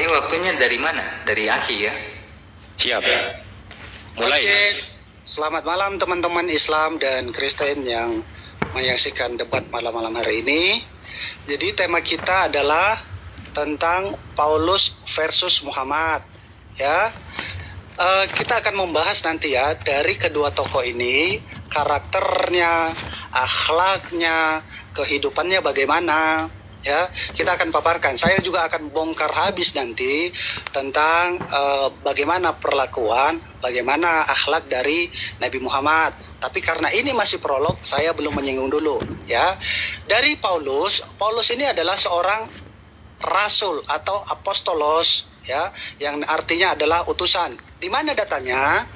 waktunya dari mana? Dari Aki ya? Siap. Mulai. Oke. Selamat malam teman-teman Islam dan Kristen yang menyaksikan debat malam-malam hari ini. Jadi tema kita adalah tentang Paulus versus Muhammad. Ya, kita akan membahas nanti ya dari kedua tokoh ini, karakternya, akhlaknya, kehidupannya bagaimana. Ya, kita akan paparkan. Saya juga akan bongkar habis nanti tentang bagaimana perlakuan, bagaimana akhlak dari Nabi Muhammad. Tapi karena ini masih prolog, saya belum menyinggung dulu. Ya, dari Paulus ini adalah seorang rasul atau apostolos, ya, yang artinya adalah utusan. Di mana datanya?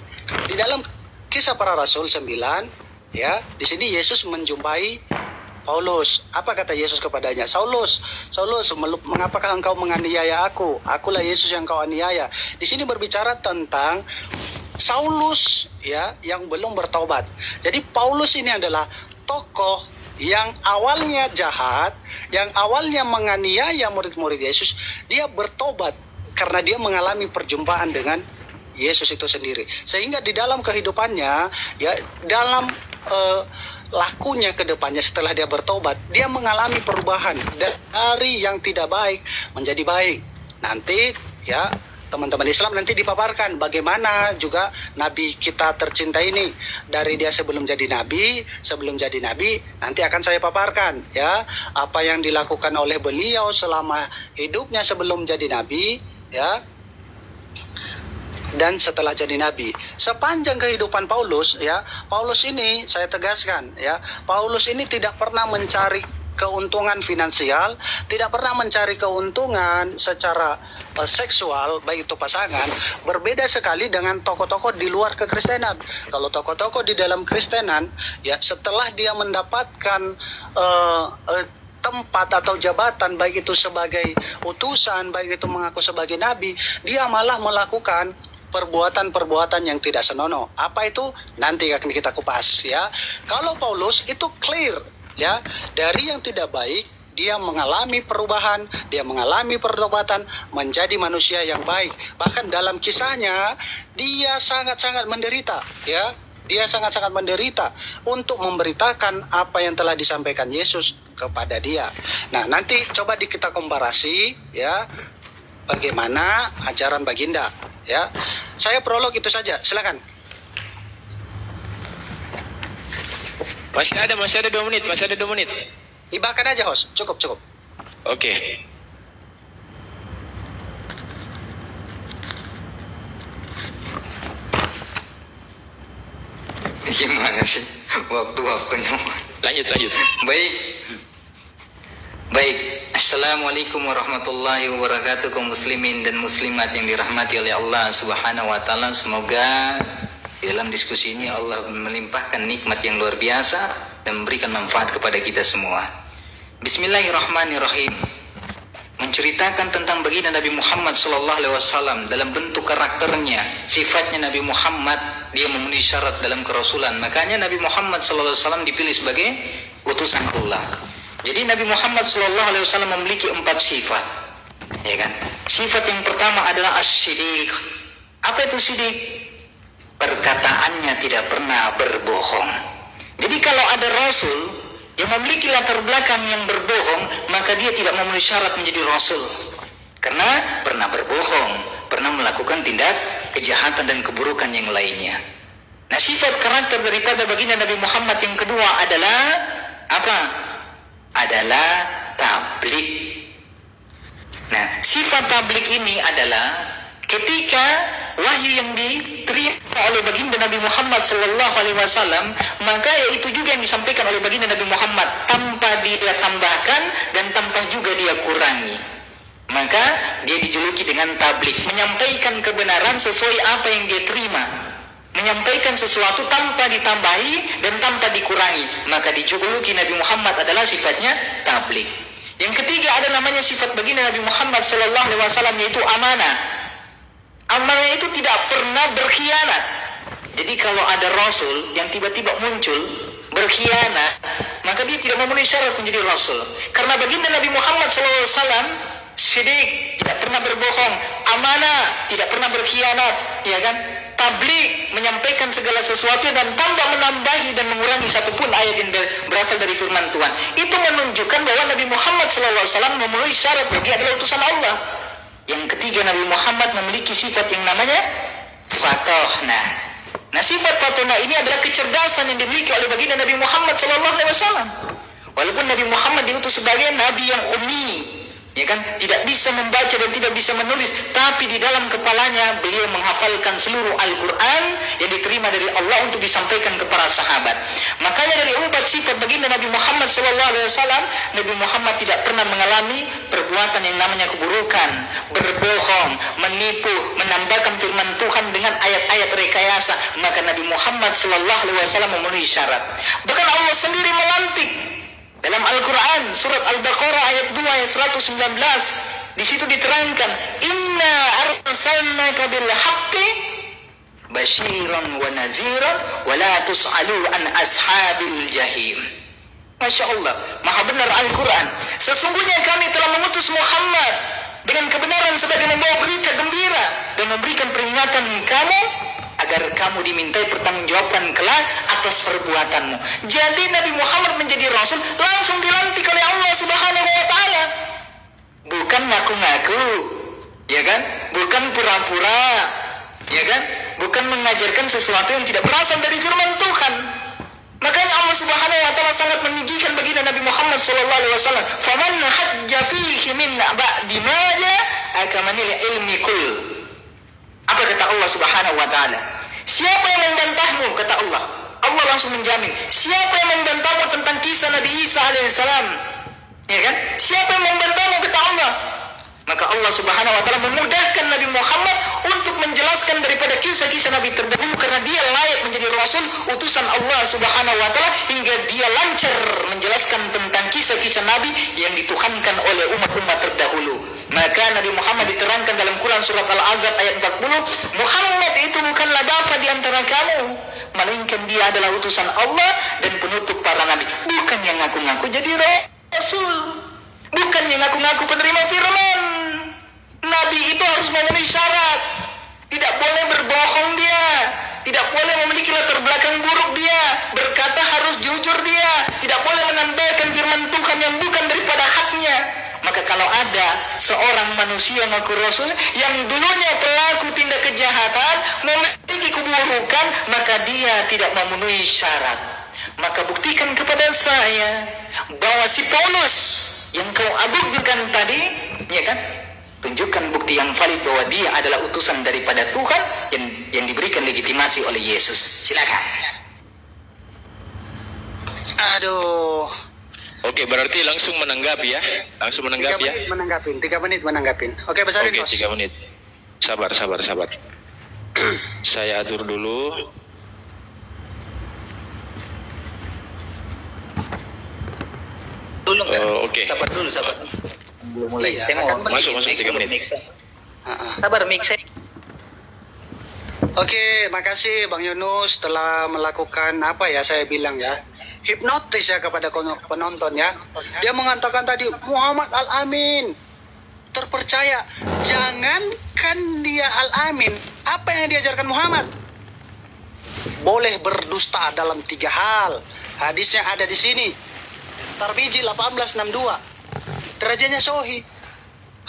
Di dalam Kisah Para Rasul 9, ya, di sini Yesus menjumpai Paulus. Apa kata Yesus kepadanya? Saulus, Saulus, mengapakah engkau menganiaya aku? Akulah Yesus yang kau aniaya. Di sini berbicara tentang Saulus, ya, yang belum bertobat. Jadi Paulus ini adalah tokoh yang awalnya jahat, yang awalnya menganiaya murid-murid Yesus. Dia bertobat karena dia mengalami perjumpaan dengan Yesus itu sendiri. Sehingga di dalam kehidupannya, ya, dalam lakunya ke depannya setelah dia bertobat, dia mengalami perubahan dari yang tidak baik menjadi baik. Nanti ya teman-teman Islam nanti dipaparkan bagaimana juga Nabi kita tercinta ini, dari dia sebelum jadi nabi nanti akan saya paparkan ya apa yang dilakukan oleh beliau selama hidupnya sebelum jadi nabi, ya, dan setelah jadi nabi. Sepanjang kehidupan Paulus, ya, Paulus ini saya tegaskan, ya, Paulus ini tidak pernah mencari keuntungan finansial, tidak pernah mencari keuntungan secara seksual, baik itu pasangan. Berbeda sekali dengan tokoh-tokoh di luar kekristenan. Kalau tokoh-tokoh di dalam kristenan, ya, setelah dia mendapatkan tempat atau jabatan, baik itu sebagai utusan, baik itu mengaku sebagai nabi, dia malah melakukan perbuatan-perbuatan yang tidak senonoh. Apa itu? Nanti akan kita kupas, ya. Kalau Paulus itu clear, ya, dari yang tidak baik dia mengalami perubahan, dia mengalami pertobatan menjadi manusia yang baik. Bahkan dalam kisahnya dia sangat-sangat menderita, ya. Dia sangat-sangat menderita untuk memberitakan apa yang telah disampaikan Yesus kepada dia. Nah, nanti coba kita komparasi, ya, bagaimana ajaran baginda, ya. Saya prolog itu saja, silakan. Masih ada 2 menit, masih ada 2 menit. Ibahkan aja, host. Cukup. Oke. Gimana sih waktu-waktunya? Lanjut. Baik. Assalamualaikum warahmatullahi wabarakatuh, kaum muslimin dan muslimat yang dirahmati oleh Allah Subhanahu wa taala. Semoga di dalam diskusi ini Allah melimpahkan nikmat yang luar biasa dan memberikan manfaat kepada kita semua. Bismillahirrahmanirrahim. Menceritakan tentang baginda Nabi Muhammad SAW dalam bentuk karakternya, sifatnya. Nabi Muhammad dia memenuhi syarat dalam kerasulan. Makanya Nabi Muhammad SAW dipilih sebagai utusan Allah. Jadi Nabi Muhammad SAW memiliki 4 sifat, ya kan? Sifat yang pertama adalah as-siddiq. Apa itu siddiq? Perkataannya tidak pernah berbohong. Jadi kalau ada rasul yang memiliki latar belakang yang berbohong, maka dia tidak memenuhi syarat menjadi rasul. Karena pernah berbohong, pernah melakukan tindak kejahatan dan keburukan yang lainnya. Nah, sifat karakter daripada baginda Nabi Muhammad yang kedua adalah apa? Adalah tablik. Nah, sifat tablik ini adalah ketika wahyu yang diterima oleh baginda Nabi Muhammad SAW, maka itu juga yang disampaikan oleh baginda Nabi Muhammad tanpa dia tambahkan dan tanpa juga dia kurangi. Maka dia dijuluki dengan tablik, menyampaikan kebenaran sesuai apa yang dia terima, menyampaikan sesuatu tanpa ditambahi dan tanpa dikurangi. Maka dijuluki Nabi Muhammad adalah sifatnya tablik. Yang ketiga ada namanya sifat baginda Nabi Muhammad SAW, yaitu amanah. Amanah itu tidak pernah berkhianat. Jadi kalau ada rasul yang tiba-tiba muncul berkhianat, maka dia tidak memenuhi syarat menjadi rasul. Karena baginda Nabi Muhammad SAW Sidik, tidak pernah berbohong, amanah, tidak pernah berkhianat, ya kan? Tabligh, menyampaikan segala sesuatu dan tanpa menambahi dan mengurangi satupun ayat yang berasal dari firman Tuhan. Itu menunjukkan bahwa Nabi Muhammad SAW memenuhi syarat bahwa dia adalah utusan Allah. Yang ketiga, Nabi Muhammad memiliki sifat yang namanya fatohnah. Nah, sifat fatohnah ini adalah kecerdasan yang dimiliki oleh baginda Nabi Muhammad SAW. Walaupun Nabi Muhammad diutus sebagai Nabi yang ummi, ya kan, tidak bisa membaca dan tidak bisa menulis, tapi di dalam kepalanya beliau menghafalkan seluruh Al-Quran yang diterima dari Allah untuk disampaikan kepada sahabat. Makanya dari 4 sifat baginda Nabi Muhammad SAW, Nabi Muhammad tidak pernah mengalami perbuatan yang namanya keburukan, berbohong, menipu, menambahkan firman Tuhan dengan ayat-ayat rekayasa. Maka Nabi Muhammad SAW memenuhi syarat. Bahkan Allah sendiri melantik dalam Al-Quran, surat Al-Baqarah ayat 2 ayat 119, di situ diterangkan, Inna arsalnaka bil haqqi basyiran wa naziran wa la tus'alu an ashabil jahim. Masya Allah, maha benar Al-Quran. Sesungguhnya kami telah mengutus Muhammad dengan kebenaran sebagai membawa berita gembira dan memberikan peringatan kamu agar kamu dimintai pertanggungjawaban kelak atas perbuatanmu. Jadi Nabi Muhammad menjadi Rasul langsung dilantik oleh Allah Subhanahu wa Ta'ala. Bukan ngaku-ngaku, ya kan? Bukan pura-pura, ya kan? Bukan mengajarkan sesuatu yang tidak berasal dari firman Tuhan. Makanya Allah Subhanahu wa Ta'ala sangat meninggikan baginda Nabi Muhammad sallallahu alaihi wasallam. Faman hajja fihi min ba'di ma ja'a manil ilmi kul. Apa kata Allah Subhanahu wa Ta'ala? Siapa yang membantahmu, kata Allah. Allah langsung menjamin. Siapa yang membantahmu tentang kisah Nabi Isa alaihissalam? Ya kan? Siapa yang membantahmu, kata Allah? Maka Allah Subhanahu wa Ta'ala memudahkan Nabi Muhammad untuk menjelaskan daripada kisah-kisah Nabi terdahulu, karena dia layak menjadi Rasul utusan Allah Subhanahu wa Ta'ala, hingga dia lancar menjelaskan tentang kisah-kisah Nabi yang dituhankan oleh umat-umat terdahulu. Maka Nabi Muhammad diterangkan dalam Quran surat Al-Ahzab ayat 40, Muhammad itu bukanlah bapa di antara kamu, melainkan dia adalah utusan Allah dan penutup para nabi. Bukan yang ngaku-ngaku jadi Rasul, bukan yang ngaku-ngaku penerima firman. Nabi itu harus memenuhi syarat. Tidak boleh berbohong dia, tidak boleh memiliki latar belakang buruk dia, berkata harus jujur dia, tidak boleh menambahkan firman Tuhan yang bukan daripada haknya. Maka kalau ada seorang manusia mengaku Rasul yang dulunya pelaku tindak kejahatan, memiliki keburukan, maka dia tidak memenuhi syarat. Maka buktikan kepada saya bahwa si Paulus yang kau agungkan tadi, ya kan? Tunjukkan bukti yang valid bahwa dia adalah utusan daripada Tuhan yang diberikan legitimasi oleh Yesus. Silakan. Aduh. Oke, berarti langsung menanggapi ya. Langsung menanggapi ya. 3 menit menanggapin. Oke, besarin, Oke, Bos. 3 menit. Sabar. Saya atur dulu. Oke. Sabar dulu. Belum mulai. Iya, Saya mau masuk 3 menit. Sabar, mix saya. Oke, makasih Bang Yunus telah melakukan apa ya saya bilang ya, hipnotis ya kepada penonton ya. Dia mengatakan tadi Muhammad Al-Amin terpercaya. Jangankan dia Al-Amin, apa yang diajarkan Muhammad? Boleh berdusta dalam 3 hal. Hadisnya ada di sini. Tarbiji 1862. Derajatnya sahih.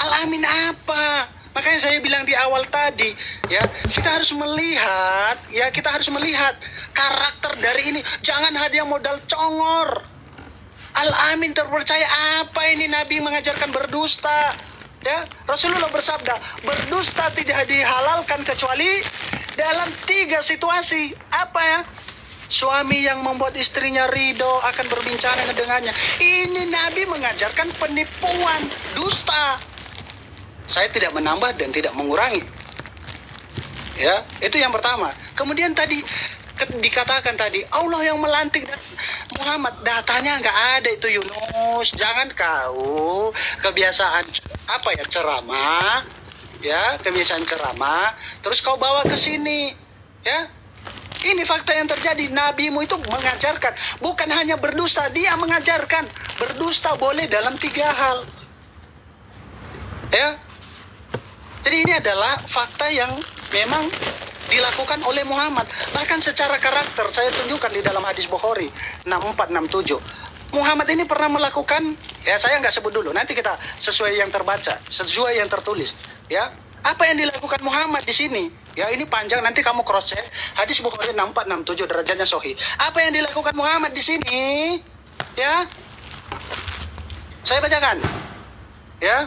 Al-Amin apa? Makanya saya bilang di awal tadi, ya, kita harus melihat karakter dari ini. Jangan hadiah modal congor. Al-Amin terpercaya apa ini? Nabi mengajarkan berdusta. Ya, Rasulullah bersabda, berdusta tidak dihalalkan kecuali dalam 3 situasi. Apa ya? Suami yang membuat istrinya ridho akan berbincang dengannya. Ini Nabi mengajarkan penipuan, dusta. Saya tidak menambah dan tidak mengurangi. Ya, itu yang pertama. Kemudian tadi dikatakan tadi Allah yang melantik Muhammad, datanya nggak ada itu Yunus. Jangan kau kebiasaan ceramah, ya, kebiasaan ceramah, terus kau bawa ke sini, ya. Ini fakta yang terjadi. Nabimu itu mengajarkan, bukan hanya berdusta, dia mengajarkan berdusta boleh dalam 3 hal. Ya. Jadi ini adalah fakta yang memang dilakukan oleh Muhammad. Bahkan secara karakter saya tunjukkan di dalam hadis Bukhari 6467. Muhammad ini pernah melakukan, ya saya nggak sebut dulu, nanti kita sesuai yang terbaca, sesuai yang tertulis. Ya, apa yang dilakukan Muhammad di sini? Ya ini panjang, nanti kamu cross check. Hadis Bukhari 6467 derajatnya sahih. Apa yang dilakukan Muhammad di sini? Ya, saya bacakan. Ya.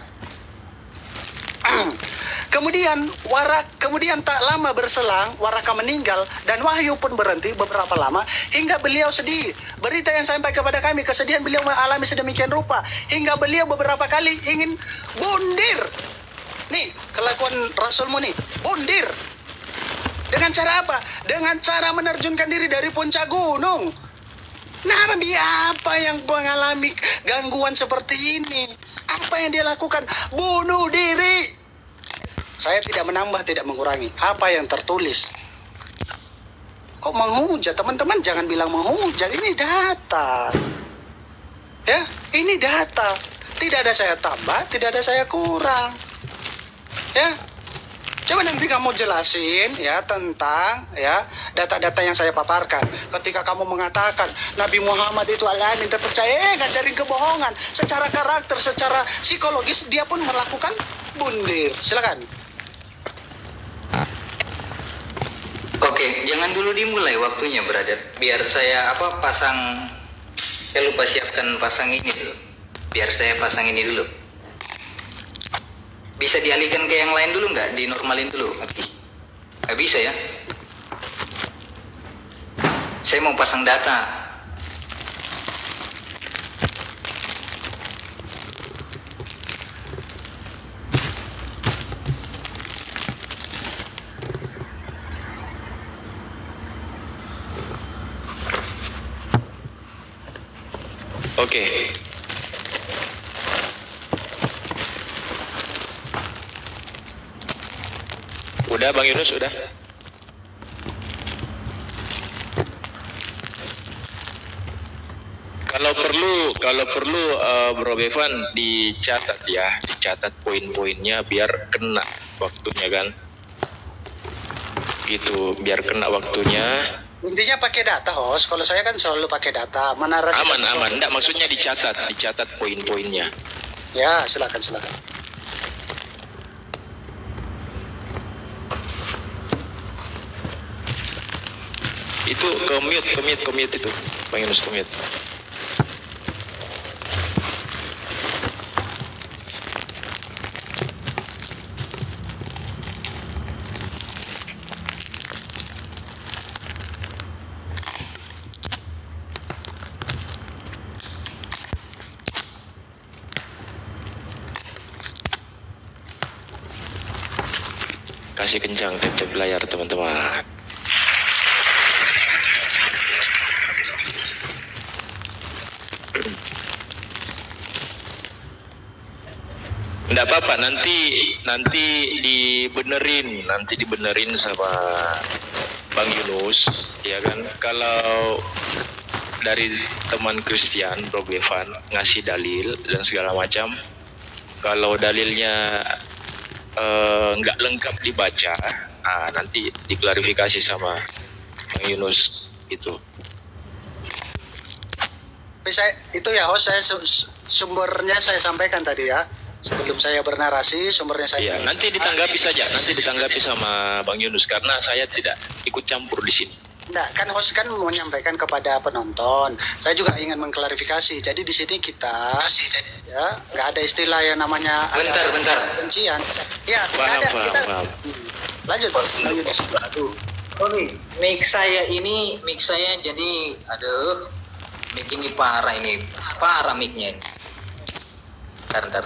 Kemudian tak lama berselang Waraka meninggal dan wahyu pun berhenti beberapa lama hingga beliau sedih. Berita yang sampai kepada kami kesedihan beliau mengalami sedemikian rupa hingga beliau beberapa kali ingin bundir. Nih kelakuan Rasulmu nih, bundir. Dengan cara apa? Dengan cara menerjunkan diri dari puncak gunung. Nabi apa yang mengalami gangguan seperti ini? Apa yang dia lakukan? Bunuh diri. Saya tidak menambah, tidak mengurangi. Apa yang tertulis? Kok menghujat? Teman-teman jangan bilang menghujat. Ini data. Ya, ini data. Tidak ada saya tambah, tidak ada saya kurang. Ya. Coba nanti kamu jelasin ya tentang ya data-data yang saya paparkan. Ketika kamu mengatakan Nabi Muhammad itu al-amin terpercaya, ngajarin kebohongan. Secara karakter, secara psikologis dia pun melakukan bundir. Silakan. Oke, jangan dulu dimulai waktunya, brother. Biar saya pasang. Saya lupa siapkan pasang ini dulu. Biar saya pasang ini dulu. Bisa dialihkan ke yang lain dulu nggak? Dinormalin dulu. Nggak bisa ya? Saya mau pasang data. Oke. Udah Bang Yunus, udah. Kalau perlu Bro Bevan dicatat ya, dicatat poin-poinnya biar kena waktunya kan. Gitu, biar kena waktunya. Intinya pakai data, host. Kalau saya kan selalu pakai data. Aman. Enggak, maksudnya dicatat poin-poinnya. Ya, silakan. Itu commute itu. Bang Yunus commute. Kasih kencang tap layar teman-teman. Enggak apa-apa, nanti dibenerin sama Bang Yunus, ya kan? Kalau dari teman Christian, Bro Bevan ngasih dalil dan segala macam, kalau dalilnya nggak lengkap dibaca, nanti diklarifikasi sama Bang Yunus itu. Itu ya host, saya sumbernya saya sampaikan tadi ya. Sebelum saya bernarasi, sumbernya saya. Iya, nanti ditanggapi saja, sama Bang Yunus karena saya tidak ikut campur di sini. Enggak, kan host kan menyampaikan kepada penonton. Saya juga ingin mengklarifikasi. Jadi di sini kita ya nggak ada istilah yang namanya Bentar. kebencian. Ya, Paham. Lanjut. Aduh. Oh nih, mic saya jadi mic ini parah micnya ini. Bentar.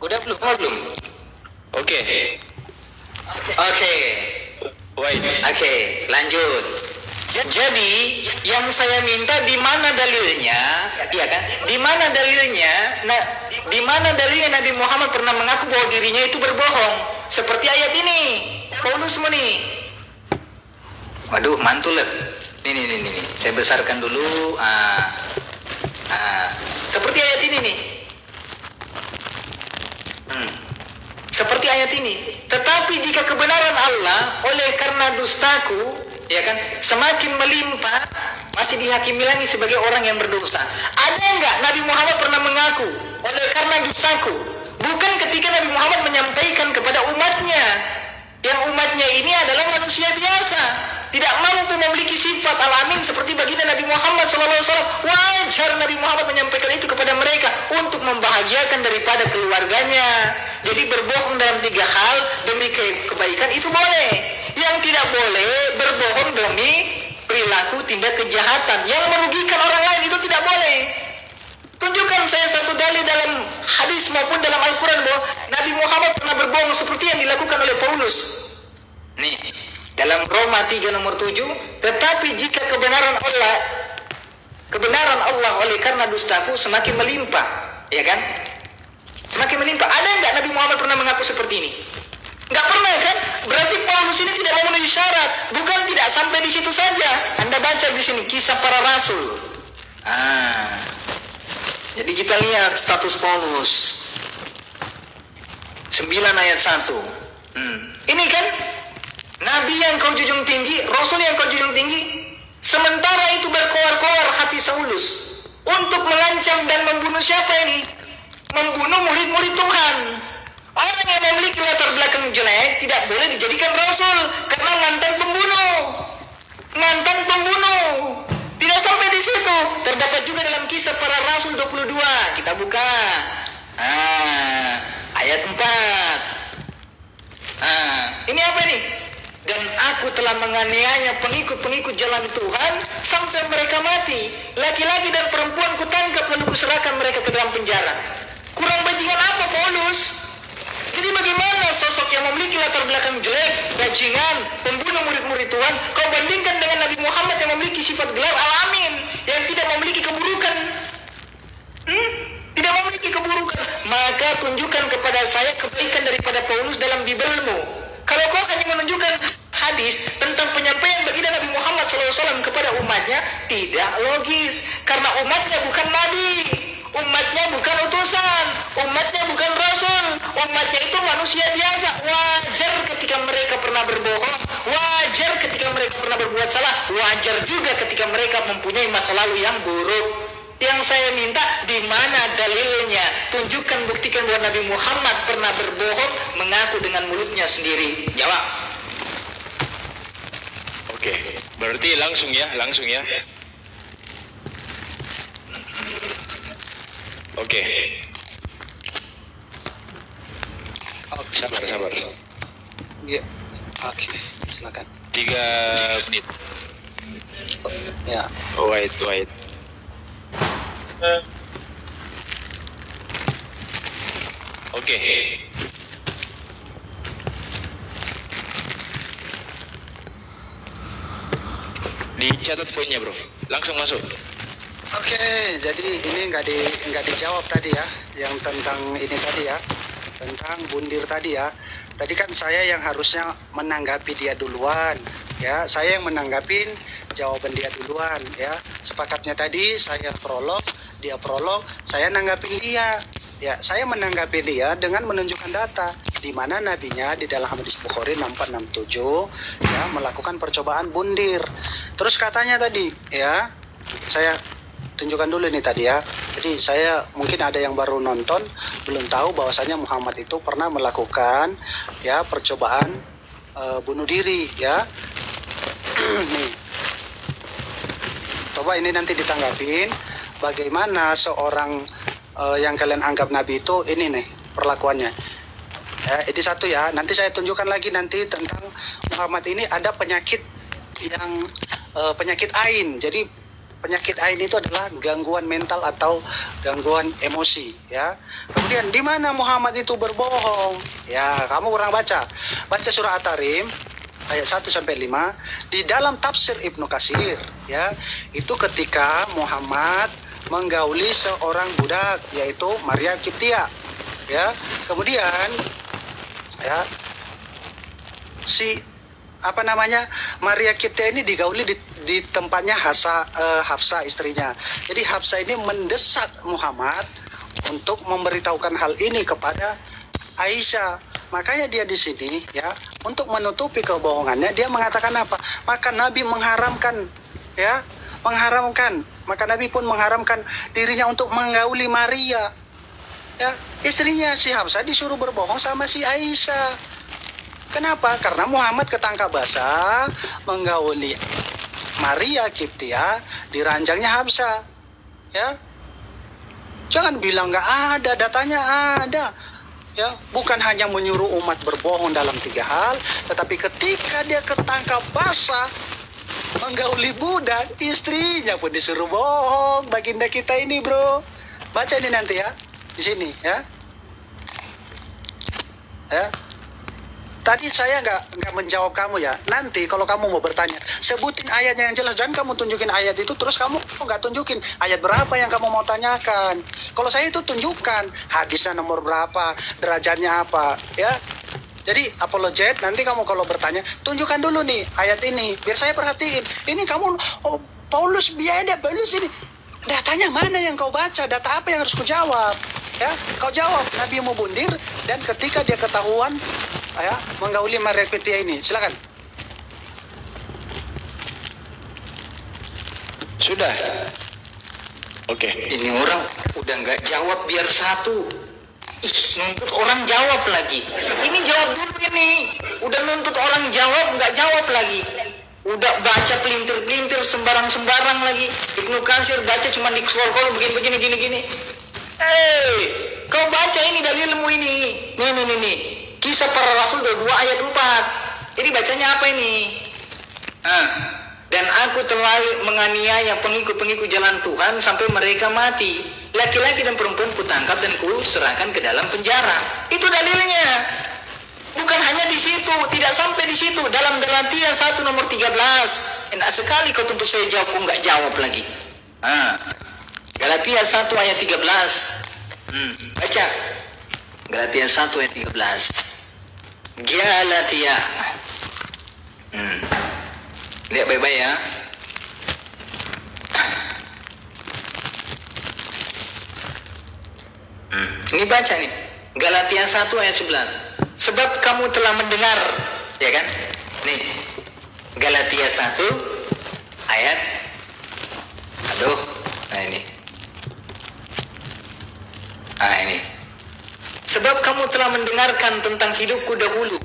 Udah belum? Oke. Oke, lanjut. Jadi yang saya minta di mana dalilnya? Iya kan? Di mana dalilnya? Nah, di mana dalilnya Nabi Muhammad pernah mengaku bahwa dirinya itu berbohong? Seperti ayat ini. Paulus nih. Waduh, mantul. Nih. Saya besarkan dulu. Seperti ayat ini nih. Seperti ayat ini. Tetapi jika kebenaran Allah oleh karena dustaku, ya kan, semakin melimpah, masih dihakimi lagi sebagai orang yang berdosa. Ada enggak Nabi Muhammad pernah mengaku oleh karena dustaku? Bukan ketika Nabi Muhammad menyampaikan kepada umatnya, yang umatnya ini adalah manusia biasa, tidak mampu memiliki sifat alamin seperti baginda Nabi Muhammad SAW. Wajar Nabi Muhammad menyampaikan itu kepada mereka untuk membahagiakan daripada keluarganya. Jadi berbohong dalam 3 hal demi kebaikan itu boleh. Yang tidak boleh berbohong demi perilaku tindak kejahatan yang merugikan orang lain, itu tidak boleh. Tunjukkan saya satu dalil dalam hadis maupun dalam Al-Quran bahwa Nabi Muhammad pernah berbohong seperti yang dilakukan oleh Paulus. Nih, dalam Roma 3 nomor 7, tetapi jika kebenaran Allah oleh karena dustaku semakin melimpah, ya kan? Semakin melimpah. Ada enggak Nabi Muhammad pernah mengaku seperti ini? Enggak pernah kan? Berarti Paulus ini tidak memenuhi syarat. Bukan tidak sampai di situ saja. Anda baca di sini kisah para rasul. Jadi kita lihat status Paulus 9 ayat 1. Ini kan Nabi yang kau junjung tinggi, Rasul yang kau junjung tinggi. Sementara itu berkoar-koar hati Saulus untuk mengancam dan membunuh siapa ini? Membunuh murid-murid Tuhan. Orang yang memiliki latar belakang jelek tidak boleh dijadikan Rasul karena mantan pembunuh. Mantan pembunuh. Tidak sampai di situ. Terdapat juga dalam kisah para rasul 22. Kita buka. Ayat 4. Ini apa ini? Dan aku telah menganiaya pengikut-pengikut jalan Tuhan sampai mereka mati. Laki-laki dan perempuan kutangkap lalu kuserahkan mereka ke dalam penjara. Kurang bajingan apa Paulus? Jadi bagaimana sosok yang memiliki latar belakang jelek, bajingan, pembunuh murid-murid Tuhan, kau bandingkan dengan Nabi Muhammad yang memiliki sifat gelar al-amin, yang tidak memiliki keburukan? Tidak memiliki keburukan. Maka tunjukkan kepada saya kebaikan daripada Paulus dalam Bibelmu. Kalau kau hanya menunjukkan hadis tentang penyampaian baginda Nabi Muhammad SAW kepada umatnya, tidak logis. Karena umatnya bukan Nabi, umatnya bukan utusan, umatnya bukan Rasul, umatnya itu manusia biasa. Wajar ketika mereka pernah berbohong, wajar ketika mereka pernah berbuat salah, wajar juga ketika mereka mempunyai masa lalu yang buruk. Yang saya minta, di mana dalilnya? Tunjukkan, buktikan bahwa Nabi Muhammad pernah berbohong, mengaku dengan mulutnya sendiri. Jawab. Oke, berarti langsung ya. Oke. Sabar. Iya. Oke, silakan. 3 menit. Ya. Wait. Oke. Dicatat poinnya, bro. Langsung masuk. Oke, jadi ini nggak dijawab tadi ya, yang tentang ini tadi ya, tentang bundir tadi ya. Tadi kan saya yang harusnya menanggapi dia duluan, ya. Saya yang menanggapin jawaban dia duluan, ya. Sepakatnya tadi saya prolog, dia prolog, saya nanggapin dia. Ya, saya menanggapi dia dengan menunjukkan data di mana nabinya di dalam hadis Bukhari 6467 ya melakukan percobaan bundir. Terus katanya tadi ya, saya tunjukkan dulu nih tadi ya. Jadi saya mungkin ada yang baru nonton belum tahu bahwasanya Muhammad itu pernah melakukan ya percobaan bunuh diri ya. Nih. Coba ini nanti ditanggapin bagaimana seorang yang kalian anggap nabi itu ini nih perlakuannya. Ya, ini satu ya. Nanti saya tunjukkan lagi nanti tentang Muhammad ini ada penyakit yang penyakit ain. Jadi penyakit ain itu adalah gangguan mental atau gangguan emosi ya. Kemudian di mana Muhammad itu berbohong? Ya, kamu kurang baca. Baca surah At-Tarim ayat 1 sampai 5 di dalam tafsir Ibnu Katsir ya. Itu ketika Muhammad menggauli seorang budak yaitu Maria Kiptia ya. Kemudian ya si apa namanya Maria Kiptia ini digauli di tempatnya Hafsah istrinya. Jadi Hafsah ini mendesak Muhammad untuk memberitahukan hal ini kepada Aisyah. Makanya dia di sini ya, untuk menutupi kebohongannya dia mengatakan apa? Maka Nabi mengharamkan, ya, mengharamkan. Maka Nabi pun mengharamkan dirinya untuk menggauli Maria. Ya, istrinya si Hamzah disuruh berbohong sama si Aisyah. Kenapa? Karena Muhammad ketangkap basah menggauli Maria Kiptia di ranjangnya Hamzah. Ya, jangan bilang nggak ada, datanya ada. Ya, bukan hanya menyuruh umat berbohong dalam 3 hal, tetapi ketika dia ketangkap basah menggauli budak, istrinya pun disuruh bohong. Baginda kita ini, bro. Baca ini nanti ya, di sini ya. Ya. Tadi saya nggak menjawab kamu ya. Nanti kalau kamu mau bertanya, sebutin ayatnya yang jelas. Jangan kamu tunjukin ayat itu terus kamu nggak tunjukin ayat berapa yang kamu mau tanyakan. Kalau saya itu tunjukkan hadisnya nomor berapa, derajatnya apa, ya. Jadi apologet, nanti kamu kalau bertanya, tunjukkan dulu nih ayat ini, biar saya perhatiin. Ini kamu, oh, Paulus biada, Paulus ini. Datanya mana yang kau baca? Data apa yang harus kau jawab? Ya, kau jawab Nabi mau bundir dan ketika dia ketahuan ya menggauli Maria Kiptia ini. Silakan. Sudah. Oke. Ini orang udah nggak jawab biar satu. Ih, nuntut orang jawab lagi. Ini jawab dulu ini. Udah nuntut orang jawab, nggak jawab lagi. Udah baca pelintir-pelintir sembarang-sembarang lagi. Ibnu Katsir baca cuma di scroll begini gini. Kau baca ini dalilmu ini. Nih. Kisah para Rasul 22 ayat 4. Ini bacanya apa ini? Dan aku telah menganiaya pengikut-pengikut jalan Tuhan sampai mereka mati. Laki-laki dan perempuan kutangkap dan kuserahkan ke dalam penjara. Itu dalilnya. Bukan hanya di situ, tidak sampai di situ. Dalam Galatia 1 nomor 13. Enak sekali kau tuntut saya jawab, kau nggak jawab lagi. Galatia 1 ayat 13. Baca. Galatia 1 ayat 13. Galatia. Lihat baik-baik ya. Ini baca nih. Galatia 1 ayat 11. Sebab kamu telah mendengar, ya kan? Nih. Galatia 1 ayat. Nah ini. Ini. Sebab kamu telah mendengarkan tentang hidupku dahulu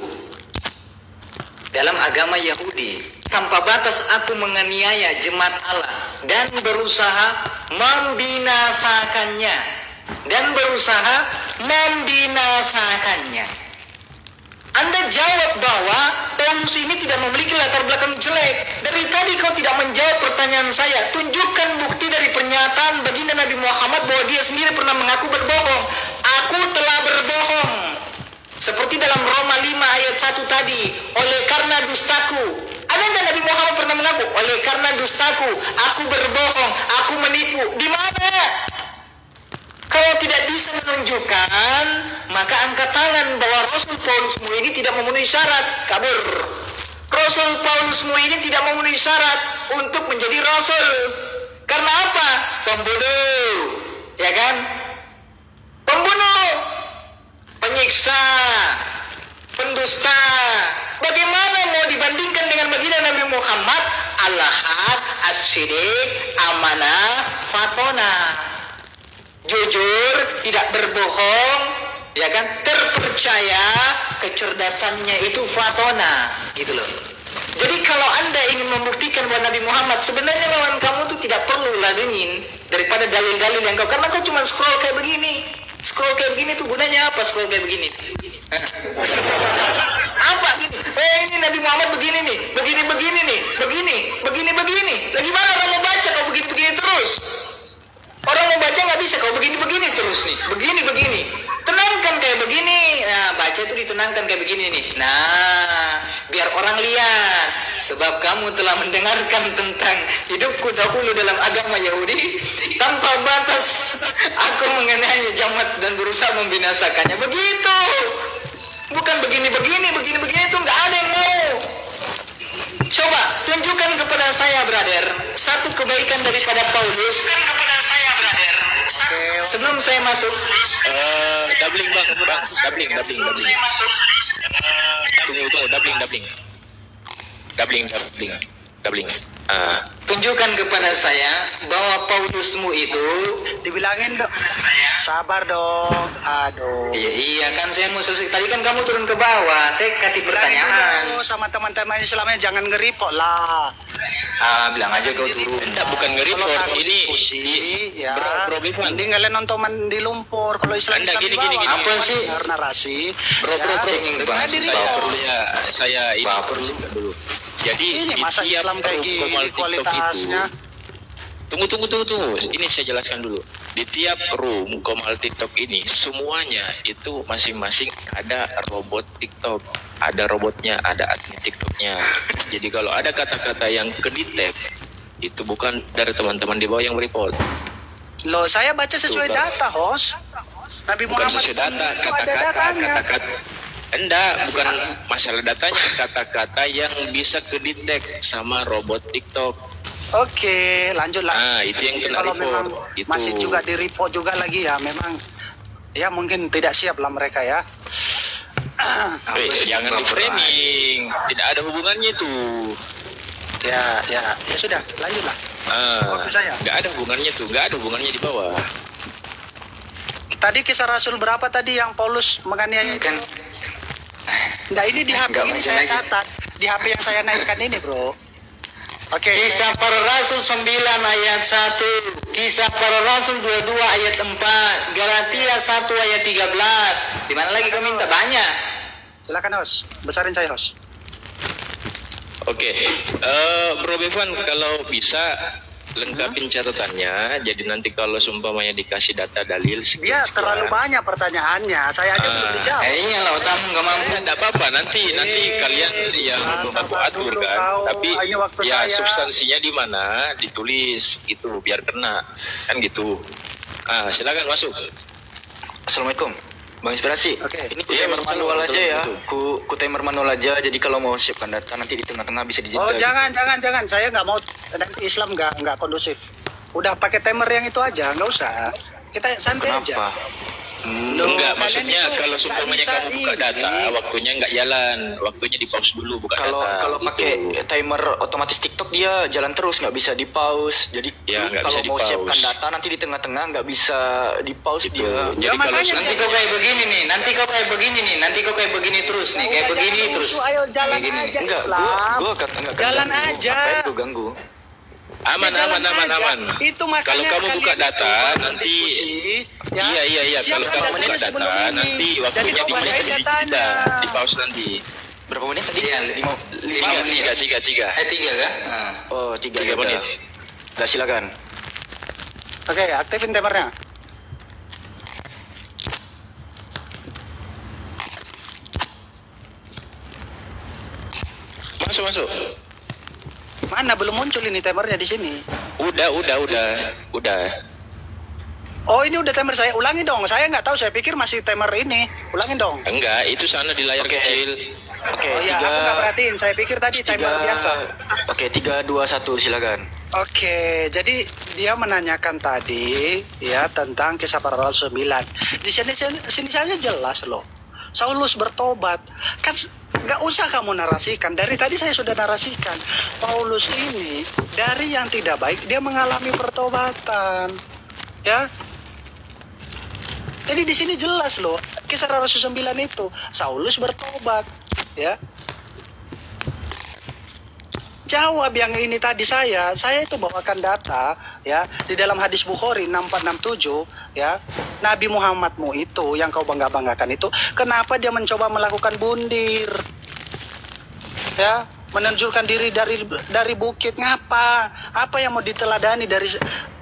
dalam agama Yahudi. Tanpa batas aku menganiaya jemaat Allah dan berusaha membinasakannya. Anda jawab bahwa Paulus ini tidak memiliki latar belakang jelek. Dari tadi kau tidak menjawab pertanyaan saya. Tunjukkan bukti dari pernyataan baginda Nabi Muhammad bahwa dia sendiri pernah mengaku berbohong. Aku telah berbohong. Seperti dalam Roma 5 ayat 1 tadi. Oleh karena dustaku. Ada nggak Nabi Muhammad pernah mengaku? Oleh karena dustaku, aku berbohong, aku menipu. Di mana? Kalau tidak bisa menunjukkan, maka angkat tangan bahwa Rasul Paulus ini tidak memenuhi syarat. Kabur. Rasul Paulus ini tidak memenuhi syarat untuk menjadi Rasul. Karena apa? Pembunuh. Ya kan? Pembunuh. Penyiksa. Pendusta. Bagaimana mau dibandingkan dengan baginda Nabi Muhammad? Al-Ahad, As-Siddiq, Amanah, Fatona. Jujur, tidak berbohong, ya kan? Terpercaya, kecerdasannya itu Fatona, gitu loh. Jadi kalau Anda ingin membuktikan bahwa Nabi Muhammad sebenarnya lawan kamu tuh tidak perlu ladenin daripada dalil-dalil yang kau, karena kau cuma scroll kayak begini. Scroll kayak begini tuh gunanya apa? Scroll kayak begini. Apa gini? Ini Nabi Muhammad begini nih, begini nih, begini. Lagi mana orang mau baca kau begini terus? Orang mau baca nggak bisa, kau begini terus nih, begini. Tenangkan kayak begini, nah baca itu ditenangkan kayak begini nih. Nah, biar orang lihat, sebab kamu telah mendengarkan tentang hidupku dahulu dalam agama Yahudi, tanpa batas aku mengenai jamaat dan berusaha membinasakannya. Begitu, bukan begini itu nggak ada yang mau. Coba tunjukkan kepada saya, brother, satu kebaikan daripada Paulus. sebelum saya masuk, Doubling bang, doubling. Tunggu, doubling. tunjukkan kepada saya bahwa Paulusmu itu, Dibilangin dong. Sabar dong. Aduh. iya kan saya mau selesai. Tadi kan kamu turun ke bawah, saya kasih pertanyaan. Bilangin dong sama teman-teman Islamnya jangan ngeripok lah. Bilang aja kau turun. Enggak, bukan Kalau nge-report. takut Ini diskusi, ya. Bro Bifan. Mending kalian nonton di lumpur. Kalau Islam Anda di gini. bawah, Apa sih? dengar narasi. Bro. Cengeng banget. diri Saya dong. perlu saya ini bersihkan dulu. Jadi Ini di masa tiap Islam kayak room gini Komal TikTok kualitasnya. Tunggu. Ini saya jelaskan dulu. Di tiap room Komal TikTok ini semuanya itu masing-masing ada robot TikTok, ada robotnya, ada admin TikToknya. Jadi kalau ada kata-kata yang kedetect itu bukan dari teman-teman di bawah yang report. Loh, saya baca sesuai Tuh, data, host. Nabi Bukan Muhammad sesuai data, itu ada datanya. kata-kata. Enggak, bukan masalah datanya, kata-kata yang bisa kedetect sama robot TikTok. Oke, lanjutlah. Nah, itu yang kena Kalau memang report. Itu. masih juga di report juga lagi ya, memang ya mungkin tidak siap lah mereka ya. Jangan di framing, tidak ada hubungannya itu. Ya sudah, lanjutlah. Waktu saya. Nggak ada hubungannya tuh, nggak ada hubungannya di bawah. Tadi kisah Rasul berapa tadi yang Paulus menganiaya? Kan Nah, ini di HP Nggak ini mungkin saya lagi. catat. Di HP yang saya naikkan ini, Bro. Oke. Kisah para Rasul 9 ayat 1, Kisah para Rasul 22 ayat 4, Galatia 1 ayat 13. Di mana lagi kau minta banyak? Silakan, host. Besarin saya, host. Oke, Bro Bevan, kalau bisa lengkapin catatannya. Jadi nanti kalau sumpamanya dikasih data dalil Dia sekian, terlalu banyak pertanyaannya. Saya aja belum dijawab. Iya lah, otakmu nggak mampu. Tidak apa-apa, nanti kalian yang aku atur kan. Kau, Tapi ini waktu ya saya. substansinya di mana ditulis gitu biar kena kan gitu. Silakan masuk. Assalamualaikum, Bang Inspirasi. Oke. Ini Iya, timer betul, manual betul, aja ya. betul. Ku timer manual aja. Jadi kalau mau siapkan data nanti di tengah-tengah bisa dijeda. Oh, jangan. Saya nggak mau, nanti Islam nggak kondusif. Udah pakai timer yang itu aja, nggak usah. Kita santai Kenapa? aja. Loh, Enggak, kalian maksudnya itu kalau nggak sumpamanya bisa kamu buka ini. data, waktunya nggak jalan, waktunya di pause dulu buka Kalau data. kalau gitu. pakai timer otomatis TikTok dia jalan terus, nggak bisa di pause. Jadi Ya, nggak kalau bisa mau di-pause. siapkan data nanti di tengah-tengah nggak bisa di pause Gitu. dia. Jadi Ya, kalau makanya Nanti kau kayak begini nih, nanti kau kayak begini terus nih, kayak Udah, begini jangan terus. rusuh, ayo jalan Kayak gini. aja, Enggak, Islam. gua enggak Jalan ganggu. aja. Ngapain gua ganggu? aman, Ya, jalan aman. aja. Itu makanya Kalau kamu kalian buka itu data kalau nanti diskusi, ya, iya. Kalau siapkan kamu buka datanya sebelum data ini. nanti Jadi waktunya kau di bacain datanya. di pause nanti. Berapa menit tadi? Iya, lima menit. Tiga. 3 kan? Oh, 3 Tiga menit. Udah silakan. Oke, aktifin timernya. Masuk. Mana belum muncul ini timernya di sini? Udah. Oh, ini udah timer saya. Ulangi dong. Saya nggak tahu. Saya pikir masih timer ini. Ulangin dong. Enggak, itu sana di layar Oke. kecil. Oke, Oh iya, 3 aku nggak perhatiin. Saya pikir tadi timer biasa. Oke, 3 2 1 silakan. Oke, jadi dia menanyakan tadi ya tentang kisah para rasul 9. Di sini saja jelas loh. Saulus bertobat. Kan nggak usah kamu narasikan. Dari tadi saya sudah narasikan. Paulus ini dari yang tidak baik dia mengalami pertobatan. Ya. Jadi di sini jelas loh. Kisah Rasul 9 itu Saulus bertobat, ya. Jawab yang ini tadi saya itu bawakan data ya di dalam hadis Bukhari 6467 ya. Nabi Muhammadmu itu yang kau banggakan itu kenapa dia mencoba melakukan bundir? Ya, menunjukkan diri dari bukit ngapa? Apa yang mau diteladani dari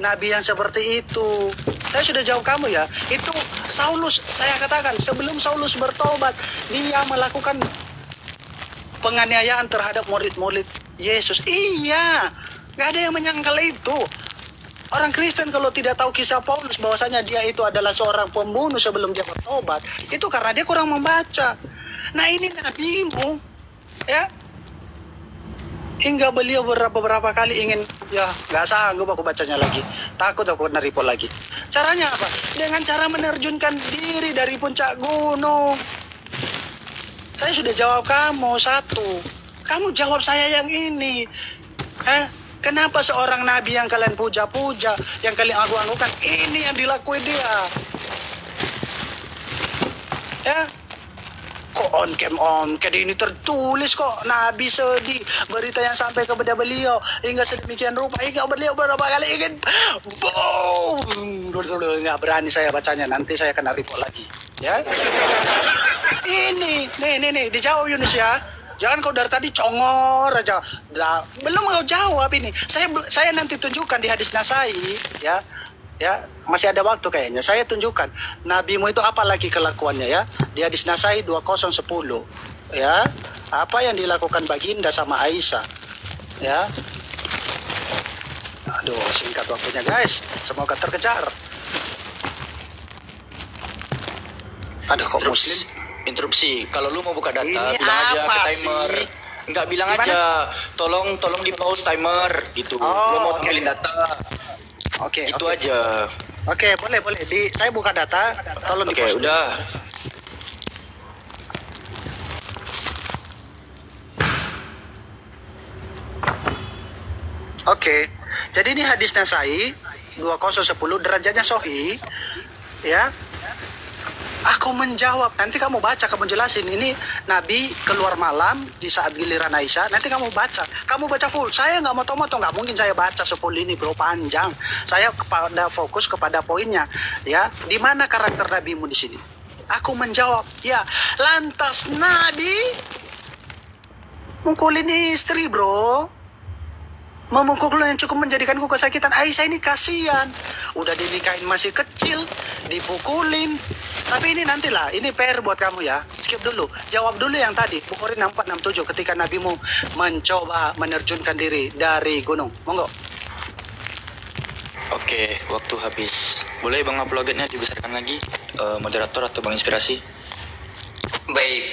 nabi yang seperti itu? Saya sudah jawab kamu ya. Itu Saulus, saya katakan sebelum Saulus bertobat, dia melakukan penganiayaan terhadap murid-murid Yesus. Iya, nggak ada yang menyangkal itu. Orang Kristen kalau tidak tahu kisah Paulus bahwasanya dia itu adalah seorang pembunuh sebelum dia bertobat, itu karena dia kurang membaca. Nah ini nabimu, ya. Hingga beliau beberapa kali ingin, ya nggak sanggup aku bacanya lagi. Takut aku kena report lagi. Caranya apa? Dengan cara menerjunkan diri dari puncak gunung. Saya sudah jawab kamu satu. Kamu jawab saya yang ini. Kenapa seorang nabi yang kalian puja-puja, yang kalian agu-agukan, ini yang dilakuin dia? Ya, kok on cam ini tertulis kok nabi sedih, berita yang sampai kepada beliau hingga sedemikian rupa hingga beliau beberapa kali ingin boom. Nggak berani saya bacanya, nanti saya kena report lagi. Ya, ini nih dijawab Yunus ya. Jangan kau dari tadi congor aja. Belum mau jawab ini. Saya nanti tunjukkan di hadis Nasai ya. Ya, masih ada waktu kayaknya. Saya tunjukkan nabimu itu apa lagi kelakuannya ya. Di hadis Nasai 2010 ya. Apa yang dilakukan Baginda sama Aisyah ya. Aduh, singkat waktunya guys. Semoga terkejar. Aduh, kok Muslim? Interupsi. Kalau lu mau buka data, Ini bilang aja apa ke timer. sih? Enggak, bilang Gimana? aja. Tolong di pause timer gitu. Oh, Lu mau oke. tampilin data. Oke, Itu oke. aja. Oke, boleh. Saya buka data. Tolong Oke, di-post dulu. udah. Oke. Jadi ini hadis Nasai 2010 derajatnya sahih. Ya. Aku menjawab. Nanti kamu baca, kamu jelasin. Ini Nabi keluar malam di saat giliran Aisyah. Nanti kamu baca. Kamu baca full. Saya nggak motong-motong. Nggak mungkin saya baca sefull ini, bro. Panjang. Saya fokus kepada poinnya. Ya. Di mana karakter Nabimu di sini? Aku menjawab. Ya. Lantas Nabi mukulin istri, bro. Memukul yang cukup menjadikanku kesakitan. Aisyah ini kasihan. Udah dinikahin masih kecil, dipukulin. Tapi ini nantilah, ini PR buat kamu ya. Skip dulu. Jawab dulu yang tadi. Bukhari 6467 ketika nabimu mencoba menerjunkan diri dari gunung. Monggo. Oke, waktu habis. Boleh Bang uploadnya dibesarkan lagi, moderator atau Bang Inspirasi? Baik.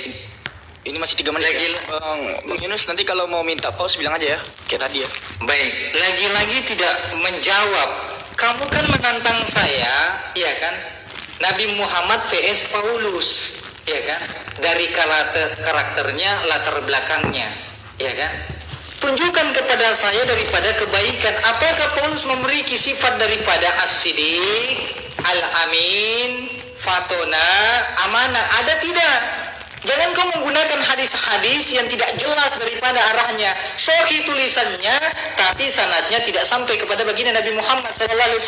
Ini masih 3 menit. Lagi- Ya? Bang Yunus, nanti kalau mau minta pause bilang aja ya. Kayak tadi ya. Baik, lagi-lagi tidak menjawab. Kamu kan menantang saya, ya kan? Nabi Muhammad vs Paulus, ya kan? Dari karakternya, latar belakangnya, ya kan? Tunjukkan kepada saya daripada kebaikan. Apakah Paulus memiliki sifat daripada as-sidiq, al-amin, fatona, amanah? Ada tidak? Jangan kau menggunakan hadis-hadis yang tidak jelas daripada arahnya. Sahih tulisannya, tapi sanadnya tidak sampai kepada baginda Nabi Muhammad SAW.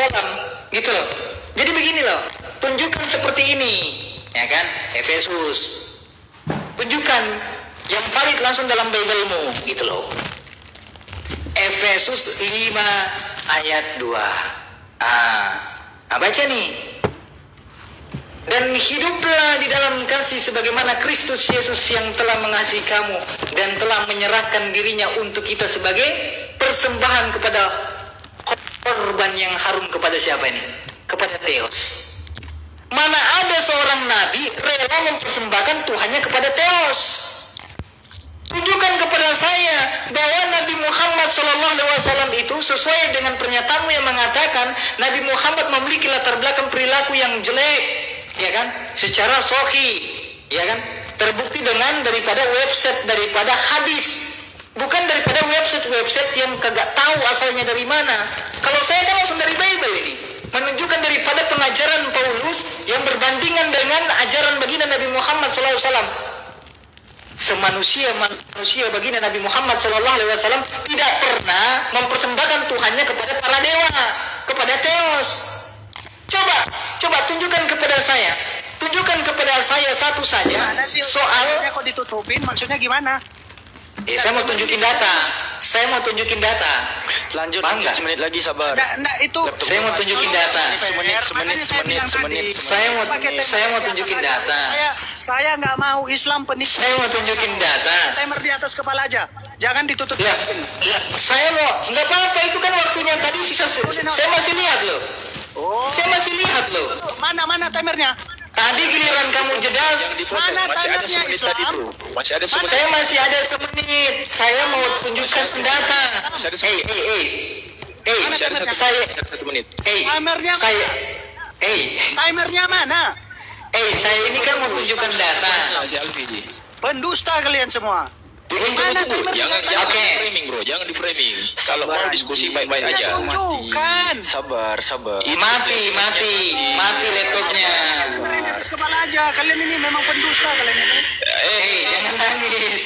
Gitu loh. Jadi begini loh. Tunjukkan seperti ini, ya kan? Efesus. Tunjukkan yang valid langsung dalam Bible-mu, gitu loh. Efesus 5 ayat 2. Baca nih. Dan hiduplah di dalam kasih sebagaimana Kristus Yesus yang telah mengasihi kamu dan telah menyerahkan dirinya untuk kita sebagai persembahan kepada korban yang harum kepada siapa ini? Kepada Theos. Mana ada seorang nabi rela mempersembahkan Tuhannya kepada Theos? Tunjukkan kepada saya bahwa Nabi Muhammad SAW itu sesuai dengan pernyataanmu yang mengatakan Nabi Muhammad memiliki latar belakang perilaku yang jelek, ya kan? Secara sahih, ya kan? Terbukti dengan daripada website, daripada hadis, bukan daripada website yang kagak tahu asalnya dari mana. Kalau saya kan langsung dari Bible ini, menunjukkan daripada pengajaran Paulus yang berbandingan dengan ajaran baginda Nabi Muhammad SAW. Semanusia baginda Nabi Muhammad SAW tidak pernah mempersembahkan Tuhannya kepada para dewa, kepada Theos. Coba tunjukkan kepada saya. Tunjukkan kepada saya satu saja soal. Kok ditutupin? Maksudnya gimana? Saya mau tunjukin data. Lanjut, Bangga. 1 menit lagi, sabar. Nah, itu. Saya mau tunjukin data. Semenit. Saya mau tunjukin data. Saya nggak mau Islam penis. Saya mau tunjukin data. Timer di atas kepala aja. Jangan ditutup. Ya, saya mau. Nggak apa-apa, itu kan waktunya tadi sisa. Saya masih lihat loh. Oh, Saya masih lihat loh. mana timernya? Tadi giliran kamu jeda. Mana Masih ada timernya semenit tadi Islam? tuh. Masih ada semenit. Saya masih ada semenit. Saya mau tunjukkan data. Masih ada semenit. Hey, Masih ada timernya? satu menit. Hey, Timernya saya Timernya mana? Saya ini kan mau tunjukkan data. Si Alfi di. Pendusta kalian semua. Tunggu. timernya? Jangan Oke. di framing bro, jangan di framing. Kalau mau diskusi baik-baik Ya, aja. tunjukkan. Sabar. Mati laptopnya. Dengerin di atas kepala aja. Kalian ini memang pendusta kalian ini. Jangan nangis.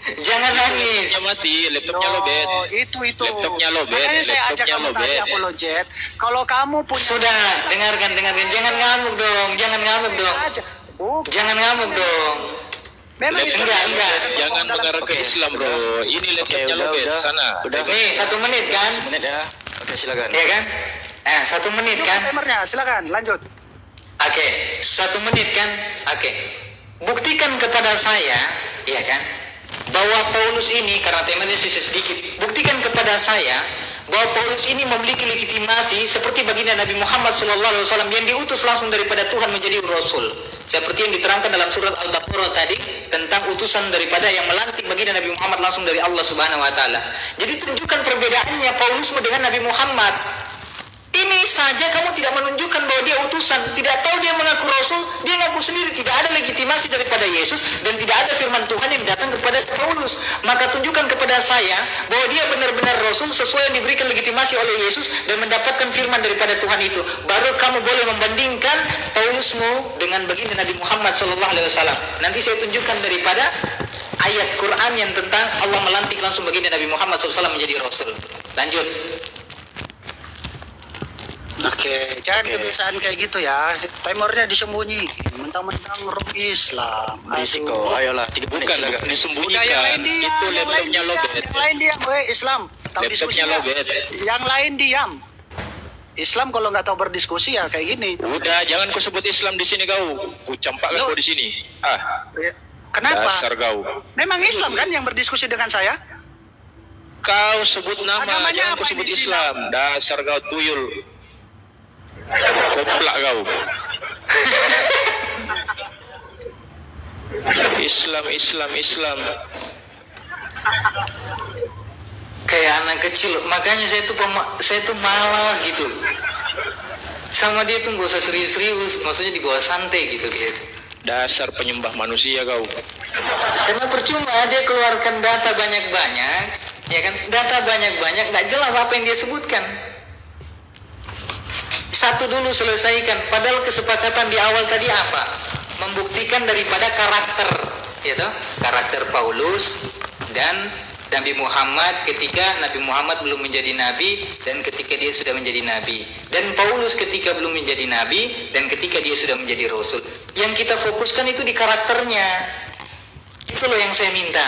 Jangan nangis. Laptopnya mati, laptopnya Loh, lobet. itu. Laptopnya lobet, Makanya saya ajak laptopnya kamu tadi lobet. Apollo Jet. Kalau kamu punya Sudah, dengarkan. Jangan ngamuk dong. aja. Bukan. Jangan ngamuk dong. Memang Laptop- Islam enggak. Jangan mengarah ke Islam bro. Ini laptopnya lobet sana. Udah. Nih, 1 menit kan? Menit ya. Oke, silakan. Iya kan? 1 menit Tunjukkan kan? timernya, silakan lanjut. Oke, 1 menit kan? Oke. Buktikan kepada saya, ya kan? Bahwa Paulus ini, karena temanya sisa sedikit, buktikan kepada saya bahwa Paulus ini memiliki legitimasi seperti baginda Nabi Muhammad SAW yang diutus langsung daripada Tuhan menjadi Rasul. Seperti yang diterangkan dalam surat Al-Baqarah tadi tentang utusan daripada yang melantik baginda Nabi Muhammad langsung dari Allah Subhanahu Wa Taala. Jadi tunjukkan perbedaannya Paulus dengan Nabi Muhammad. Ini saja kamu tidak menunjukkan bahwa dia utusan, tidak tahu dia mengaku Rasul, dia ngaku sendiri, tidak ada legitimasi daripada Yesus dan tidak ada firman Tuhan yang datang kepada Paulus. Maka tunjukkan kepada saya bahwa dia benar-benar Rasul sesuai yang diberikan legitimasi oleh Yesus dan mendapatkan firman daripada Tuhan itu. Baru kamu boleh membandingkan Paulusmu dengan baginda Nabi Muhammad SAW. Nanti saya tunjukkan daripada ayat Quran yang tentang Allah melantik langsung baginda Nabi Muhammad SAW menjadi Rasul. Lanjut. Oke, jangan kebiasaan kayak gitu ya. Timernya disembunyi. Mentang-mentang roh Islam. Risiko. Ayolah, 3 menit. Bukan silakan. Udah, yang disembunyikan. lain diam. Itu yang lain laptopnya diam, lobet. Yang lain diam. Islam. Tahu Laptopnya diskusi nggak? lobet. Yang lain diam. Islam kalau nggak tahu berdiskusi ya kayak gini. Udah, jangan kau sebut Islam di sini kau. Ku campakkan Loh. kau di sini. Ya, kenapa? Dasar kau. Memang Islam kan yang berdiskusi dengan saya? Kau sebut nama, Agamanya jangan kau apa sebut ini, Islam. Dasar kau tuyul. Koplak kau. Islam. Kayak anak kecil, makanya saya tuh malas gitu sama dia tuh gak usah serius-serius, maksudnya dibawa santai gitu dia. Dasar penyembah manusia kau. Karena percuma dia keluarkan data banyak-banyak, ya kan, data banyak-banyak nggak jelas apa yang dia sebutkan. Satu dulu selesaikan, padahal kesepakatan di awal tadi apa? Membuktikan daripada karakter, gitu, karakter Paulus dan Nabi Muhammad ketika Nabi Muhammad belum menjadi nabi dan ketika dia sudah menjadi nabi, dan Paulus ketika belum menjadi nabi dan ketika dia sudah menjadi rasul. Yang kita fokuskan itu di karakternya. Itu loh yang saya minta.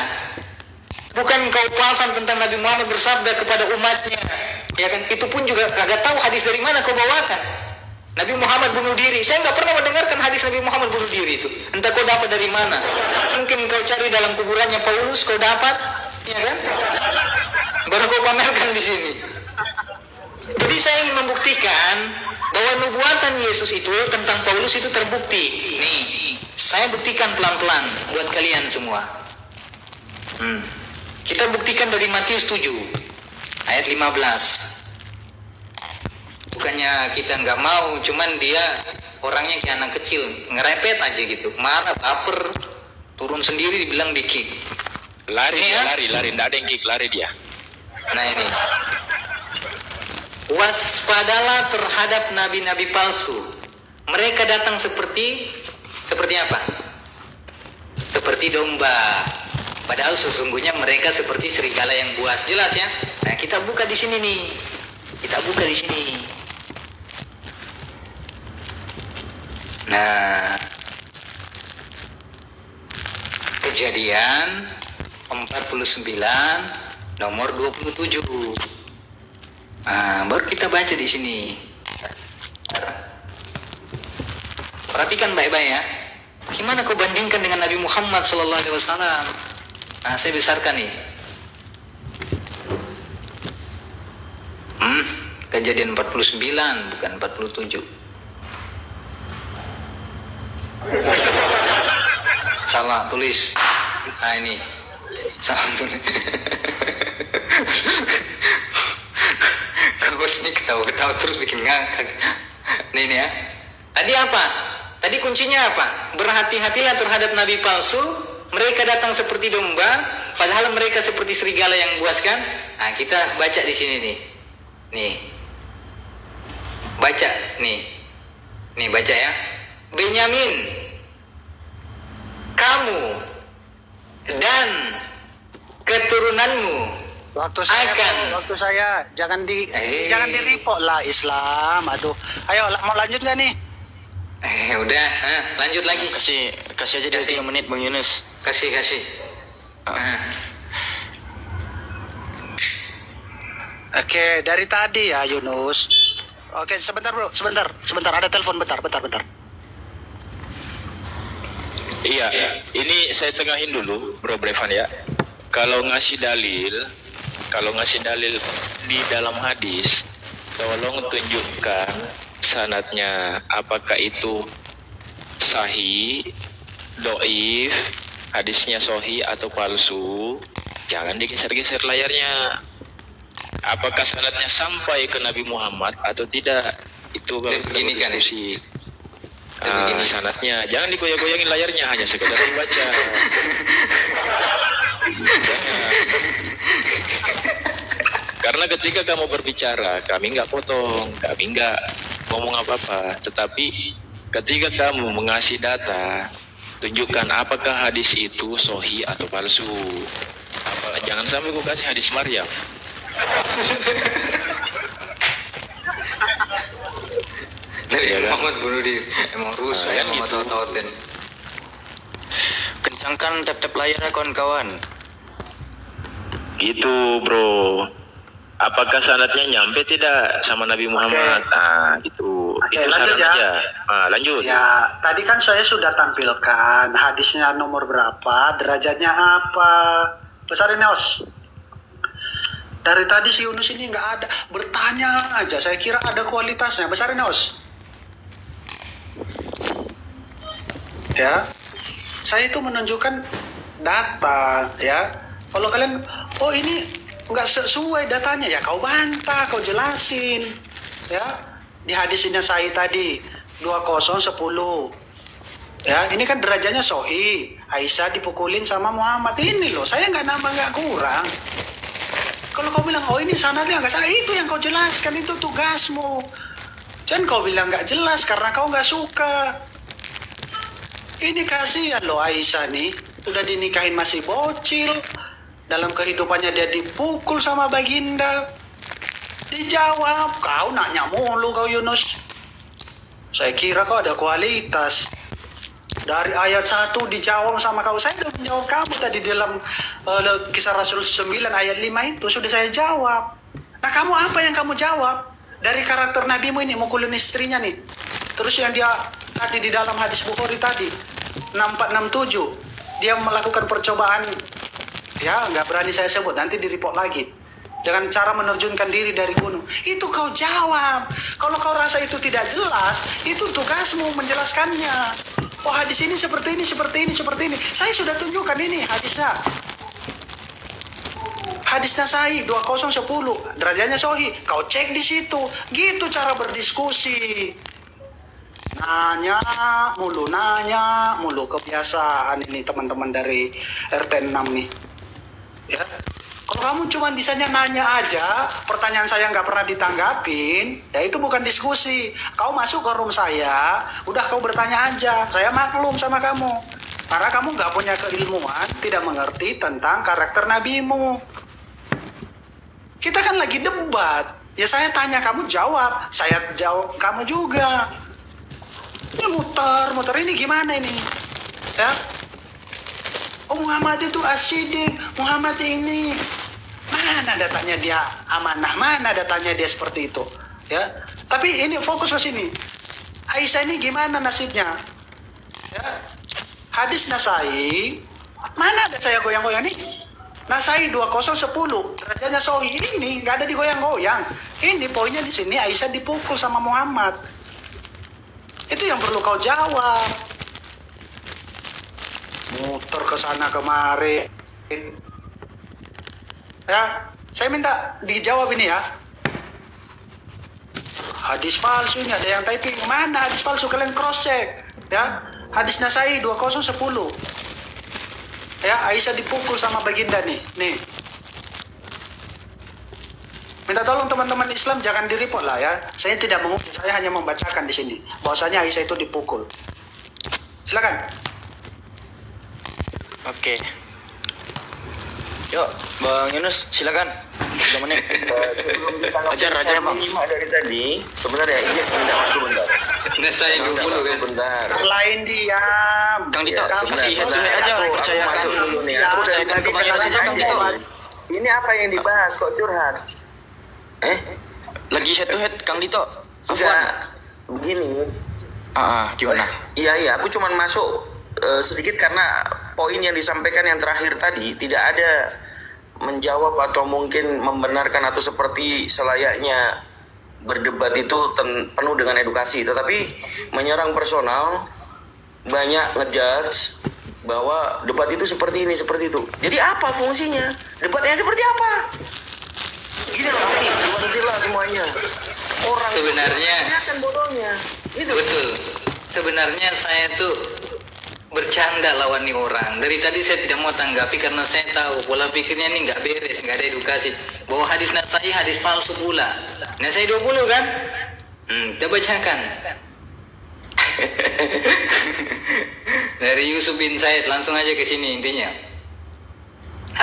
Bukan kau pasang tentang Nabi Muhammad bersabda kepada umatnya, ya kan? Itu pun juga kagak tahu hadis dari mana kau bawakan. Nabi Muhammad bunuh diri. Saya nggak pernah mendengarkan hadis Nabi Muhammad bunuh diri itu. Entah kau dapat dari mana. Mungkin kau cari dalam kuburannya Paulus, kau dapat, ya kan? Baru kau pamerkan di sini. Jadi saya ingin membuktikan bahwa nubuatan Yesus itu tentang Paulus itu terbukti. Nih, saya buktikan pelan-pelan buat kalian semua. Kita buktikan dari Matius 7 ayat 15. Bukannya kita nggak mau, cuman dia orangnya kayak anak kecil, ngerepet aja gitu, marah, baper, turun sendiri dibilang di kick. Lari Ini dia, ya? lari, nggak ada yang kick, lari dia. Nah ini, waspadalah terhadap nabi-nabi palsu. Mereka datang seperti apa? Seperti domba. Padahal sesungguhnya mereka seperti serigala yang buas. Jelas ya? Nah, kita buka di sini nih. Kita buka di sini. Nah, Kejadian 49 nomor 27. Nah, baru kita baca di sini. Perhatikan baik-baik ya. Gimana kau bandingkan dengan Nabi Muhammad SAW? Nah, saya besarkan nih. Kejadian 49 bukan 47. Salah tulis. Nah ini salah tulis. Kau ini ketawa terus bikin ngakak. Nih ya. Tadi apa? Tadi kuncinya apa? Berhati-hatilah terhadap nabi palsu. Mereka datang seperti domba, padahal mereka seperti serigala yang buas kan? Nah, kita baca di sini nih. Nih. Baca nih. Nih baca ya. Benyamin, kamu dan keturunanmu Waktu saya jangan di report lah Islam. Aduh. Ayo mau lanjut nggak nih? Udah, lanjut lagi. Kasih aja dia 3 menit Bang Yunus. Kasih. Oke, dari tadi ya Yunus. Oke, sebentar bro, sebentar. Ada telepon, bentar. Iya, ini saya tengahin dulu, Bro Brevan ya. Kalau ngasih dalil di dalam hadis, tolong tunjukkan sanadnya, apakah itu sahih, doif, hadisnya sahih atau palsu. Jangan digeser-geser layarnya. Apakah sanadnya sampai ke Nabi Muhammad atau tidak? Itu kalau kita Begini kan ya? berdiskusi. Sanadnya jangan digoyang-goyangin layarnya, hanya sekedar dibaca. Jangan. Karena ketika kamu berbicara, kami nggak potong, kami nggak ngomong apa-apa. Tetapi ketika kamu mengasih data, tunjukkan apakah hadis itu sahih atau palsu. Jangan sampai ku kasih hadis Maryam. Dari Iya kan? Muhammad bunuh diri. Emang rusak Yang Muhammad itu. tahu-tahuan. Kencangkan tap-tap layarnya kawan-kawan. Gitu bro. Apakah sanadnya nyampe tidak sama Nabi Muhammad? Gitu. Oke, Itu lanjut saran ya. aja. Lanjut. Ya, tadi kan saya sudah tampilkan hadisnya nomor berapa, derajatnya apa. Besarin Os. Dari tadi si Yunus ini nggak ada, bertanya aja. Saya kira ada kualitasnya. Besarin Os. Ya, saya itu menunjukkan data ya. Kalau kalian, oh ini nggak sesuai datanya ya, kau bantah, kau jelasin ya. Di hadisnya saya tadi 2010 ya, ini kan derajatnya sahih. Aisyah dipukulin sama Muhammad, ini loh, saya nggak nambah nggak kurang. Kalau kau bilang oh ini sanadnya nggak salah, itu yang kau jelaskan, itu tugasmu. Jangan kau bilang nggak jelas karena kau nggak suka. Ini kasihan loh Aisyah nih, udah dinikahin masih bocil. Dalam kehidupannya dia dipukul sama baginda. Dijawab, kau nanya mulu kau Yunus. Saya kira kau ada kualitas. Dari ayat 1 dijawab sama kau. Saya udah menjawab kamu tadi dalam kisah Rasul 9 ayat 5 itu sudah saya jawab. Nah kamu apa yang kamu jawab? Dari karakter nabimu ini mukulin istrinya nih. Terus yang dia tadi di dalam hadis Bukhari tadi 6467 dia melakukan percobaan, ya nggak berani saya sebut, nanti di-report lagi, dengan cara menerjunkan diri dari gunung. Itu kau jawab. Kalau kau rasa itu tidak jelas, itu tugasmu menjelaskannya. Oh hadis ini seperti ini, seperti ini, seperti ini. Saya sudah tunjukkan ini hadisnya. Hadisnya sahih 2010, derajatnya sahih. Kau cek di situ. Gitu cara berdiskusi. Nanya mulu, kebiasaan ini teman-teman dari RT 6 nih. Ya. Kalau kamu cuma bisanya nanya aja, pertanyaan saya nggak pernah ditanggapin, ya itu bukan diskusi. Kau masuk ke room saya, udah kau bertanya aja, saya maklum sama kamu. Karena kamu nggak punya keilmuan, tidak mengerti tentang karakter nabimu. Kita kan lagi debat, ya saya tanya kamu jawab, saya jawab kamu juga. Ini muter, ini gimana ini? Ya? Oh Muhammad itu asidik, Muhammad ini. Mana datanya dia amanah, mana datanya dia seperti itu. Ya, tapi ini fokus ke sini. Aisyah ini gimana nasibnya? Ya. Hadis Nasai, mana ada saya goyang-goyang nih? Nasai 2010, derajatnya sahih ini nggak ada digoyang-goyang. Ini poinnya di sini, Aisyah dipukul sama Muhammad. Itu yang perlu kau jawab. Muter ke sana kemari. Ya, saya minta dijawab ini ya. hadis palsu ini, ada yang typing. Mana hadis palsu? Kalian cross check ya. Hadis Nasai 2010. Ya, Aisyah dipukul sama baginda nih. Minta tolong teman-teman Islam jangan di-report lah ya. Saya tidak menghukum, saya hanya membacakan di sini bahwasanya Aisyah itu dipukul. Silakan. Oke. Yuk, Bang Yunus, silakan. 3 menit. Sebelum kita Ajar, saya Bang. menyimak dari tadi, sebenarnya ini minta waktu bentar. Nah, saya Minta 20 waktu kan. bentar. Lain diam. Kang Dito, Kamu kasih sebentar. headset aja, Aku percayakan masuk dulu nih. Ya, Aku dari percayakan tadi kepada saya saja, Kang Dito. Ini apa yang dibahas kok curhat? Lagi head to head, Kang Dito. Enggak. Begini. Gimana? Iya, aku cuman masuk sedikit karena poin yang disampaikan yang terakhir tadi tidak ada menjawab atau mungkin membenarkan atau seperti selayaknya berdebat itu penuh dengan edukasi, tetapi menyerang personal, banyak ngejudge bahwa debat itu seperti ini, seperti itu. Jadi apa fungsinya? Debatnya seperti apa? Gini loh, sila semuanya. Orang Sebenarnya kelihatan bodohnya. Itu betul. Sebenarnya saya tuh bercanda lawan nih orang. Dari tadi saya tidak mau tanggapi karena saya tahu pola pikirnya ini nggak beres, nggak ada edukasi. Bahwa hadis Nasai hadis palsu pula. Nasai 20 kan? Kita bacakan. Dari Yusuf bin Said, langsung aja ke sini intinya.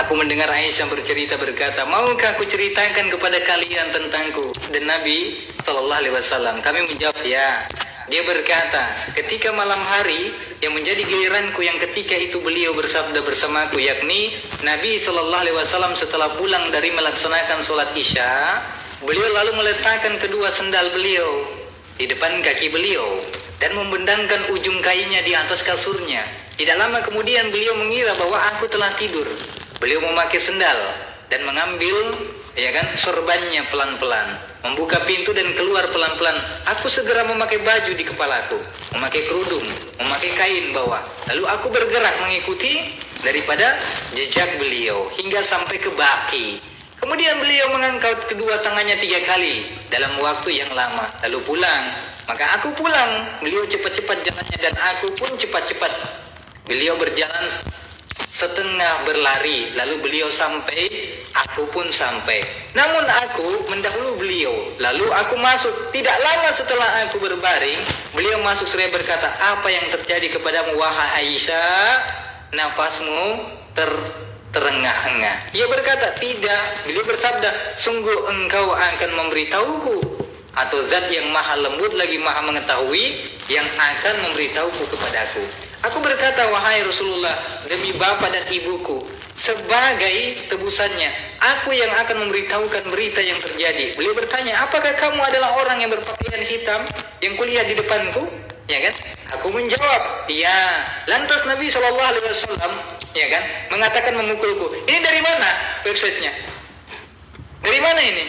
Aku mendengar Aisyah bercerita berkata, maukah aku ceritakan kepada kalian tentangku dan Nabi Sallallahu Alaihi Wasallam? Kami menjawab ya. Dia berkata, ketika malam hari yang menjadi giliranku yang ketika itu beliau bersabda bersamaku, yakni Nabi Sallallahu Alaihi Wasallam setelah pulang dari melaksanakan sholat Isya, beliau lalu meletakkan kedua sendal beliau di depan kaki beliau dan membentangkan ujung kainnya di atas kasurnya. Tidak lama kemudian beliau mengira bahwa aku telah tidur. Beliau memakai sendal dan mengambil sorbannya pelan-pelan, membuka pintu dan keluar pelan-pelan. Aku segera memakai baju di kepalaku, memakai kerudung, memakai kain bawah. Lalu aku bergerak mengikuti daripada jejak beliau hingga sampai ke baki. Kemudian beliau mengangkat kedua tangannya 3 kali dalam waktu yang lama, lalu pulang. Maka aku pulang, beliau cepat-cepat jalannya dan aku pun cepat-cepat. Beliau berjalan setengah berlari, lalu beliau sampai, aku pun sampai. Namun aku mendahului beliau, lalu aku masuk. Tidak lama setelah aku berbaring, beliau masuk seraya berkata, apa yang terjadi kepadamu wahai Aisyah? Napasmu terengah-engah. Ia berkata, tidak. Beliau bersabda, sungguh engkau akan memberitahuku, atau zat yang maha lembut lagi maha mengetahui yang akan memberitahuku kepadaku. Aku berkata, wahai Rasulullah, demi bapa dan ibuku, sebagai tebusannya, aku yang akan memberitahukan berita yang terjadi. Beliau bertanya, apakah kamu adalah orang yang berpakaian hitam yang kulihat di depanku? Ya kan? Aku menjawab, iya. Lantas Nabi SAW, ya kan, mengatakan memukulku. Ini dari mana websitenya? Dari mana ini?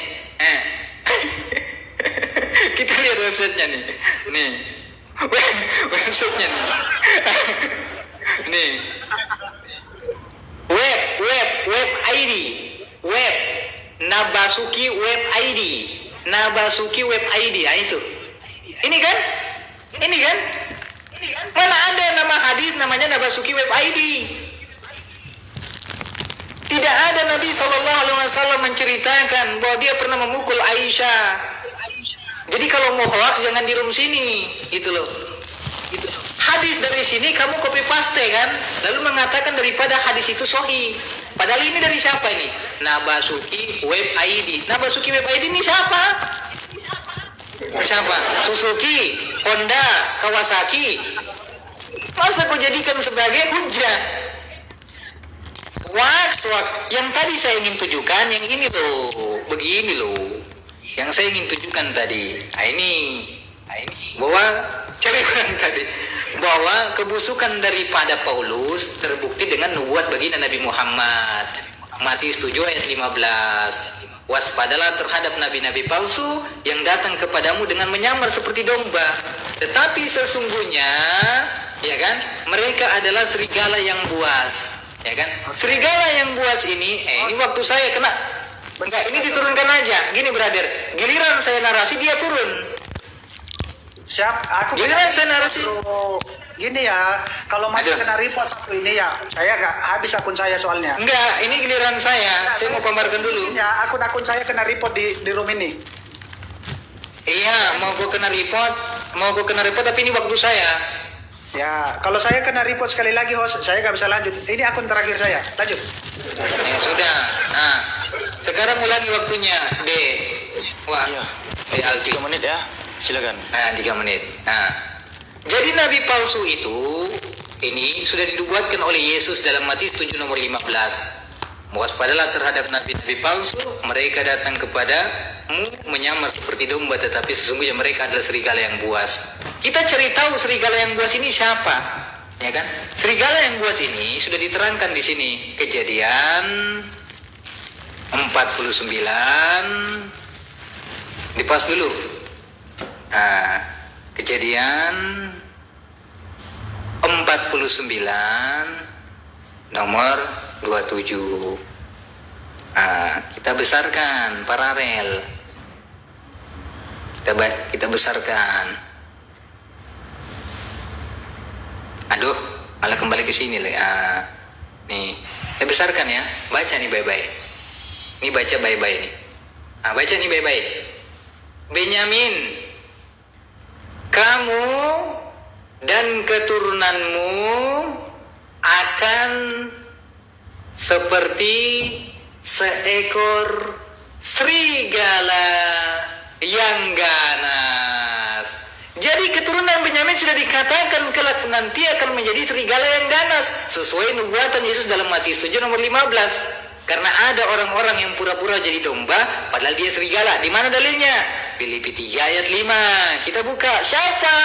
Kita lihat websitenya nih. Nih. Websitenya nih. Nih. Web ID. Web Nabasuki web ID. Nabasuki web ID. Ah itu. Ini kan? Mana ada nama hadis namanya Nabasuki web ID? Tidak ada. Nabi SAW menceritakan bahwa dia pernah memukul Aisyah. Jadi kalau mau hoax jangan di room sini, gitu loh. Hadis dari sini kamu copy paste kan, lalu mengatakan daripada hadis itu sahih. Padahal ini dari siapa ini? Nabasuki web ID. Nabasuki web ID ini siapa? Siapa? Suzuki, Honda, Kawasaki. Masa kau jadikan sebagai hujah? Wax. Yang tadi saya ingin tunjukkan yang ini loh, begini loh. Yang saya ingin tunjukkan tadi, ini bahwa cari orang tadi, bahwa kebusukan daripada Paulus terbukti dengan nubuat baginda Nabi Muhammad. Matius 7 ayat 15. Waspadalah terhadap nabi-nabi palsu yang datang kepadamu dengan menyamar seperti domba, tetapi sesungguhnya, ya kan, mereka adalah serigala yang buas, ya kan? Serigala yang buas ini waktu saya kena. Enggak, ini diturunkan aja. Gini brother, giliran saya narasi dia turun. Siap, aku Giliran saya narasi. Gini ya, kalau masih Aduh. kena report satu ini ya, saya nggak habis akun saya soalnya. Enggak, ini giliran saya. Saya mau pamerkan dulu. Ya, akun saya kena report di room ini. Iya, mau gue kena report, tapi ini waktu saya. Ya, kalau saya kena report sekali lagi host, saya nggak bisa lanjut. Ini akun terakhir saya. Lanjut. Ya sudah. Nah, sekarang ulangi waktunya, D. Wah, Iya. Alfi. 3 menit ya. Silakan. Nah, 3 menit. Nah, jadi nabi palsu itu ini sudah dinubuatkan oleh Yesus dalam Matius 7 nomor 15. Waspadalah terhadap nabi-nabi palsu, mereka datang kepadamu menyamar seperti domba, tetapi sesungguhnya mereka adalah serigala yang buas. Kita cari tahu serigala yang buas ini siapa, ya kan? Serigala yang buas ini sudah diterangkan di sini. Kejadian 49. Dipas dulu. Nah, Kejadian 49 nomor 27. Nah, kita besarkan paralel. Kita besarkan. Aduh, malah kembali ke sini lah. Nih, kita besarkan ya. Baca nih baik-baik. Ini baca baik-baik nih. Nah, baca nih baik-baik. Benyamin, kamu dan keturunanmu akan seperti seekor serigala yang ganas. Jadi keturunan Benyamin sudah dikatakan kelak nanti akan menjadi serigala yang ganas sesuai nubuatan Yesus dalam Matius 7 nomor 15. Karena ada orang-orang yang pura-pura jadi domba padahal dia serigala. Di mana dalilnya? Filipi 3 ayat 5. Kita buka. Siapa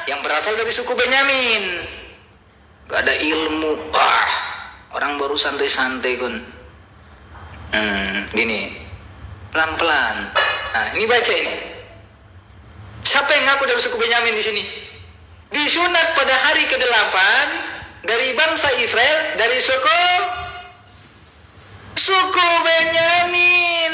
yang berasal dari suku Benyamin? Gak ada ilmu. Wah, orang baru santai-santai kun. Gini. Pelan-pelan. Nah, ini baca ini. Siapa yang ngaku dari suku Benyamin di sini? Disunat pada hari ke-8 dari bangsa Israel dari suku Benyamin.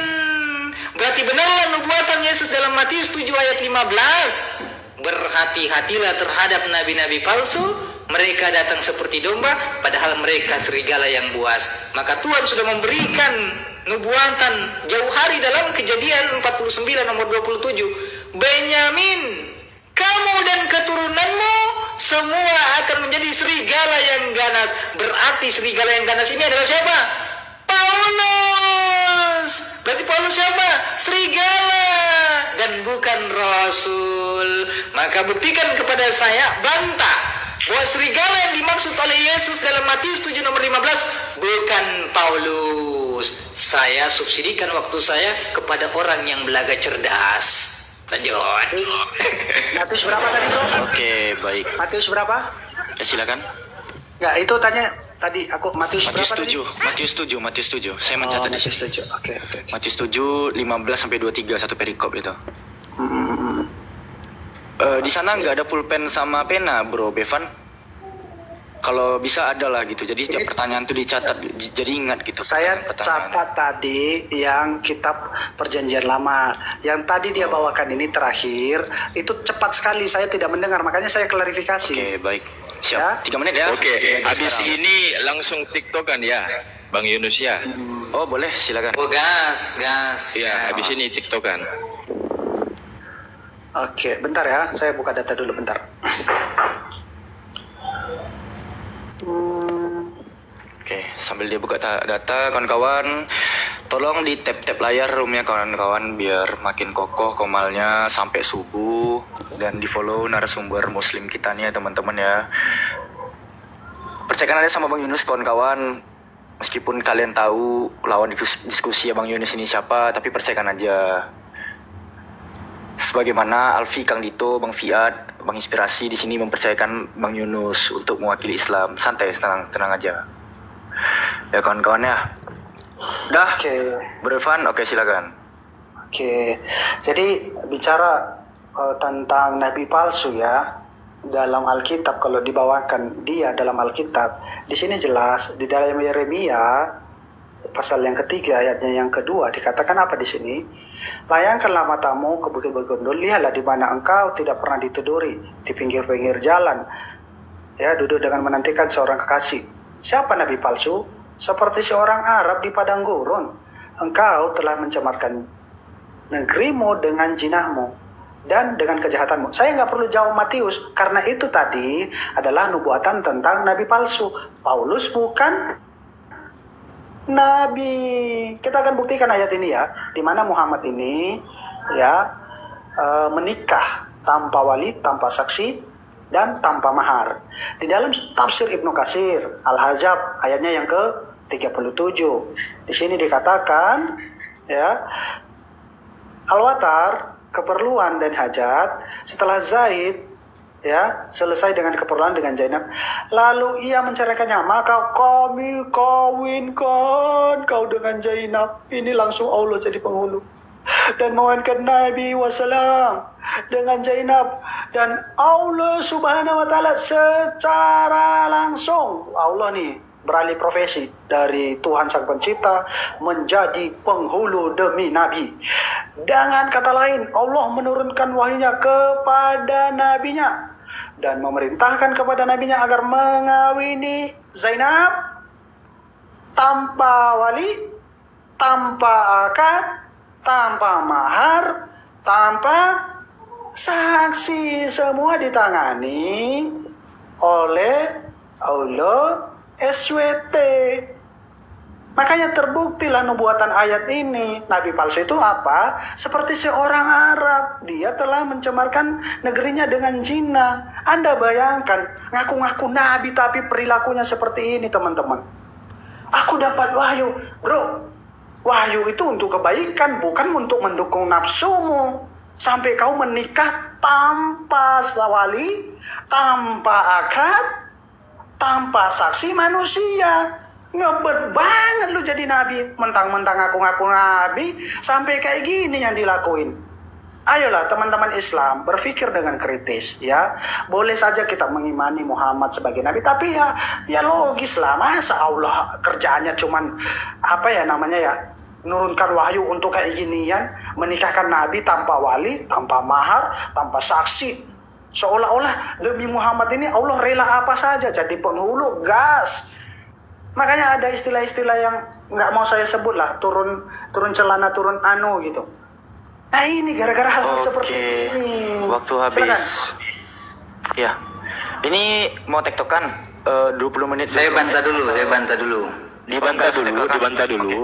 Berarti benarlah nubuatan Yesus dalam Matius 7 ayat 15. Berhati-hatilah terhadap nabi-nabi palsu. Mereka datang seperti domba, padahal mereka serigala yang buas. Maka Tuhan sudah memberikan nubuatan jauh hari dalam Kejadian 49 nomor 27. Benyamin, kamu dan keturunanmu semua akan menjadi serigala yang ganas. Berarti serigala yang ganas ini adalah siapa? Paulus. Berarti Paulus siapa? Serigala dan bukan Rasul. Maka buktikan kepada saya, bantah bahwa serigala yang dimaksud oleh Yesus dalam Matius 7 nomor 15 bukan Paulus. Saya subsidikan waktu saya kepada orang yang belaga cerdas. Lanjut. Matius berapa tadi bro? Oke, baik. Matius berapa? Ya, silakan. Ya, itu tanya tadi aku Matius Matius berapa 7. tadi? Matius 7. Saya mencatat di Matius sini. 7. Oke. Matius 7 15 sampai 23 satu perikop itu. Di sana nggak ada pulpen sama pena, Bro Bevan. Kalau bisa ada lah gitu. Jadi setiap pertanyaan tuh dicatat. Jadi ingat gitu. Saya pertanyaan. catat tadi yang kitab Perjanjian Lama. Yang tadi dia bawakan ini terakhir, itu cepat sekali saya tidak mendengar, makanya saya klarifikasi. Oke, baik. Siap. Ya. 3 menit ya. Oke, Mulai dari habis sekarang. ini langsung TikTokan ya, Bang Yunus ya. Oh, boleh, silakan. Oh, gas. Iya, habis ini TikTokan. Oke, bentar ya, saya buka data dulu bentar. Oke, sambil dia buka data, kawan-kawan, tolong di tap-tap layar roomnya kawan-kawan biar makin kokoh komalnya sampai subuh, dan di follow narasumber muslim kita nih ya teman-teman ya. Percayakan aja sama Bang Yunus kawan-kawan, meskipun kalian tahu lawan diskusi ya Bang Yunus ini siapa, tapi percayakan aja. Sebagaimana Alfi, Kang Dito, Bang Fiat, Bang Inspirasi di sini mempercayakan Bang Yunus untuk mewakili Islam. Santai, tenang aja. Ya kawan-kawan ya. Udah, Oke. Bro Evan, oke silakan. Oke, jadi bicara tentang nabi palsu ya dalam Alkitab, kalau dibawakan dia dalam Alkitab, di sini jelas di dalam Yeremia pasal yang ketiga ayatnya yang kedua dikatakan apa di sini? Layangkanlah matamu ke bukit bergondol, lihatlah di mana engkau tidak pernah ditiduri, di pinggir-pinggir jalan, ya, duduk dengan menantikan seorang kekasih. Siapa nabi palsu? Seperti seorang Arab di padang gurun. Engkau telah mencemarkan negerimu dengan jinahmu dan dengan kejahatanmu. Saya nggak perlu jawab Matius, karena itu tadi adalah nubuatan tentang nabi palsu. Paulus bukan nabi. Kita akan buktikan ayat ini ya, di mana Muhammad ini ya menikah tanpa wali, tanpa saksi, dan tanpa mahar. Di dalam tafsir Ibnu Katsir Al-Hajab ayatnya yang ke-37, di sini dikatakan ya, Al-Watar keperluan dan hajat setelah Zaid ya selesai dengan keperluan dengan Zainab, lalu ia menceraikannya, maka kami kawinkan kau dengan Zainab. Ini langsung Allah jadi penghulu dan mengawinkan Nabi wasallam dengan Zainab, dan Allah subhanahu wa ta'ala secara langsung, Allah nih beralih profesi dari Tuhan sang pencipta menjadi penghulu demi Nabi. Dengan kata lain, Allah menurunkan wahyunya kepada nabinya dan memerintahkan kepada nabinya agar mengawini Zainab tanpa wali, tanpa akad, tanpa mahar, tanpa saksi. Semua ditangani oleh Allah SWT. Makanya terbuktilah nubuatan ayat ini. Nabi palsu itu apa? Seperti seorang Arab. Dia telah mencemarkan negerinya dengan zina. Anda bayangkan, ngaku-ngaku nabi tapi perilakunya seperti ini, teman-teman. Aku dapat wahyu. Bro, wahyu itu untuk kebaikan, bukan untuk mendukung nafsumu. Sampai kau menikah tanpa wali, tanpa akad, tanpa saksi manusia. Ngebet banget lu jadi nabi. Mentang-mentang ngaku-ngaku nabi, sampai kayak gini yang dilakuin. Ayolah teman-teman Islam, berpikir dengan kritis ya. Boleh saja kita mengimani Muhammad sebagai nabi, tapi ya logis lah. Masa Allah kerjaannya cuman apa ya namanya ya, nurunkan wahyu untuk kayak ginian, menikahkan nabi tanpa wali, tanpa mahar, tanpa saksi. Seolah-olah demi Muhammad ini Allah rela apa saja jadi penghulu gas. Makanya ada istilah-istilah yang nggak mau saya sebut lah, turun celana, turun anu gitu. Nah ini gara-gara hal seperti ini. Waktu habis. Silakan. Ya, ini mau tektokan 20 menit. Saya bantah dulu. Dibantah dulu,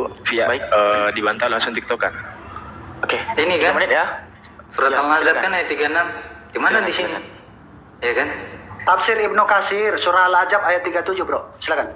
Oke. via Baik. dibantah langsung tiktokan. Oke. Ini 3 kan? menit ya. Surat Ya, Al-Ahzab silakan. kan ayat 36. Gimana Silakan, di sini? silakan. Ya kan? Tafsir Ibnu Katsir surah Al-Ahzab ayat 37, bro. Silakan.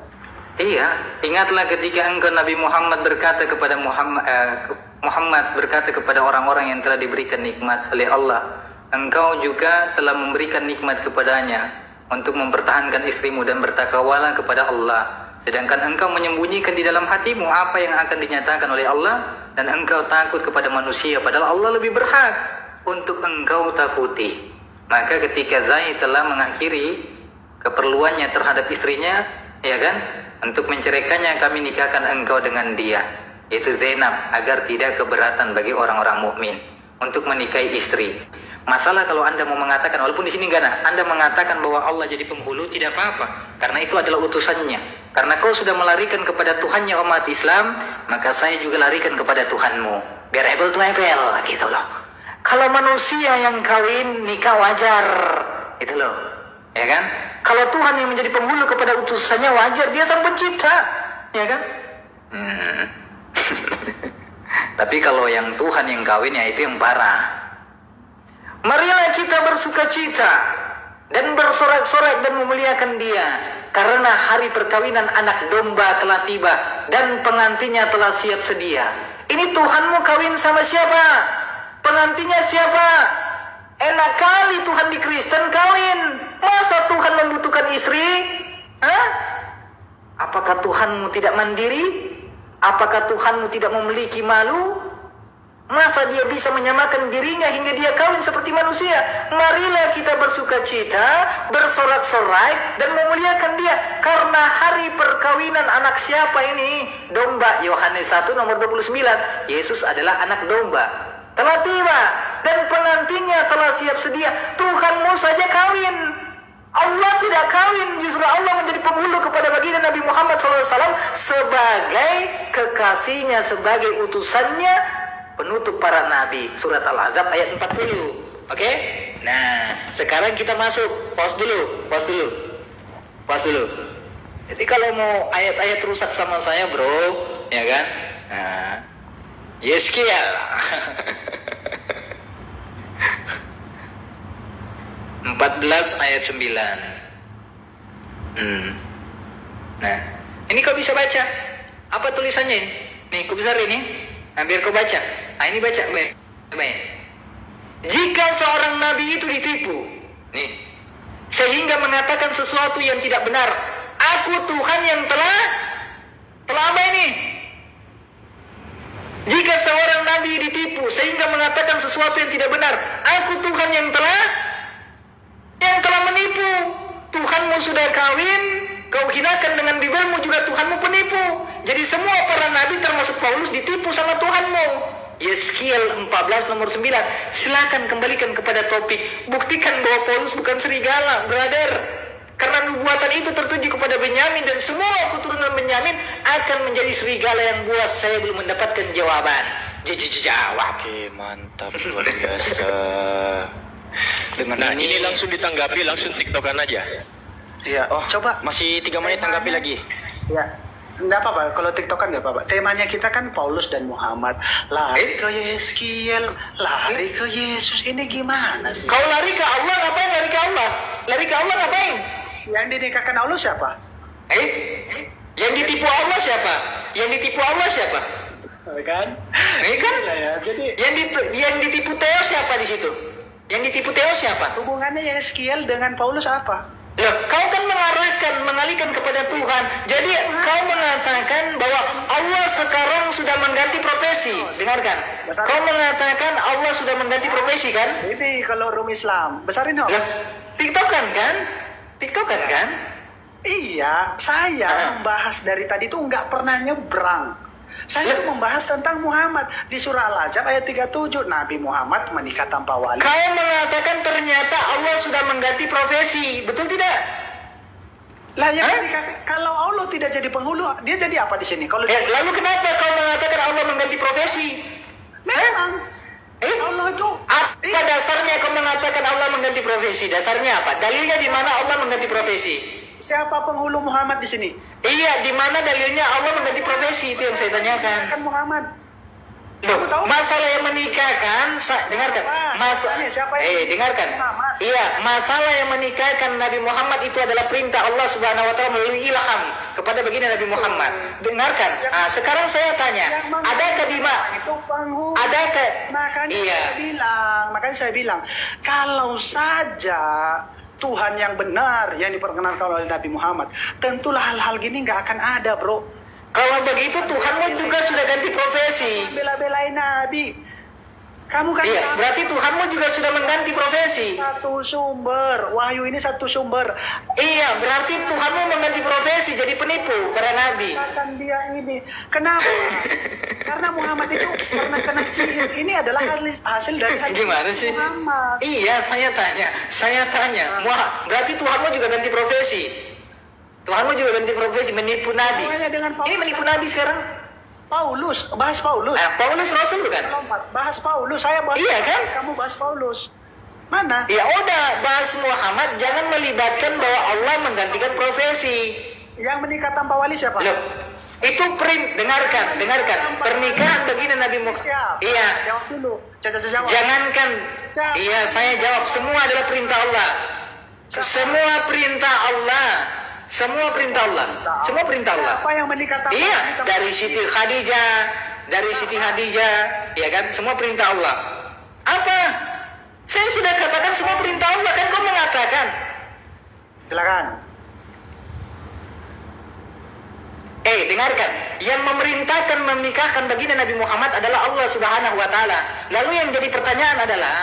Iya, ingatlah ketika engkau Nabi Muhammad berkata kepada Muhammad berkata kepada orang-orang yang telah diberikan nikmat oleh Allah, engkau juga telah memberikan nikmat kepadanya untuk mempertahankan istrimu dan bertakwalah kepada Allah. Sedangkan engkau menyembunyikan di dalam hatimu apa yang akan dinyatakan oleh Allah, dan engkau takut kepada manusia padahal Allah lebih berhak untuk engkau takuti. Maka ketika Zaid telah mengakhiri keperluannya terhadap istrinya, ya kan, untuk menceraikannya, kami nikahkan engkau dengan dia, yaitu Zainab, agar tidak keberatan bagi orang-orang mukmin untuk menikahi istri. Masalah kalau Anda mau mengatakan, walaupun di sini enggak, Anda mengatakan bahwa Allah jadi penghulu, tidak apa-apa, karena itu adalah utusannya. Karena kau sudah melarikan kepada Tuhannya umat Islam, maka saya juga larikan kepada Tuhanmu. Biar apple to apple, gitu loh. Kalau manusia yang kawin nikah wajar, itu loh, ya kan? Kalau Tuhan yang menjadi penghulu kepada utusannya wajar, dia sang pencipta, ya kan? Tapi kalau yang Tuhan yang kawin, ya itu yang parah. Marilah kita bersukacita dan bersorak-sorak dan memuliakan dia, karena hari perkawinan anak domba telah tiba dan pengantinnya telah siap sedia. Ini Tuhanmu kawin sama siapa? Pengantinnya siapa? Enak kali Tuhan di Kristen kawin. Masa Tuhan membutuhkan istri? Hah? Apakah Tuhanmu tidak mandiri? Apakah Tuhanmu tidak memiliki malu? Masa dia bisa menyamakan dirinya hingga dia kawin seperti manusia? Marilah kita bersukacita, bersorak-sorai dan memuliakan dia, karena hari perkawinan anak siapa ini? Domba. Yohanes 1 nomor 29. Yesus adalah anak domba. telah tiba dan pengantinnya telah siap sedia. Tuhanmu saja kawin. Allah tidak kawin, justru Allah menjadi penghulu kepada baginda Nabi Muhammad SAW sebagai kekasihnya, sebagai utusannya, penutup para nabi. Surat Al-Ahzab ayat 40. Oke? Nah, sekarang kita masuk. Pause dulu. Jadi kalau mau ayat-ayat rusak sama saya, bro, ya kan? Nah, Yeskiel 14 ayat 9. Nah, ini kau bisa baca. Apa tulisannya ini? Nih, kau besar ini. Nah, biar kau baca. Nah, ini baca baik. Jika seorang nabi itu ditipu, nih, sehingga mengatakan sesuatu yang tidak benar, aku Tuhan yang telah apa ini? Jika seorang nabi ditipu sehingga mengatakan sesuatu yang tidak benar, aku Tuhan yang telah menipu. Tuhanmu sudah kawin, kau hinakan dengan bibirmu, juga Tuhanmu penipu. Jadi semua para nabi termasuk Paulus ditipu sama Tuhanmu. Yeskiel 14 nomor 9. Silakan kembalikan kepada topik. Buktikan bahwa Paulus bukan serigala, brother. Karena nubuatan itu tertuju kepada Benyamin, dan semua keturunan Benyamin akan menjadi serigala yang buas. Saya belum mendapatkan jawaban. Jawab. Oke, mantap, luar biasa. Dengan Nah, ini langsung ditanggapi, langsung tiktokan aja. Iya. Oh, Coba. masih 3 menit tanggapi lagi. Ya. Enggak apa-apa, kalau TikTokan enggak apa-apa. Temanya kita kan Paulus dan Muhammad. Lari ke Yeskiel, lari ke Yesus. Ini gimana sih? Kau lari ke Allah, ngapain lari ke Allah? Lari ke Allah ngapain? Yang dinikahkan Allah siapa? Yang ditipu Allah siapa? Yang ditipu Allah siapa? Kan? Kan? Ya, jadi Yang ditipu Theo siapa di situ? Yang ditipu Theo siapa? hubungannya Yeskiel dengan Paulus apa? Loh, kau kan mengalihkan kepada Tuhan. Jadi kau mengatakan bahwa Allah sekarang sudah mengganti profesi. Dengarkan. Kau mengatakan Allah sudah mengganti profesi kan? Ini kalau room Islam. Besarin dong. Loh, TikTokan kan? TikTokan kan? Iya, saya membahas dari tadi itu nggak pernah nyebrang. Saya membahas tentang Muhammad di surah Al-Ahzab ayat 37. Nabi Muhammad menikah tanpa wali. Kau mengatakan ternyata Allah sudah mengganti profesi. Betul tidak? Lah yang menikah, kalau Allah tidak jadi penghulu, dia jadi apa di sini? Kalau Lalu kenapa kau mengatakan Allah mengganti profesi? memang Allah itu Apa dasarnya kau mengatakan Allah mengganti profesi? Dasarnya apa? Dalilnya di mana Allah mengganti profesi? siapa penghulu Muhammad di sini? Iya, di mana dalilnya Allah mengganti profesi? Itu yang saya tanyakan. Kan Muhammad. Loh, Kamu tahu? masalah yang menikahkan, dengarkan. Siapa yang Dengarkan. Muhammad? Iya, masalah yang menikahkan Nabi Muhammad itu adalah perintah Allah Subhanahu wa taala melalui ilham kepada baginda Nabi Muhammad. Dengarkan. Nah, sekarang saya tanya, adakah di mana? Itu penghulu. Adakah? Makanya saya bilang, kalau saja Tuhan yang benar yang diperkenalkan oleh Nabi Muhammad, tentulah hal-hal gini nggak akan ada, bro. Kalau begitu Tuhanmu juga sudah ganti profesi. Bela-belain Nabi. Kamu kan Iya, berarti Tuhanmu juga sudah mengganti profesi. satu sumber. Wahyu ini satu sumber. Iya, berarti Tuhanmu mengganti profesi jadi penipu para nabi. Katakan dia ini. Kenapa? Karena Muhammad itu pernah kena sihir. Ini adalah hasil dari hadis Gimana sih? Muhammad. Iya, saya tanya. Wah, berarti Tuhanmu juga ganti profesi. Tuhanmu juga ganti profesi, menipu nabi. Hubungannya dengan Paulus. Ini menipu nabi sekarang. Bahas Paulus. Paulus Rasul bukan? Bahas Paulus. Saya bahas. Iya kan? Kamu bahas Paulus. Mana? Ya udah, bahas Muhammad, jangan melibatkan bahwa Allah menggantikan profesi. Yang menikah tanpa wali siapa? Loh, itu dengarkan. Pernikahan baginda Nabi Muhammad. Siap. Iya. Jawab dulu. Jawab. Jangankan. Jawab. Iya, saya jawab. Semua adalah perintah Allah. Semua perintah Allah. Semua perintah Allah. Siapa yang menikah tanpa Iya, wali? dari Siti Khadijah, ya kan? Semua perintah Allah. Apa? Saya sudah katakan semua perintah Allah, kan kau mengatakan. Silakan. Dengarkan. Yang memerintahkan menikahkan baginda Nabi Muhammad adalah Allah Subhanahu wa taala. Lalu yang jadi pertanyaan adalah,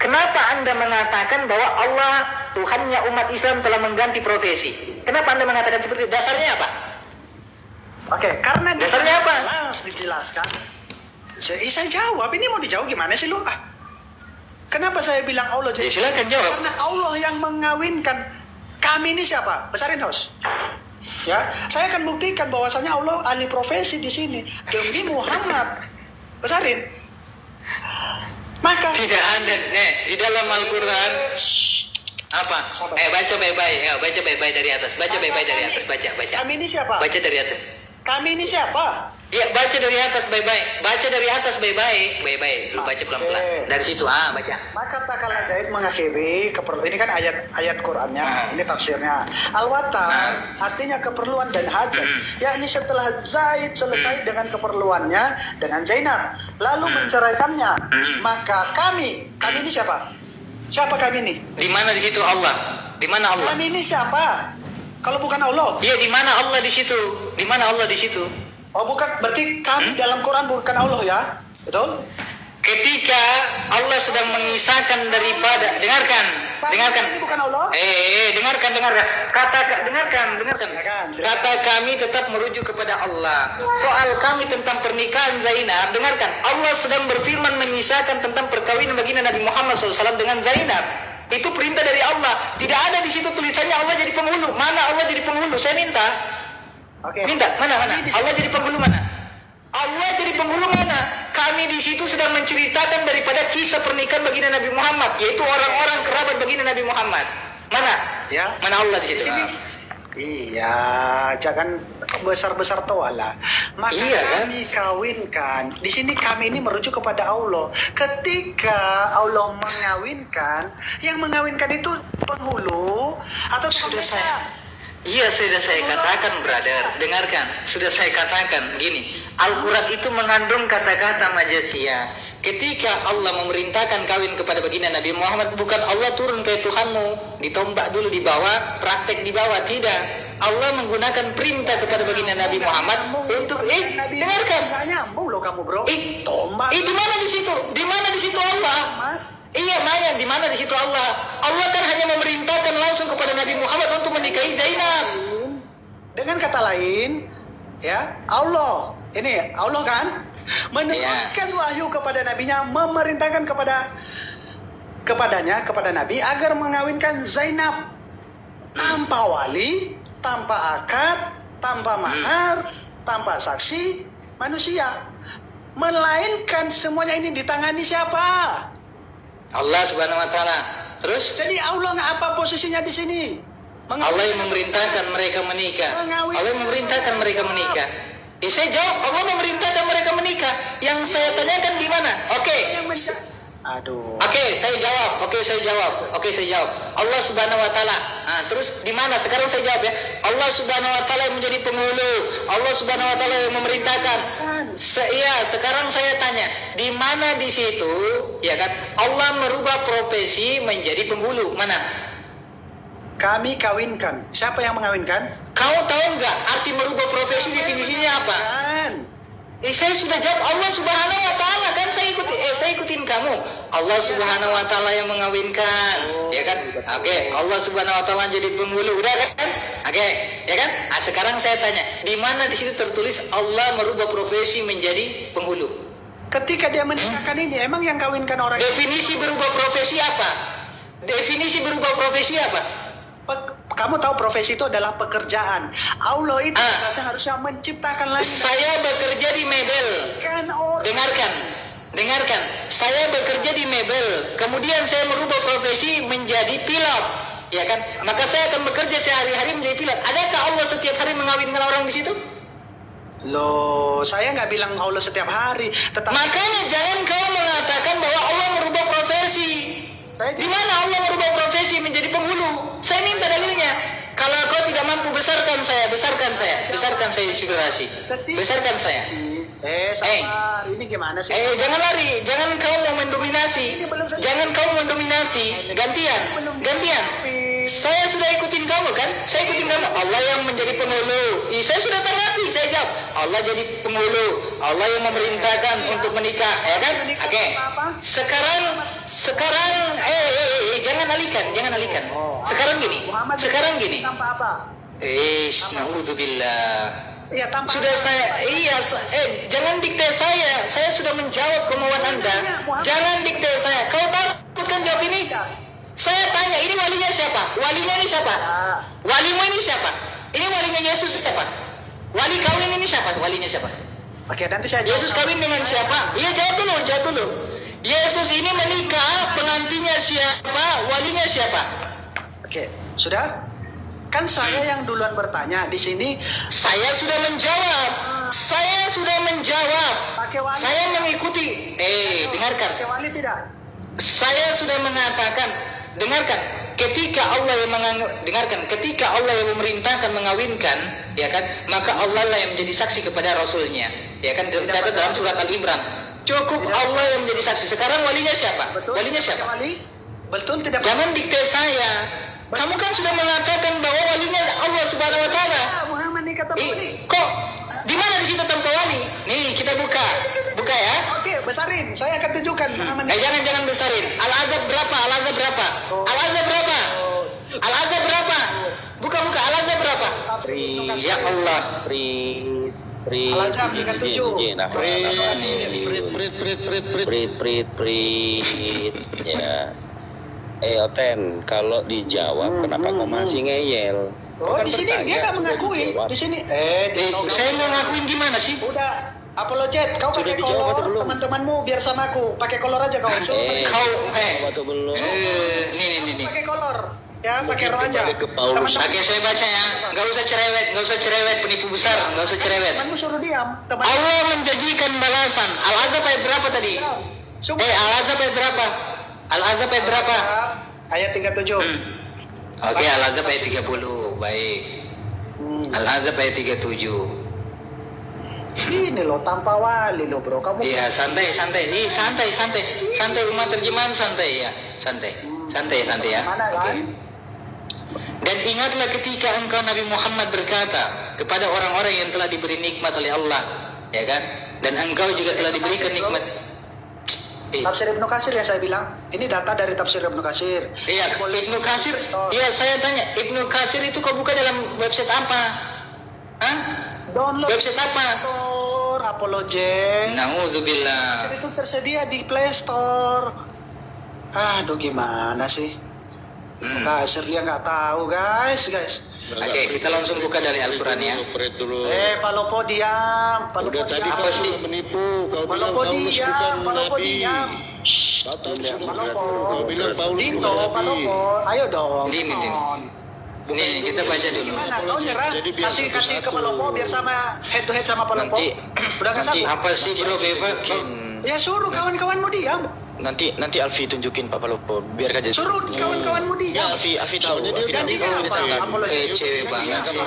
kenapa Anda mengatakan bahwa Allah Tuhannya umat Islam telah mengganti profesi? Kenapa Anda mengatakan seperti itu? Dasarnya apa? Oke, karena Dasarnya apa? jelas dijelaskan. Saya jawab, ini mau dijawab gimana sih lu? Kenapa saya bilang Allah? Ya silakan jawab. Karena Allah yang mengawinkan. Kami ini siapa? Besarin host. Ya, saya akan buktikan bahwasanya Allah ahli profesi di sini demi Muhammad. Besarin. Maka Tidak ada, di dalam Al-Quran apa? Sabar. Baca baik-baik, baca baik-baik dari atas, baca baik-baik dari atas, baca. Kami ini siapa? Baca dari atas. Kami ini siapa? Ya, baca dari atas baik-baik, baca dari atas baik-baik, lu baca pelan-pelan. Oke. Dari situ, baca. Maka takala Zaid mengakhiri keperluan. Ini kan ayat Qurannya, ini tafsirnya. Al-watan artinya keperluan dan hajat. Yakni setelah Zaid selesai dengan keperluannya dengan Zainab, lalu menceraikannya, maka kami ini siapa? Siapa kami ini? Di mana di situ Allah? Di mana Allah? Kami ini siapa? Kalau bukan Allah. Iya, di mana Allah di situ? Di mana Allah di situ? Oh bukan, berarti kami dalam Quran bukan Allah ya? Betul? Ketika Allah sedang mengisahkan daripada, dengarkan. Ini bukan Allah? Dengarkan. Silakan. Kata kami tetap merujuk kepada Allah. Soal kami tentang pernikahan Zainab, dengarkan. Allah sedang berfirman mengisahkan tentang perkawinan baginda Nabi Muhammad SAW dengan Zainab. Itu perintah dari Allah. Tidak ada di situ tulisannya Allah jadi penghulu. Mana Allah jadi penghulu? Saya minta. Oke. Minta, mana? Allah jadi penghulu mana? Allah jadi penghulu mana? Kami di situ sedang menceritakan daripada kisah pernikahan baginda Nabi Muhammad, yaitu orang-orang kerabat baginda Nabi Muhammad. Mana? Ya. Mana Allah di Di situ? sini. Iya, jangan besar-besar toala. Maka Iya, kan? kami kawinkan. Di sini kami ini merujuk kepada Allah. Ketika Allah mengawinkan, yang mengawinkan itu penghulu atau Sudah tukang saya. beca? Iya, sudah saya katakan, brother. Dengarkan, sudah saya katakan gini. Al-Quran itu mengandung kata-kata majasia. Ketika Allah memerintahkan kawin kepada baginda Nabi Muhammad, bukan Allah turun ke Tuhanmu, ditombak dulu di bawah, praktek di bawah, tidak. Allah menggunakan perintah kepada baginda Nabi Muhammad untuk dengarkan. Nggak nyambung loh kamu bro. Tombak. Di mana di situ? Di mana di situ Allah? Iya, Maya, di mana di situ Allah? Allah kan hanya memerintahkan langsung kepada Nabi Muhammad untuk menikahi Zainab. Dengan kata lain, ya Allah, ini Allah kan menurunkan wahyu kepada nabinya, memerintahkan kepada Nabi agar mengawinkan Zainab tanpa wali, tanpa akad, tanpa mahar, tanpa saksi manusia, melainkan semuanya ini ditangani siapa? Allah Subhanahu wa taala. Terus Jadi Allah nggak apa posisinya di sini? Allah yang memerintahkan mereka menikah. Allah yang memerintahkan mereka menikah. Saya jawab, Allah memerintahkan mereka menikah. Yang saya tanyakan di mana? Oke, Aduh. saya jawab. Allah Subhanahu wa taala. Terus di mana? Sekarang saya jawab ya. Allah Subhanahu wa taala yang menjadi penghulu. Allah Subhanahu wa taala yang memerintahkan. Sekarang saya tanya, di mana di situ, ya kan? Allah merubah profesi menjadi penghulu. Mana? Kami kawinkan. Siapa yang mengawinkan? Kau tahu nggak arti merubah profesi definisinya apa? Kan. Saya sudah jawab Allah Subhanahu wa taala kan, saya ikutin kamu. Allah Subhanahu wa taala yang mengawinkan, ya kan? Oke, Allah Subhanahu wa taala jadi penghulu, udah kan? Oke, ya kan? Sekarang saya tanya, di mana di situ tertulis Allah merubah profesi menjadi penghulu? Ketika dia menikahkan ini, emang yang kawinkan orang Definisi berubah profesi apa? Definisi berubah profesi apa? Kamu tahu profesi itu adalah pekerjaan. Allah itu harusnya menciptakan lagi. Saya bekerja di mebel. Kan orang. Dengarkan. Saya bekerja di mebel. Kemudian saya merubah profesi menjadi pilot. Ya kan? Maka saya akan bekerja sehari-hari menjadi pilot. Adakah Allah setiap hari mengawinkan orang di situ? Loh, saya nggak bilang Allah setiap hari. Tetapi Makanya jangan kau mengatakan bahwa Allah merubah profesi. Di mana Allah merubah profesi menjadi penghulu? Saya minta dalilnya. Kalau kau tidak mampu besarkan saya inspirasi. Besarkan saya. sabar. Ini gimana sih? Jangan lari, jangan kau mau mendominasi. Ini belum selesai. Jangan kau mendominasi. Gantian. Saya sudah ikutin kamu kan? Saya ikutin kamu. Allah yang menjadi penghulu. Saya sudah tanggapi, saya jawab. Allah jadi penghulu. Allah yang memerintahkan untuk menikah, ya kan? Oke. Sekarang jangan alihkan. Sekarang gini. Tanpa apa? Naudzubillah. Iya, tanpa Sudah saya, iya, jangan dikte saya. Saya sudah menjawab kemauan Anda. Jangan dikte saya. Kau takut kan jawab ini? Saya tanya, ini walinya siapa? Walinya ini siapa? Walimu ini siapa? Ini walinya Yesus siapa? Wali kawin ini siapa? Walinya siapa? Oke, nanti saya jawab. Yesus kawin dengan siapa? Iya, jawab dulu. Yesus ini menikah, pengantinnya siapa? Walinya siapa? Oke, sudah? Kan saya yang duluan bertanya di sini. Saya sudah menjawab. Pakai wali. Saya mengikuti. Dengarkan. Pakai wali tidak? Saya sudah mengatakan, dengarkan. Ketika Allah yang memerintahkan mengawinkan, ya kan, maka Allah lah yang menjadi saksi kepada Rasulnya, ya kan, tercatat dalam surat Al-Imran. Cukup Allah yang menjadi saksi. Sekarang walinya siapa? Betul. Walinya Pakai siapa? wali? Betul tidak? Jangan dikte saya. Kamu kan sudah mengatakan bahwa walinya Allah Subhanahu Wa Taala. Muhammad nikah tanpa wali. Kok di mana di situ tanpa wali? Nih kita buka ya. Oke, besarin. Saya akan tunjukkan Muhammad nikah. Jangan besarin. Al-Azab berapa? Al-Azab berapa? Buka. Al-Azab berapa? Ya Allah. Al-Azab tingkat 7. Ya. Oten, kalau dijawab kenapa kau masih ngeyel? Oh, di sini dia nggak mengakui. Di sini, Saya nggak ngakuin gimana sih? udah. Apologet, kau pakai dijawab kolor, dulu. teman-temanmu biar sama aku. Pakai kolor aja kau. Suruh pakai- Waktu belum. Nih. pakai kolor. Ya, pakai roh aja. Balik ke Paulus. Oke, saya baca ya. Nggak usah cerewet, penipu besar. Nggak usah cerewet. Temanmu suruh diam. Teman. Allah menjanjikan balasan. Al-Azab ayat berapa tadi? Al-Azab ayat berapa? Al-Azab ayat berapa? Ayat 37. Oke, Al-Azab ayat 30. Baik. Al-Azab ayat 37. Ini loh tanpa wali loh bro. Kamu Iya, santai. Ih, santai. Umat terjemahan santai ya. Santai ya. mana Oke. kan? Dan ingatlah ketika engkau Nabi Muhammad berkata kepada orang-orang yang telah diberi nikmat oleh Allah, ya kan? Dan engkau juga telah diberikan nikmat. Tafsir Ibnu Katsir ya saya bilang. Ini data dari Tafsir Ibnu Katsir. Iya, Ibnu Katsir. Iya, saya tanya, Ibnu Katsir itu kau buka dalam website apa? Hah? Download Website apa? Store, Apologet. Nauzubillah. Tafsir itu tersedia di Play Store. Aduh gimana sih? Katsir dia nggak tahu guys. Oke, kita langsung buka dari Al-Quran ya. Pak Lopo diam. Pak Lopo diam. Apa sih? Menipu, kau Pak bilang Lopo Paulus diam. bukan Pak Lopo nabi. diam. Pak Lopo. Kau bilang Paulus Dito, bukan Pak nabi. Lopo. Ayo dong. Ini. Nih, kita baca dulu. Gimana? Kau nyerah? Jadi biar Kasih ke satu-satu. Pak Lopo biar sama head to head sama Pak Lopo. Udah nggak satu? Apa sih bro, bebas? Ya suruh kawan-kawanmu diam. Nanti Alfi tunjukin Pak Palopo biar aja. Suruh kawan-kawanmu diam. Alfi tahu. Soalnya dia Alfi jadi tahu. apa? Apologet. Cewek banget sih.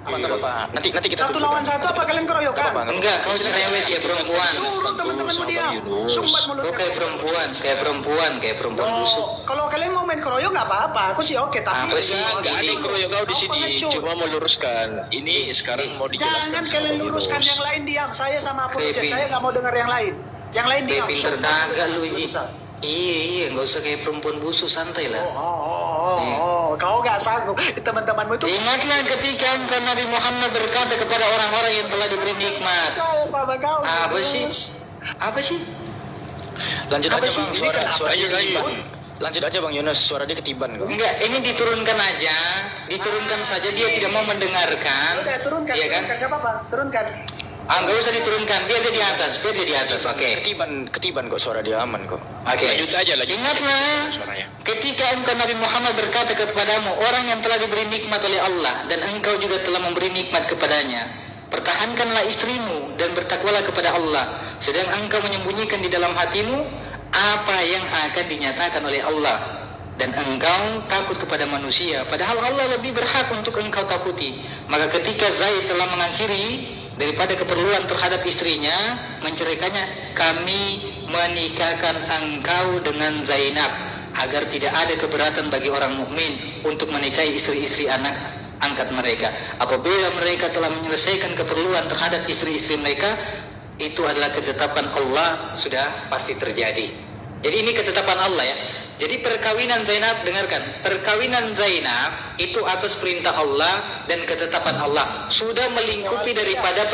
Apa? Nanti kita Satu tunjukkan. lawan satu apa kalian keroyokan? Enggak, kau cerewet ya perempuan. Suruh teman-temanmu diam. Sumbat Kau mulutnya. kayak perempuan busuk. Kalau kalian mau main keroyok nggak apa-apa. Aku sih oke. Tapi Apa sih? Nggak ada keroyok kau di sini, pengecut. cuma mau luruskan. Ini sekarang mau dijelaskan. Jangan sama kalian Bang luruskan Yunus. yang lain diam. Saya sama Apologet. Baby. Saya nggak mau dengar yang lain. Yang lain diam. Pinter kagak lu Ji. Iya, nggak usah kayak perempuan busuk, santai lah. Kau nggak sanggup. Teman-temanmu itu Ingatlah ketika engkau Nabi Muhammad berkata kepada orang-orang yang telah diberi nikmat. percaya sama kau. Apa sih? Lanjut Apa aja sih? Bang, Ini suara kenapa? dia Lanjut. ketiban. Lanjut aja Bang Yunus, suara dia ketiban kok. Enggak, ini diturunkan aja. Diturunkan saja, dia tidak mau mendengarkan. Udah turunkan, Iya kan? turunkan, nggak apa-apa, turunkan. Nggak usah diturunkan, biar dia di atas, oke. Ketiban kok suara dia aman kok. Oke. Lanjut aja. Ingatlah Suaranya. ketika engkau Nabi Muhammad berkata kepadamu, orang yang telah diberi nikmat oleh Allah dan engkau juga telah memberi nikmat kepadanya, pertahankanlah istrimu dan bertakwalah kepada Allah, sedang engkau menyembunyikan di dalam hatimu apa yang akan dinyatakan oleh Allah, dan engkau takut kepada manusia, padahal Allah lebih berhak untuk engkau takuti. Maka ketika Zaid telah mengakhiri daripada keperluan terhadap istrinya, menceraikannya, kami menikahkan engkau dengan Zainab agar tidak ada keberatan bagi orang mukmin untuk menikahi istri-istri anak angkat mereka. Apabila mereka telah menyelesaikan keperluan terhadap istri-istri mereka, itu adalah ketetapan Allah, sudah pasti terjadi. Jadi ini ketetapan Allah ya. Jadi perkawinan Zainab, dengarkan, perkawinan Zainab itu atas perintah Allah dan ketetapan Allah. Sudah melingkupi daripada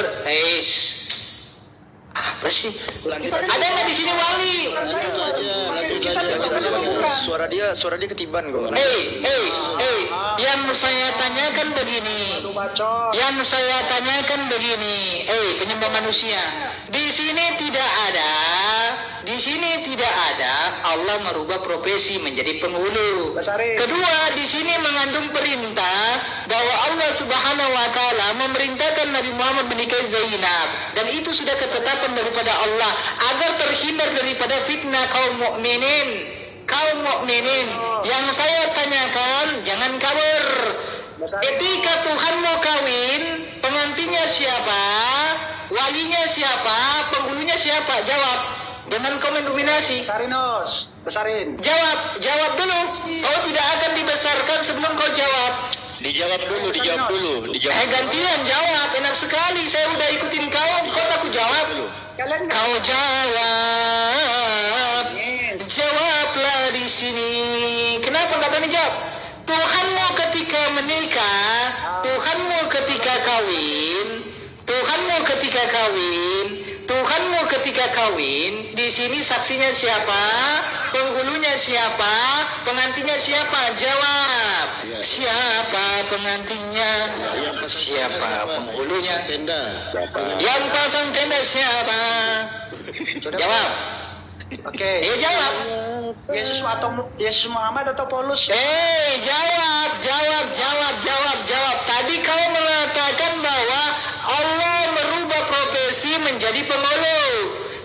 apa sih? Ada nggak di sini wali? Suara dia ketiban kok. Yang saya tanyakan begini. Yang saya tanyakan begini. Penyembah manusia. Di sini tidak ada Allah merubah profesi menjadi penghulu. Kedua, di sini mengandung perintah bahwa Allah Subhanahu wa taala memerintahkan Nabi Muhammad menikahi Zainab, dan itu sudah ketetapan daripada Allah agar terhindar daripada fitnah kaum mukminin. Yang saya tanyakan, jangan kabur. Ketika Tuhan mau kawin, pengantinnya siapa? Walinya siapa? Penghulunya siapa? Jawab. Jangan kau mendominasi. Besarin. Jawab dulu. Kau tidak akan dibesarkan sebelum kau jawab. Dijawab dulu. Gantian jawab. Enak sekali. Saya udah ikutin kau takut jawab. Kau jawab. Jawablah di sini. Kenapa nggak berani jawab? Tuhanmu ketika menikah, Tuhanmu ketika kawin, di sini saksinya siapa? Penghulunya siapa? Pengantinnya siapa? Jawab. Siapa pengantinnya? Siapa penghulunya? Yang pasang tenda siapa? Jawab. Oke. Jawab. Yesus Muhammad atau Paulus? Jawab. Tadi kau mengatakan bahwa Allah merubah profesi menjadi penghulu.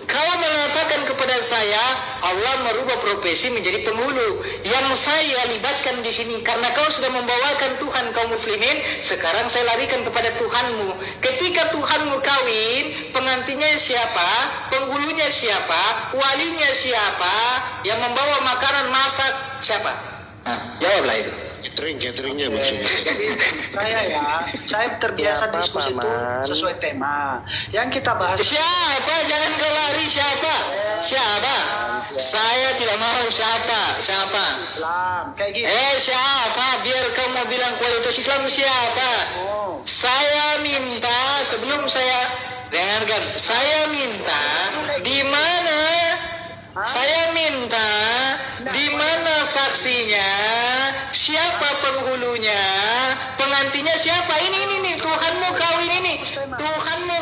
Kau mengatakan kepada saya Allah merubah profesi menjadi penghulu. Yang saya libatkan di sini karena kau sudah membawakan Tuhan kaum muslimin, sekarang saya larikan kepada Tuhanmu. Ketika Tuhanmu kawin, pengantinnya siapa? Penghulunya siapa? Walinya siapa? Yang membawa makanan masak siapa? Jawablah itu. Cateringnya maksudnya. Jadi saya terbiasa diskusi itu sesuai tema. Yang kita bahas. Siapa? Jangan kau lari. Siapa? Saya tidak mau siapa. Islam kayak gini. Siapa? Biar kau mau bilang kualitas Islam siapa? Saya minta sebelum saya dengarkan. Saya minta di mana? Di mana saksinya? Siapa penghulunya? Pengantinnya siapa? Ini Tuhanmu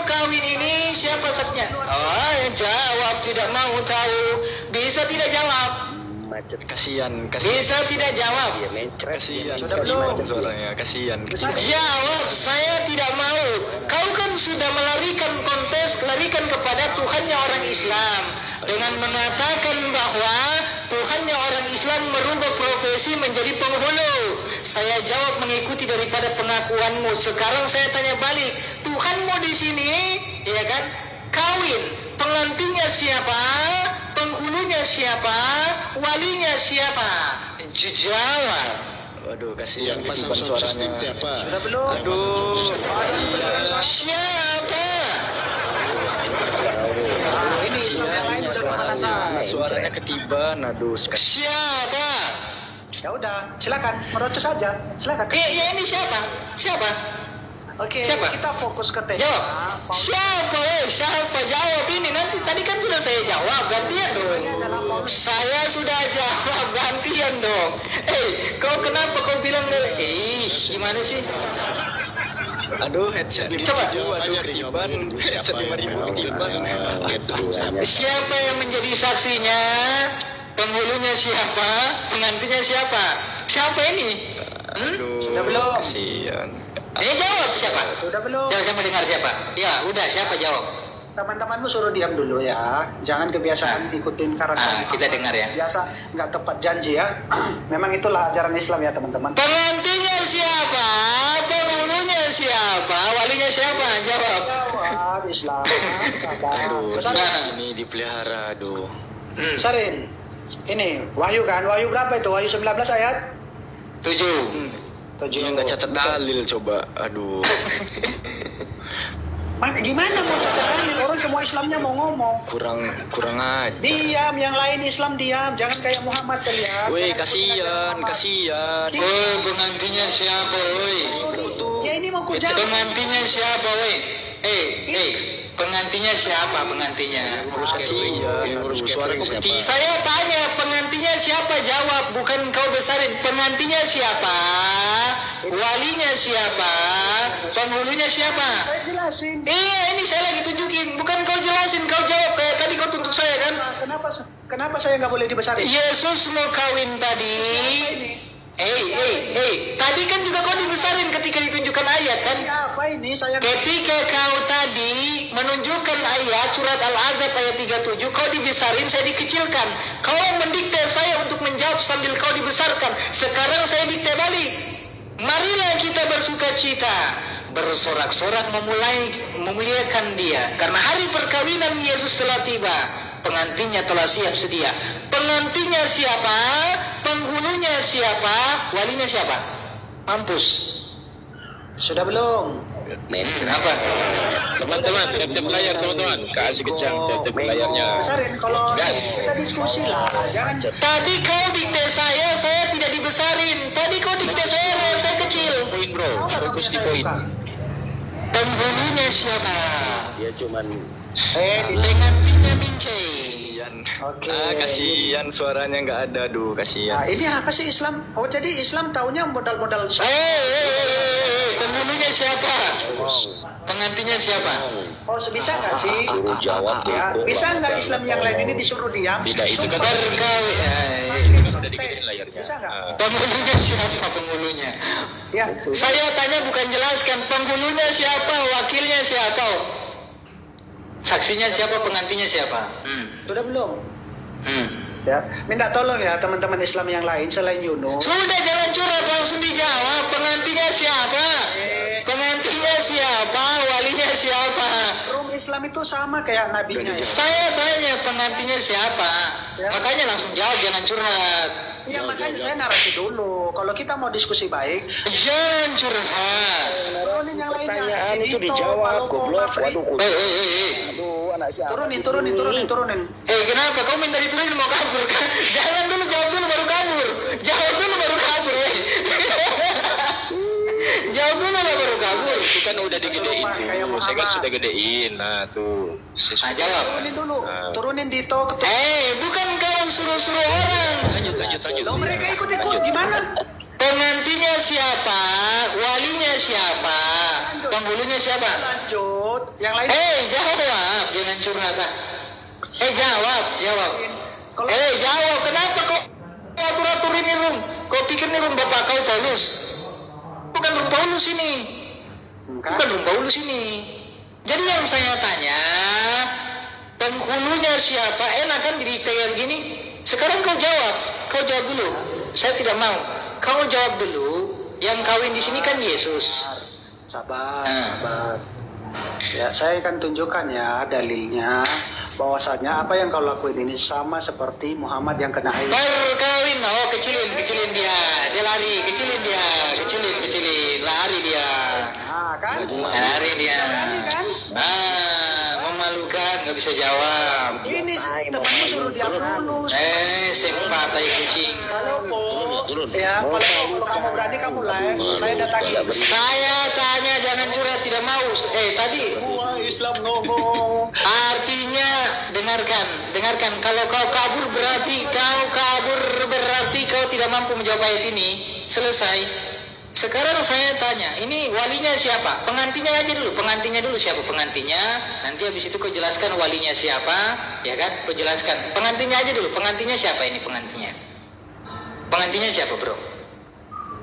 kawin ini siapa saksinya? Jawab, tidak mau tahu. Bisa tidak jawab? Kasihan. Bisa tidak jawab? Kasihan. Suaranya kasihan. Jawab, saya tidak mau. Kau kan sudah larikan kepada Tuhannya orang Islam dengan mengatakan bahwa Tuhannya orang Islam merubah profesi menjadi penghulu. Saya jawab mengikuti daripada pengakuanmu. Sekarang saya tanya balik, Tuhanmu di sini, ya kan? Kawin, pengantinnya siapa? Penghulunya siapa? Walinya siapa? Jawab. Waduh, kasihan. Yang pasang sound system siapa? Sudah belum? Siapa? Ini Islam yang lain udah kemana-mana. Suaranya ketiban. Aduh, Siapa? Ya udah, silakan merocos saja. Silakan. Ya ini siapa? Oke, Siapa? kita fokus ke tema. Jawab. Siapa? Jawab ini. Nanti tadi kan sudah saya jawab. Gantian dong. Saya sudah jawab. Gantian dong. Kau kenapa kau bilang? Gimana sih? Aduh, headset 5.000. Coba. Aduh, ketiban. Headset 5.000 ketiban. Siapa yang menjadi saksinya? Penghulunya siapa? Pengantinnya siapa? Siapa ini? Sudah belum? Kasihan. Jawab siapa? Sudah belum? Jangan saya mau dengar siapa. Ya, udah siapa jawab? Teman-temanmu suruh diam dulu ya. Jangan kebiasaan ikutin karakter. Kita dengar ya. Biasa nggak tepat janji ya. Memang itulah ajaran Islam ya teman-teman. Pengantinnya siapa? Penghulunya siapa? Walinya siapa? Jawab. Jawab Islam. Sabar. Ini dipelihara, aduh. Sarin. Ini Wahyu kan? Wahyu berapa itu? Wahyu 19 ayat 7. 7. Nggak catat dalil coba. Aduh. Gimana mau cegah dalil? Orang semua Islamnya mau ngomong. kurang aja. Diam, yang lain Islam diam. Jangan kayak Muhammad kalian. Woi, kasihan. Woi, pengantinnya siapa, woi? Ya ini mau ku jawab. Pengantinnya siapa, woi? Pengantinnya siapa pengantinnya? Yang ngurus catering siapa? Saya tanya pengantinnya siapa, jawab, bukan kau besarin. Pengantinnya siapa? Walinya siapa? Penghulunya siapa? Saya jelasin. Iya, ini saya lagi tunjukin, bukan kau jelasin, kau jawab kayak tadi kau tuntut saya kan? Kenapa saya nggak boleh dibesarin? Yesus mau kawin tadi. Tadi kan juga kau dibesarin ketika ditunjukkan ayat kan? Siapa ini? Saya Ketika kau tadi menunjukkan ayat surat Al-Ahzab ayat 37, kau dibesarin, saya dikecilkan. Kau mendikte saya untuk menjawab sambil kau dibesarkan. Sekarang saya dikte balik. Marilah kita bersuka cita, bersorak-sorak memuliakan dia. Karena hari perkawinan Yesus telah tiba. Pengantinnya telah siap sedia. Pengantinnya siapa? Penghulunya siapa? Walinya siapa? Mampus. sudah belum? Kenapa? Teman-teman, tap-tap layar teman-teman. Kasih kencang tap-tap layarnya. Besarin kalau kita diskusi lah. Jangan Tadi kau dikte saya tidak dibesarin. Tadi kau dikte saya kecil. Poin bro, fokus di poin. Penghulunya siapa? Dia cuman Pengantinnya Mincei. Oke. Kasihan suaranya nggak ada, Nah, kasihan. ini apa sih Islam? Oh, jadi Islam taunya modal-modal Penghulunya siapa? Pengantinnya siapa? Oh, bisa nggak sih? suruh jawab Ya, bego. bisa nggak Islam yang lain ini disuruh diam? Tidak, itu kan sudah digedein layarnya. Bisa nggak? Penghulunya siapa penghulunya? Ya, Saya tanya bukan jelaskan penghulunya siapa, wakilnya siapa? Saksinya siapa, pengantinnya siapa? sudah belum? Hmm. Ya, minta tolong ya teman-teman Islam yang lain selain Yunus. Sudah jangan curhat, langsung dijawab. Pengantinnya siapa? Pengantinnya siapa? Walinya siapa? Rum Islam itu sama kayak nabinya ya. Saya tanya pengantinnya siapa? Ya. Makanya langsung jawab, jangan curhat. Iya, makanya saya narasi dulu. Kalau kita mau diskusi baik, Jangan curhat. turunin yang lainnya. Pertanyaan Si itu Dito, dijawab, Palopo, goblok. Mafri. Waduh, aduh, anak siapa? Turunin. Kenapa? Kau minta diturunin mau kabur? Jangan dulu, jawab dulu baru kabur. Jawab dulu baru kabur, weh. Jawab dulu lah baru kabur. Itu kan udah digedein Kayak tuh. Saya kan Muhammad. sudah gedein. Nah tuh. Nah, jawab. Turunin dulu. Turunin Dito. Bukan kau suruh-suruh orang. Lanjut. Loh, mereka ikut-ikut gimana? Pengantinnya siapa? Walinya siapa? Penghulunya siapa? Lanjut. Yang lain. Jawab. Jangan curhat ah. Jawab. Kalau Jawab. Kenapa kok atur-atur ini, Rum? Kau pikir nih Rum bapak kau Paulus? Bukan Rum Paulus ini. Bukan Rum Paulus ini. Jadi yang saya tanya, penghulunya siapa? Enak kan didikte kayak gini? Sekarang kau jawab. Kau jawab dulu. Saya tidak mau. Kau jawab dulu. Yang kawin di sini kan Yesus. sabar. Ya, saya akan tunjukkan ya dalilnya bahwasanya apa yang kau lakuin ini sama seperti Muhammad yang kena air. Berkawin, kecilin dia lari, kecilin, lari dia, Kan? lari dia. Berani kan? Memalukan, nggak bisa jawab. Ini temanmu suruh diam dulu. Sempat tai kucing. Halo, Po. Ya, kalau kamu berani kamu live, saya datangi. Saya tanya jangan curhat, tidak mau. Tadi Wah, Islam ngomong. artinya dengarkan. Kalau kau kabur berarti kau tidak mampu menjawab ayat ini. Selesai. Sekarang saya tanya, ini walinya siapa? Pengantinnya dulu siapa pengantinnya? Nanti habis itu kau jelaskan walinya siapa, ya kan? Kau jelaskan. Pengantinnya aja dulu. Pengantinnya siapa ini pengantinnya? Pengantinnya siapa, Bro?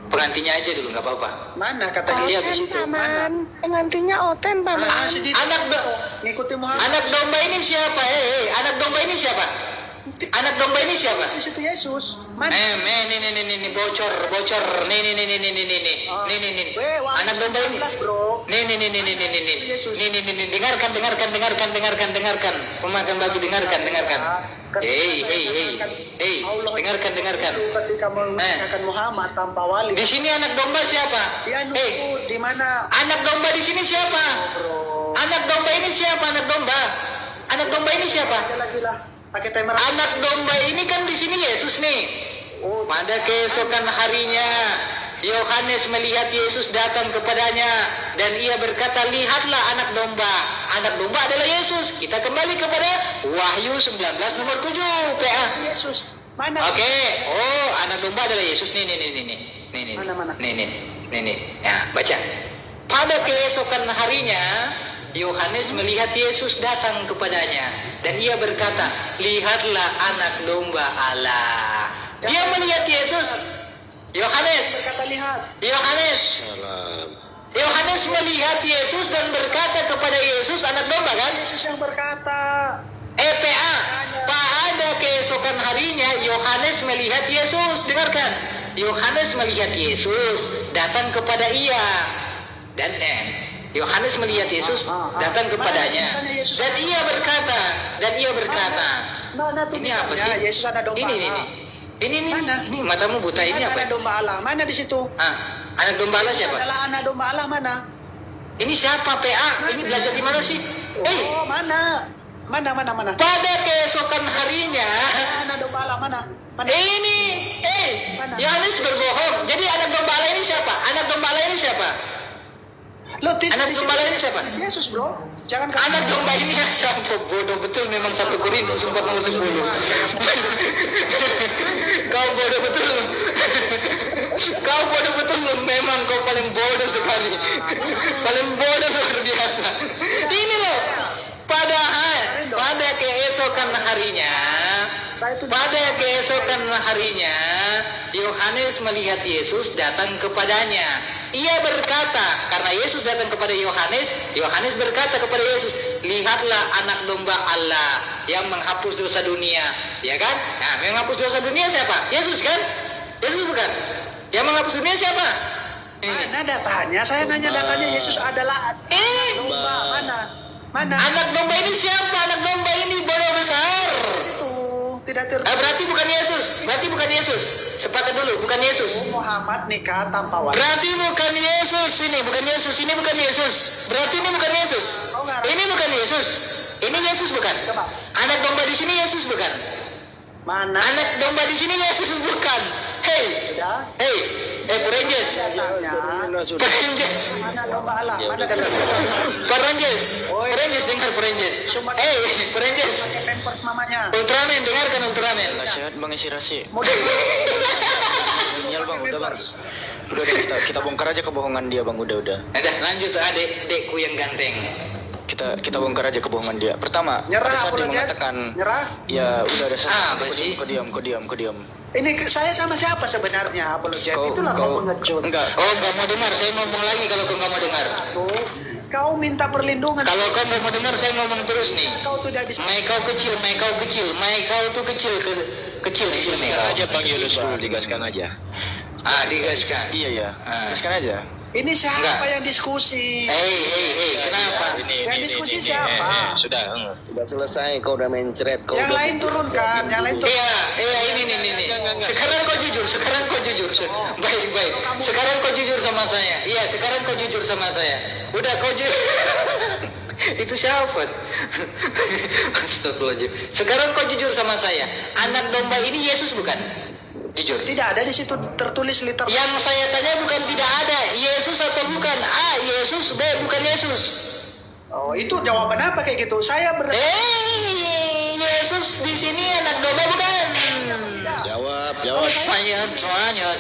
Pengantinnya aja dulu, nggak apa-apa. Mana kata dia di situ? Mana? Pengantinnya Oten, Paman. Si Dito. Ngikuti Muhammad. Anak domba ini siapa? Anak domba ini siapa? Anak domba ini siapa? Di situ Yesus. Mana? Nih, bocor. Nih. Anak domba ini. Bro. Nih. Dengarkan. Pemakan babi, dengarkan. Hei. Dengarkan. Ketika menggunakan Muhammad tanpa wali. Di sini anak domba siapa? Dia nunggu di mana? Anak domba di sini siapa? Anak domba ini siapa? Anak domba ini siapa? Lagi lah. Pakai timer. Anak domba ini kan di sini Yesus nih. Pada keesokan harinya, Yohanes melihat Yesus datang kepadanya dan ia berkata, lihatlah anak domba. Anak domba adalah Yesus. Kita kembali kepada Wahyu 19 nomor 7 PA. Yesus. Mana? Oke. Oh, anak domba adalah Yesus. Nih. Mana? Nih. Ya, baca. Pada keesokan harinya, Yohanes melihat Yesus datang kepadanya dan ia berkata, lihatlah anak domba Allah. Dia melihat Yesus. Yohanes Berkata lihat. Yohanes melihat Yesus dan berkata kepada Yesus, anak domba kan? Yesus yang berkata. EPA. Pada keesokan harinya Yohanes melihat Yesus. Dengarkan. Yohanes melihat Yesus datang kepada ia. Dan Yohanes melihat Yesus datang kepadanya. Dan ia berkata. Mana tuh Ini apa sih? Yesus ada domba. Ini Mana? matamu buta ini Mana apa? anak domba Allah? Mana di situ? Anak domba Allah siapa? Adalah anak domba Allah mana? Ini siapa PA? Ini belajar di mana sih? Oh, mana? Pada keesokan harinya Anak domba Allah mana? ini Yohanes berbohong. Jadi anak domba Allah ini siapa? Anak domba Allah ini siapa? Yesus, bro. Jangan Anak domba ini sampai bodoh betul memang 1 Korintus 4 nomor 10. Kau bodoh betul memang kau paling bodoh sekali. Paling bodoh luar biasa. Ini loh. Pada keesokan harinya Yohanes melihat Yesus datang kepadanya. Ia berkata, karena Yesus datang kepada Yohanes berkata kepada Yesus, lihatlah anak domba Allah yang menghapus dosa dunia. Ya kan? Nah, yang menghapus dosa dunia siapa? Yesus kan? Yesus bukan? Yang menghapus dunia siapa? Mana datanya? Saya nanya datanya. Yesus adalah domba. Mana? Anak domba ini siapa? Anak domba ini bodoh besar. Itu tidak Berarti bukan Yesus. Sepakat dulu, bukan Yesus. Muhammad nikah tanpa wali. Berarti bukan Yesus. Ini bukan Yesus. Berarti ini bukan Yesus. Ini bukan Yesus. Ini Yesus bukan. Coba. Anak domba di sini Yesus bukan. Mana? Anak domba di sini Yesus bukan. Hey, Perenjes. Perenjes. Anak domba Allah. Mana dengar? Perenjes dengar Perenjes. Perenjes. Pakai pampers mamanya. Ultraman, dengarkan Ultraman. Nasihat Bang Isirasi. Mudah. Nyal Bang, udah Bang. Udah kita bongkar aja kebohongan dia Bang, udah. Udah lanjut adekku yang ganteng. Kita bongkar aja kebohongan dia. Pertama, Nyerah pada saat dia apologet. mengatakan Nyerah. ya udah ada Apa sih? Kau diam. Ini saya sama siapa sebenarnya? Apologet. Itulah kau pengecut. Enggak. Oh, nggak mau dengar. Saya ngomong lagi kalau kau nggak mau dengar. Kau minta perlindungan. Kalau kau nggak mau dengar, saya ngomong terus nih. Kau tidak bisa. Mai kau kecil. Mai kau tuh kecil di sini. Digaskan aja Bang Yunus dulu, digaskan aja. Digaskan. Iya. Teruskan aja. Ini siapa Enggak. yang diskusi? Hei, kenapa? Yang diskusi siapa? Sudah. Udah selesai, kau udah mencret, kau Yang udah lain turunkan. Yang lain turun. Iya, ini. Sekarang kau jujur. Baik. Sekarang kau jujur sama saya. Iya, sekarang kau jujur sama saya. Udah kau jujur. Itu siapa? Astagfirullahaladzim. Sekarang kau jujur sama saya. Anak domba ini Yesus bukan? Jujur. Tidak ada di situ tertulis liter. Yang saya tanya bukan tidak ada. Yesus atau bukan? Yesus. B, bukan Yesus. Oh, itu jawaban apa kayak gitu? Saya Yesus di sini anak domba bukan? Jawab. Saya tanya.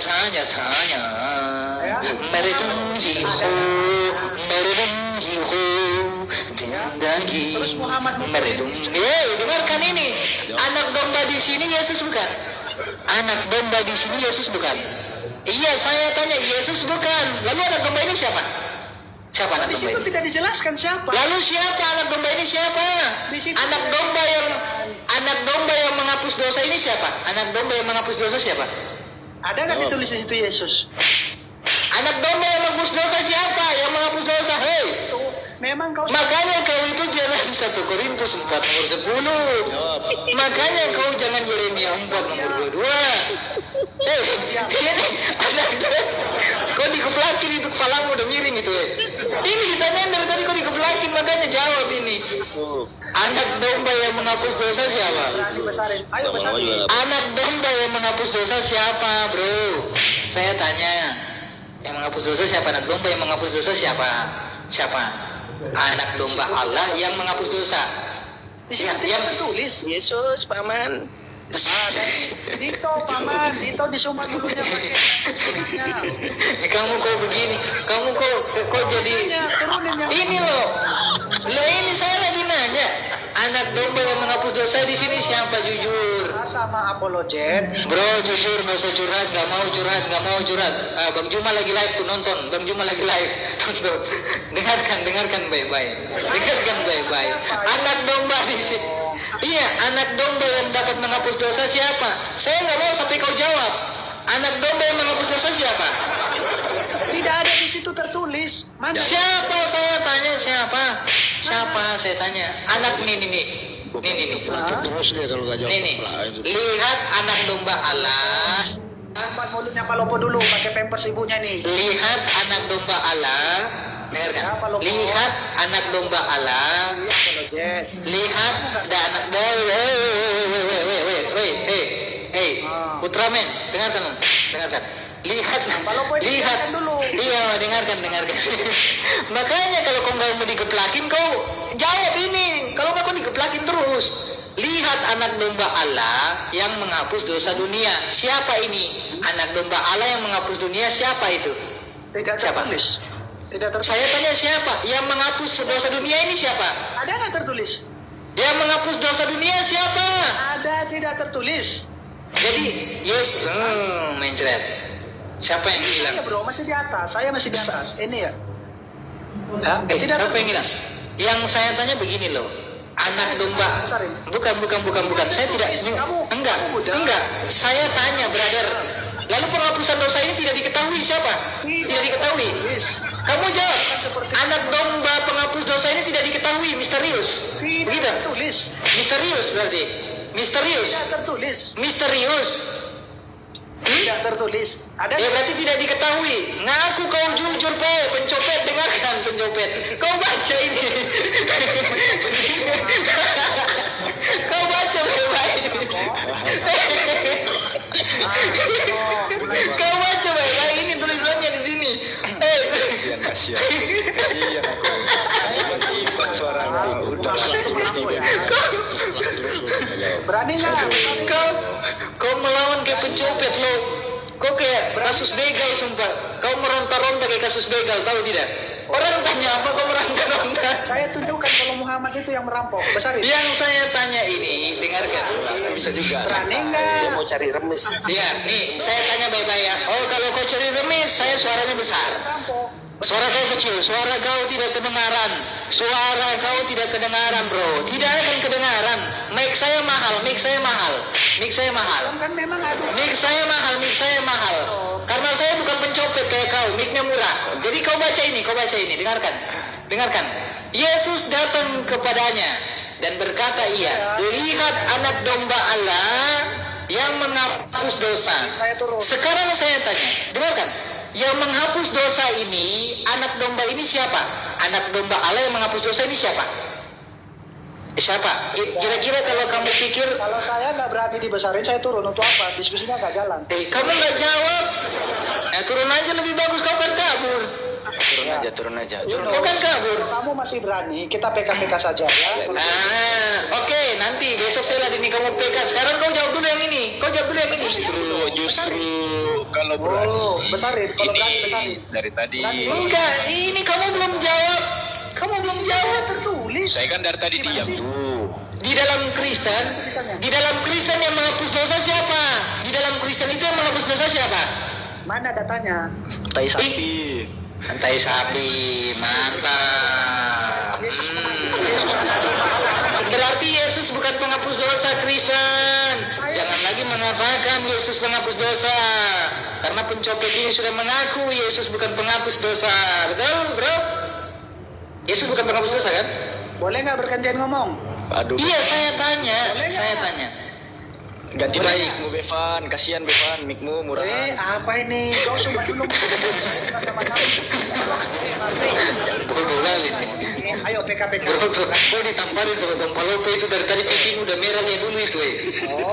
Terus Muhammad dengarkan ini. Anak domba di sini Yesus bukan? Anak domba di sini Yesus bukan? Iya, saya tanya Yesus bukan. Lalu anak domba ini siapa? Siapa anak di domba situ ini? tidak dijelaskan siapa. Lalu siapa anak domba ini siapa? Di situ. Anak anak domba yang menghapus dosa ini siapa? Anak domba yang menghapus dosa siapa? Ada nggak ditulis di situ Yesus? Anak domba yang menghapus dosa siapa? Yang menghapus dosa, hei. Memang kau Makanya kau itu jangan 1 Korintus 4 nomor 10. Jawab. Makanya kau jangan Yeremia 4 nomor 22. Ini anak kau dikeplakin itu kepalamu udah miring itu. Ini ditanyain dari tadi kau dikeplakin, makanya jawab ini. Anak domba yang menghapus dosa siapa? berani besarin. Ayo besarin. Anak domba yang menghapus dosa siapa, bro? Saya tanya. Yang menghapus dosa siapa? Anak domba yang menghapus dosa siapa? Siapa? Anak domba Allah yang menghapus dosa. Di sini tidak tertulis. Yesus, paman. Dito paman, Dito disumat dulunya pakai sebenarnya. Kamu kok begini? Kamu kok jadi Turunin yang ini loh. Ini saya lagi nanya. Anak domba yang menghapus dosa di sini siapa, jujur? sama apologet. Bro, jujur, nggak usah curhat, nggak mau curhat. Bang Juma lagi live tuh, nonton. Bang Juma lagi live, tonton. Dengarkan baik-baik. Anak domba di sini. Iya, anak domba yang dapat menghapus dosa siapa? Saya nggak mau sampai kau jawab. Anak domba yang menghapus dosa siapa? Tidak ada di situ tertulis. Mana? Siapa saya tanya siapa? Siapa saya tanya? Anak nih. Pelacur terus dia kalau nggak jawab. Nih. Lah, itu. Lihat anak domba Allah. Tempat mulutnya palopo dulu pakai pampers ibunya nih. Lihat anak domba Allah. Dengarkan. Ya, Pak Lopo. Lihat anak domba Allah. Apologet. Lihat dan anak Hei, Ultraman, dengarkan. Lihat dulu. Iya, dengarkan. Makanya kalau kau nggak mau digeplakin, kau jawab ini. Kalau nggak kau digeplakin terus. Lihat anak domba Allah yang menghapus dosa dunia. Siapa ini? Anak domba Allah yang menghapus dunia siapa itu? Tidak Siapa? tertulis. Tidak tertulis. Saya tanya siapa? Yang menghapus dosa dunia ini siapa? Ada nggak tertulis? Yang menghapus dosa dunia siapa? Ada, tidak tertulis. Jadi, yes, mencret. Siapa yang bilang? Iya bro, masih di atas. Saya masih di atas. Ini ya. Tidak Siapa yang tertulis. bilang? Yang saya tanya begini loh. Anak domba. Besarin. Bukan. Saya tidak. Enggak. Saya tanya, brother. Lalu penghapusan dosa ini tidak diketahui siapa? Tidak diketahui. Kamu jawab. Anak domba penghapus dosa ini tidak diketahui, misterius. Tidak Begitu? tertulis. Misterius berarti. Misterius. Tidak tertulis. Misterius. Tidak tertulis. Ada Ya berarti tidak diketahui. Ngaku kau jujur, pencopet, dengarkan pencopet. Kau baca ini. Kau baca baik-baik. Kau baca baik-baik, ini tulisannya di sini. Kasihan aku. Ikut suara udah tiba-tiba. berani nggak? Kau melawan kayak pencopet lo. Kau kayak kasus begal sumpah. Kau meronta-ronta kayak kasus begal, tahu tidak? Orang tanya apa kau meronta-ronta? Saya tunjukkan kalau Muhammad itu yang merampok. Besarin. Yang saya tanya ini, dengarkan. Bisa juga. Berani Dia nggak? mau cari remis. Ya, nih saya tanya baik-baik ya. Oh, kalau kau cari remis, saya suaranya besar. Rampok. Suara kau kecil, suara kau tidak kedengaran. Suara kau tidak kedengaran, bro. Tidak akan kedengaran. Mic saya mahal. Kan memang ada. Mic saya mahal. Karena saya bukan pencopet kayak kau, mic-nya murah. Jadi kau baca ini, dengarkan. Yesus datang kepadanya dan berkata ia, lihat anak domba Allah yang menghapus dosa. Saya turun. Sekarang saya tanya, dengarkan. Yang menghapus dosa ini, anak domba ini siapa? Anak domba Allah yang menghapus dosa ini siapa? Siapa? Kira-kira kalau kamu pikir, Kalau saya nggak berani dibesarin, saya turun. Untuk apa? Diskusinya nggak jalan. kamu nggak jawab, turun aja lebih bagus. Kau kan kabur. Turun aja. Kau kan kabur. Kalau kamu masih berani, kita PK-PK saja ya. Oke, nanti besok saya ladeni kamu PK. Sekarang kau jawab dulu yang ini. Justru kalau berani. Oh, besarin. Kalau berani besarin. Dari tadi. Enggak, ini kamu belum jawab. Tertulis. Saya kan dari tadi diam tuh. Di dalam Kristen yang menghapus dosa siapa? Di dalam Kristen itu yang menghapus dosa siapa? Mana datanya? Tai sapi. Santai sapi, mantap. Yesus menanggung. Yesus menanggung. Berarti berarti Yesus bukan penghapus dosa, Kristen. Jangan lagi mengatakan Yesus penghapus dosa. Karena pencopet ini sudah mengaku Yesus bukan penghapus dosa. Betul, bro? Yesus bukan penghapus dosa, kan? Boleh nggak bergantian ngomong? Aduh. Iya, saya tanya. Ganti Baik. mic-mu Bevan, kasihan Bevan, mic-mu murahan. Apa ini? Kau cuma dulu. Bodoh kali. Ayo PKPK. Kau ditamparin sama Bang Palopo itu dari tadi pipimu udah merahnya dulu itu.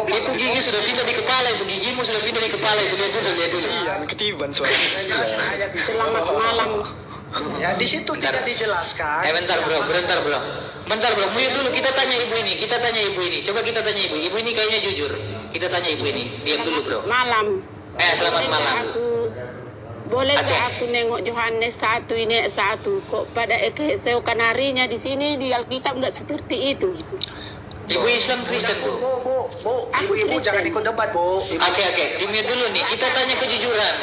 Itu gigi sudah pindah di kepala, itu gigimu sudah pindah di kepala itu, lihat dulu. Iya, ketiban suaranya. Selamat malam. Ya di situ tidak dijelaskan. Bentar bro, mute dulu, kita tanya ibu ini. Coba kita tanya ibu ini kayaknya jujur. Kita tanya ibu ini, diam dulu bro. Malam. Selamat malam. Boleh Oke. aku nengok Yohanes 1 ini 1 kok pada keesokan harinya di sini di Alkitab nggak seperti itu. Ibu Islam Kristen bu. Bu, Aku ibu-ibu Kristen. jangan ikut debat, Bu. Oke, di mute dulu nih, kita tanya kejujuran.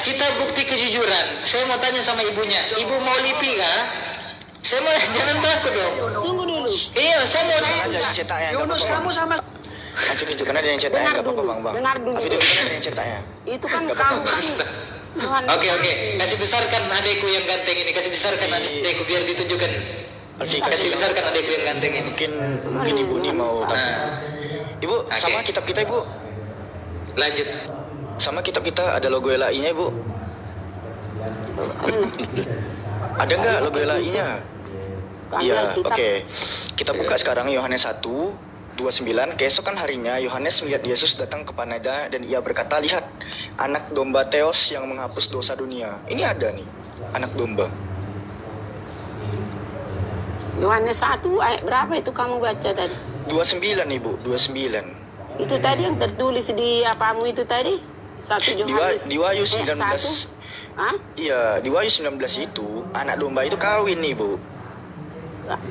Kita bukti kejujuran. Saya mau tanya sama ibunya, ibu mau lipi kah? Saya mau, jangan takut dong. Tunggu dulu. Iya, saya mau. Aja cetaknya. Yunus, kamu sama Afi tunjukkan aja yang cetaknya, Dengar nggak apa-apa dulu, bang. dengar dulu. Afi tunjukkan aja yang cetaknya. Itu kan kamu kan Yohanes. Oke, kasih besarkan adekku yang ganteng ini, kasih besarkan adekku biar ditunjukkan. Afi Kasih besarkan adekku yang ganteng ini. mungkin ibu ini mau Nah, Ibu, sama kitab kita ibu. lanjut. Sama kitab kita ada logo LAI-nya ibu. Ada nggak logo LAI-nya? Kami Iya, Alkitab. oke. Kita buka sekarang Yohanes 1:29. Keesokan harinya Yohanes melihat Yesus datang kepadanya dan ia berkata, "Lihat, anak domba Theos yang menghapus dosa dunia." Ini ada nih, anak domba. Yohanes 1 ayat berapa itu kamu baca tadi? 29 ibu, 29. Itu tadi yang tertulis di apamu itu tadi? 1 Yohanes. Di Wahyu 19. 1. Hah? Iya, di Wahyu 19 itu anak domba itu kawin nih bu.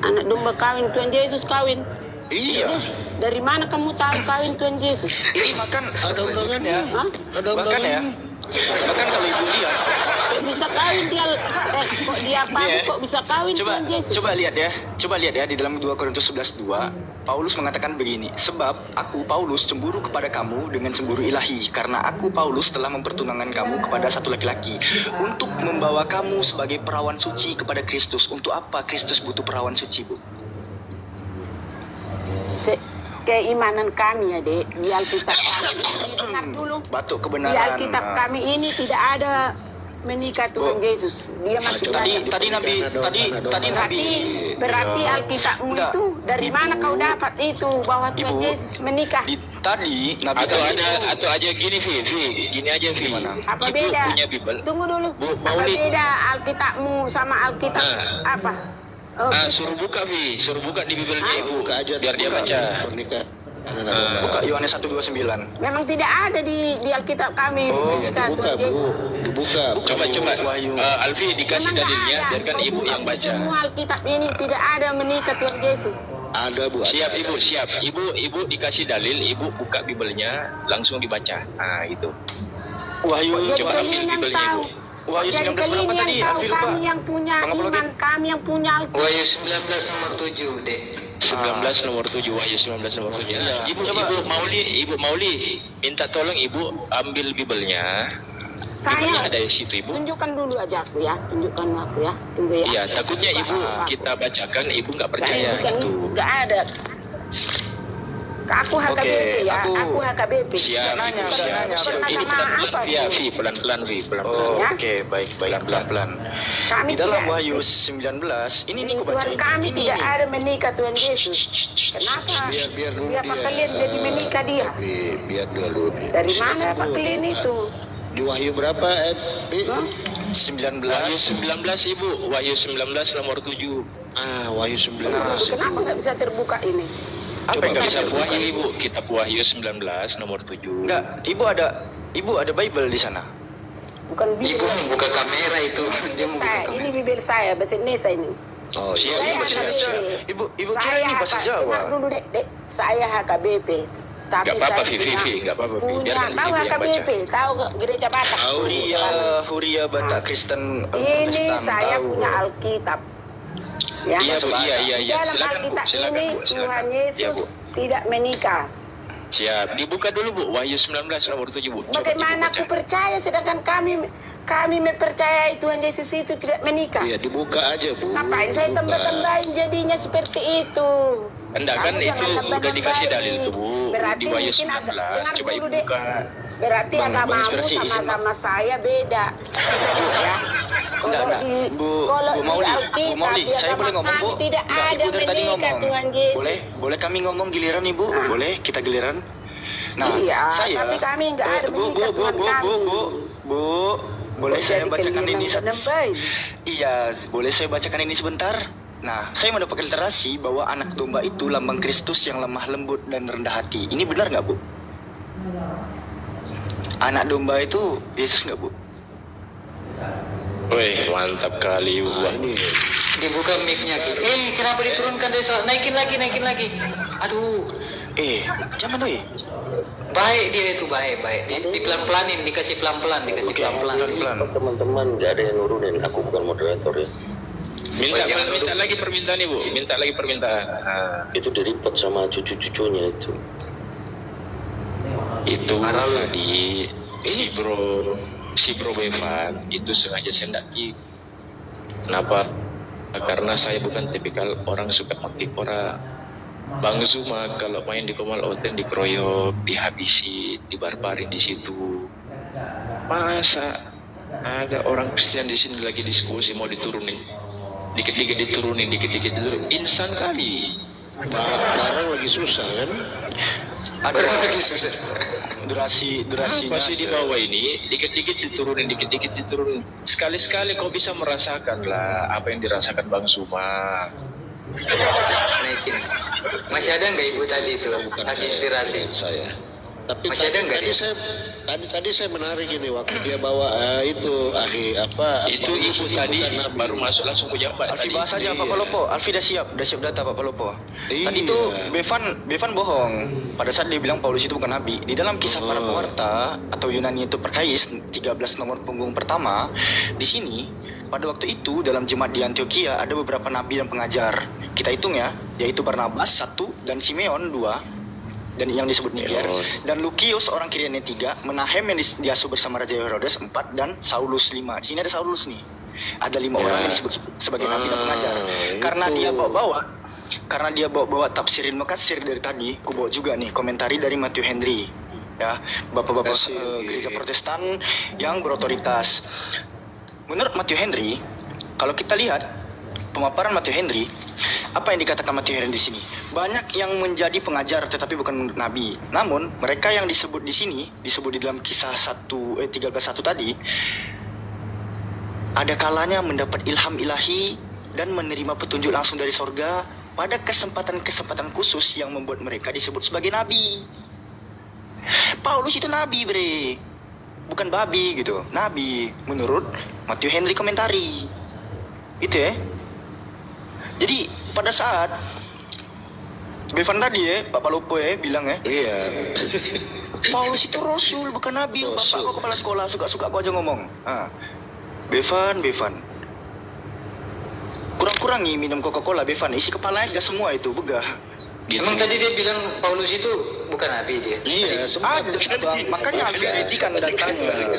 Anak domba kawin, Tuhan Yesus kawin. Iya. Dari mana kamu tahu kawin Tuhan Yesus? Ini bahkan Ada undangannya. Hah? Ada bahkan ya, undangannya. bahkan kalau ibu lihat, Kok bisa kawin dia? Kok dia apa? Nih ya. Kok bisa kawin Tuhan Yesus? coba lihat ya di dalam 2 Korintus 11:2 Paulus mengatakan begini, sebab aku Paulus cemburu kepada kamu dengan cemburu ilahi karena aku Paulus telah mempertunangan kamu kepada satu laki-laki untuk membawa kamu sebagai perawan suci kepada Kristus. Untuk apa Kristus butuh perawan suci bu? Keimanan kami ya dek di Alkitab kami. Dengar dulu. Batuk Di kebenaran. Alkitab kami ini tidak ada menikah Tuhan Bu. Yesus. Dia masih banyak. Tadi Nabi Berarti Alkitabmu Enggak. itu dari Ibu. mana kau dapat itu bahwa Tuhan Ibu. Yesus menikah? Tadi Nabi Atau aja gini gini aja Gimana? Apa Ibu beda? punya Bible. Tunggu dulu. Bu, Apa Maulid. beda Alkitabmu sama Alkitab apa? Oh, Suruh buka suruh buka di Bible-nya ibu Buka aja. biar dia buka. baca. Pernikahan. Anak domba. buka Yohanes 1:29. memang tidak ada di Alkitab kami menikah Dibuka, Tuhan Bu. Yesus. Dibuka. Coba Wahyu. Alfi dikasih Memang nggak dalilnya ada. biarkan Kau ibu buka yang baca. Semua Alkitab ini tidak ada menikah Tuhan Yesus. Ada, Bu. Siap ada. ibu, siap. Ibu dikasih dalil, ibu buka Bible-nya langsung dibaca. Nah, itu. Wahyu Jadi coba ambil kalian yang Bible-nya, tahu. Bu. Wahyu Jadi 19 kalian berapa yang tadi? tahu, Alfi lupa. kami yang punya Bang Apologet. iman, kami yang punya Alkitab. Wahyu 19 nomor 7 deh. 19 nomor 7, Wahyu 19 nomor 7. Nah, Ibu Mauli minta tolong ibu ambil Bible-nya. Bible-nya Saya ada di situ, ibu. tunjukkan dulu aja aku ya, tunjukkan aku ya, tunggu ya. Iya, takutnya ibu kita bacakan, ibu nggak percaya Saya gitu. nggak ada. Aku HKBP ya, aku- aku HKBP. Siap, nanya, ibu, nggak siap. nanya. Siap. Ini Sama pelan-pelan, apa, via Bu? Vi, pelan-pelan, Vi, pelan-pelan. Oh, Ya. oke, baik, pelan-pelan. Kami Di dalam tidak- Wahyu 19, ini nih aku Tuhan bacain. kami Ini tidak nih. ada menikah Tuhan Yesus. Kenapa? Biar dulu Kenapa dia. kalian jadi menikah dia? Biar dulu. Dari mana dapat kalian itu? Di Wahyu berapa, Bi? 19. Wahyu 19, ibu. Wahyu 19 nomor 7. Wahyu 19. Kenapa nggak bisa terbuka ini? Apa yang nggak bisa Kitab buka? Wahyu, ibu. Kitab Wahyu 19 nomor 7. Enggak, ibu ada Bible di sana. Bukan Ibu Bible. buka kamera itu. Dia mau buka Saya, ini kamera. bibir saya, bahasa Indonesia ini. Oh, Siap, Saya ibu, siap, siap. HKBP. Ibu kira ini bahasa Dengar Jawa. dulu dek. Saya HKBP. Tapi Nggak apa-apa, saya Vi, nggak apa-apa, Vi. punya, Biarkan tahu ibu yang HKBP, tahu ke gereja Batak. Huria Batak Kristen Ini Protestan saya tahu. punya Alkitab. Ya. Iya Bu, iya. Dalam Silakan Bu, Alkitab silakan ini Bu, Tuhan silakan. Yesus Ya Bu. tidak menikah. Siap. Dibuka dulu Bu, Wahyu 19 nomor 7 Bu. Coba Bagaimana Ibu aku baca. percaya sedangkan kami mempercayai Tuhan Yesus itu tidak menikah. Iya, dibuka aja, Bu. Ngapain saya Dibuka. tambah-tambahin jadinya seperti itu? Enggak kan Kamu itu jangan udah tambah-tambahin. dikasih dalil tuh Bu. Berarti Di Wahyu mungkin 19. dengar Coba dulu Ibu deh. buka. Berarti Bang agamamu Inspirasi, izin, sama Bang. agama saya beda. Ya. Enggak. Bu Mauli, Bu Mauli, saya boleh ngomong, Bu? Tidak Enggak, ada Ibu dari tadi menikah ngomong. Tuhan Yesus. Boleh kami ngomong giliran, Ibu? Boleh kita giliran? Nah, Iya, saya tapi kami enggak ada menikah Tuhan kami. Bu, boleh saya Jadi bacakan ini kenimang-kenimang. Iya, boleh saya bacakan ini sebentar? Nah, saya mendapat literasi bahwa anak domba itu lambang Kristus yang lemah lembut dan rendah hati. Ini benar nggak, Bu? Anak domba itu Yesus nggak, Bu? Wih, mantap kali Bu. Nah, ini Dibuka mic-nya Ki. Kenapa diturunkan dari soal? Naikin lagi. Aduh, Jangan, oi. baik dia itu baik. Di pelan-pelanin, dikasih pelan-pelan. Pelan-pelan. Teman-teman nggak ada yang nurunin, aku bukan moderator ya. Minta lagi permintaan Ibu. Minta lagi permintaan. Nah, Itu di report sama cucu-cucunya itu. itu tadi si bro Bevan itu sengaja sendaki. Kenapa? Karena saya bukan tipikal orang suka maki orang. Bang Zuma kalau main di Komal Oten dikeroyok, dihabisi, dibarbarin di situ. Masa ada orang Kristen di sini lagi diskusi mau diturunin, dikit-dikit diturunin. Insan kali. barang lagi susah kan? Ada lagi susah. Durasinya Masih di bawah ini, dikit-dikit diturunin. Sekali-sekali kau bisa merasakan lah apa yang dirasakan Bang Zuma. Naikin. Masih ada nggak Ibu tadi itu? Bukan Kasih inspirasi. saya. Tapi Masih ada nggak dia? tadi saya menarik ini waktu dia bawa itu Itu Ibu tadi bukan Nabi. baru masuk langsung pejabat Alfi tadi. bahas aja Pak Palopo. Alfi udah siap data Pak Palopo. Iya. Tadi tuh Bevan bohong pada saat dia bilang Paulus itu bukan nabi. Di dalam kisah para pewarta atau Yunani itu Perkais 13 nomor punggung pertama, di sini pada waktu itu dalam jemaat di Antioquia ada beberapa nabi dan pengajar. Kita hitung ya, yaitu Barnabas 1 dan Simeon 2 dan yang disebut Niger, dan Lukius orang Kirene 3, Menahem yang diasuh bersama Raja Herodes 4, dan Saulus 5. Di sini ada Saulus nih. Ada 5 orang yang disebut sebagai nabi dan pengajar. Karena dia bawa tafsirin Mekassir dari tadi, ku bawa juga nih komentari dari Matthew Henry. Ya, bapak-bapak gereja Protestan yang berotoritas. Menurut Matthew Henry, kalau kita lihat pemaparan Matthew Henry, apa yang dikatakan Matthew Henry di sini? Banyak yang menjadi pengajar tetapi bukan nabi. Namun mereka yang disebut di sini, disebut di dalam kisah 13:1 tadi, ada kalanya mendapat ilham ilahi dan menerima petunjuk langsung dari sorga pada kesempatan-kesempatan khusus yang membuat mereka disebut sebagai nabi. Paulus itu nabi, bre. Bukan babi gitu, nabi menurut Matthew Henry komentari. Itu ya. Jadi pada saat Bevan tadi Pak Palopo bilang Iya. Paulus itu rasul bukan nabi. Bapak Rasul. kok kepala sekolah suka-suka aku aja ngomong. Bevan. Kurang-kurangi minum Coca-Cola Bevan. Isi kepalanya gas semua itu begah. Gitu. Emang tadi dia bilang Paulus itu bukan nabi dia. Iya, sempat. Ada bang, makanya Alfi Reddy kan datangnya.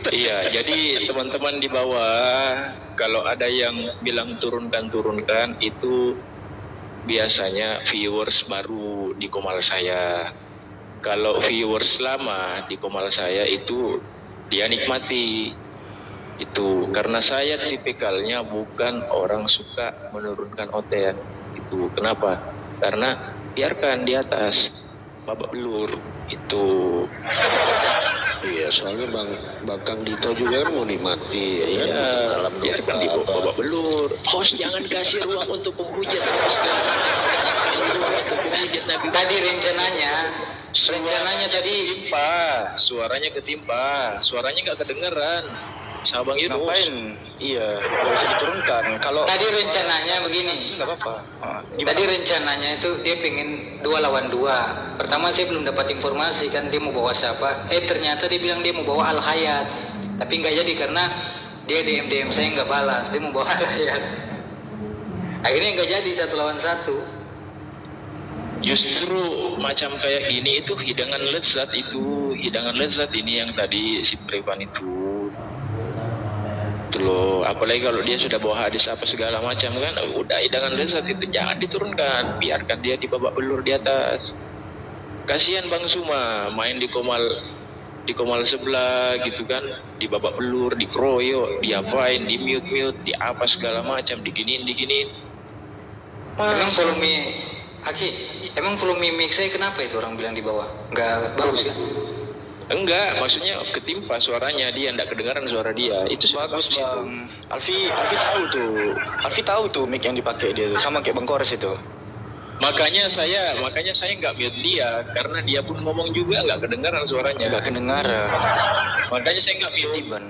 Iya, jadi teman-teman di bawah kalau ada yang bilang turunkan itu biasanya viewers baru di Komal saya. Kalau viewers lama di Komal saya itu dia nikmati itu karena saya tipikalnya bukan orang suka menurunkan OTN itu. Kenapa? Karena biarkan di atas babak belur itu. Iya, soalnya Bang Kang Dito juga kan mau dimati ya kan? Iya, Malam biarkan di babak belur. Host jangan kasih ruang untuk penghujat segala macam. Kasih ruang untuk penghujat Nabi. Tadi rencananya tadi Suaranya ketimpa, suaranya nggak kedengeran. Sabang Yunus. Ngapain? Iya, gak usah diturunkan. Kalau tadi rencananya begini. nggak apa-apa. Tadi rencananya itu dia pengen 2 lawan 2. Pertama saya belum dapat informasi kan dia mau bawa siapa. Ternyata dia bilang dia mau bawa Al Hayat. Tapi nggak jadi karena dia DM saya nggak balas. Dia mau bawa Al Hayat. Akhirnya nggak jadi 1 lawan 1. Justru macam kayak gini itu hidangan lezat ini yang tadi si Prevan itu. Itu loh, apalagi kalau dia sudah bawa hadis apa segala macam kan, udah hidangan lezat itu jangan diturunkan, biarkan dia di babak belur di atas. Kasihan Bang Suma main di komal sebelah gitu kan, di babak belur, dikeroyok, diapain, di mute, di apa segala macam, diginiin. Emang volume mic saya kenapa itu orang bilang di bawah? Nggak bagus ya? Enggak, maksudnya ketimpa suaranya, dia enggak kedengaran suara dia. Itu Bagus Bang. Alfi tahu tuh mic yang dipakai dia tuh, sama kayak Bang Kores itu. Makanya saya nggak mute dia, karena dia pun ngomong juga nggak kedengaran suaranya. Nggak kedengaran. Makanya saya nggak mute. Tiban.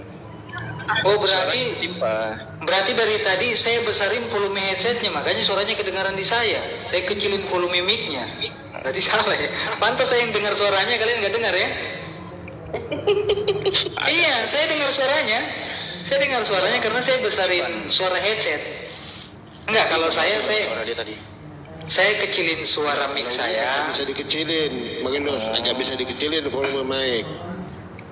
Oh Suaranya ketimpa. berarti dari tadi saya besarin volume headsetnya, makanya suaranya kedengaran di saya. Saya kecilin volume mic-nya. Berarti salah ya. Pantas saya yang dengar suaranya, kalian nggak dengar ya? Iya, saya dengar suaranya. Saya dengar suaranya karena saya besarin suara headset. Enggak, kalau saya Suara dia tadi. saya kecilin suara mic saya. Bisa dikecilin, makin agak bisa dikecilin volume mic.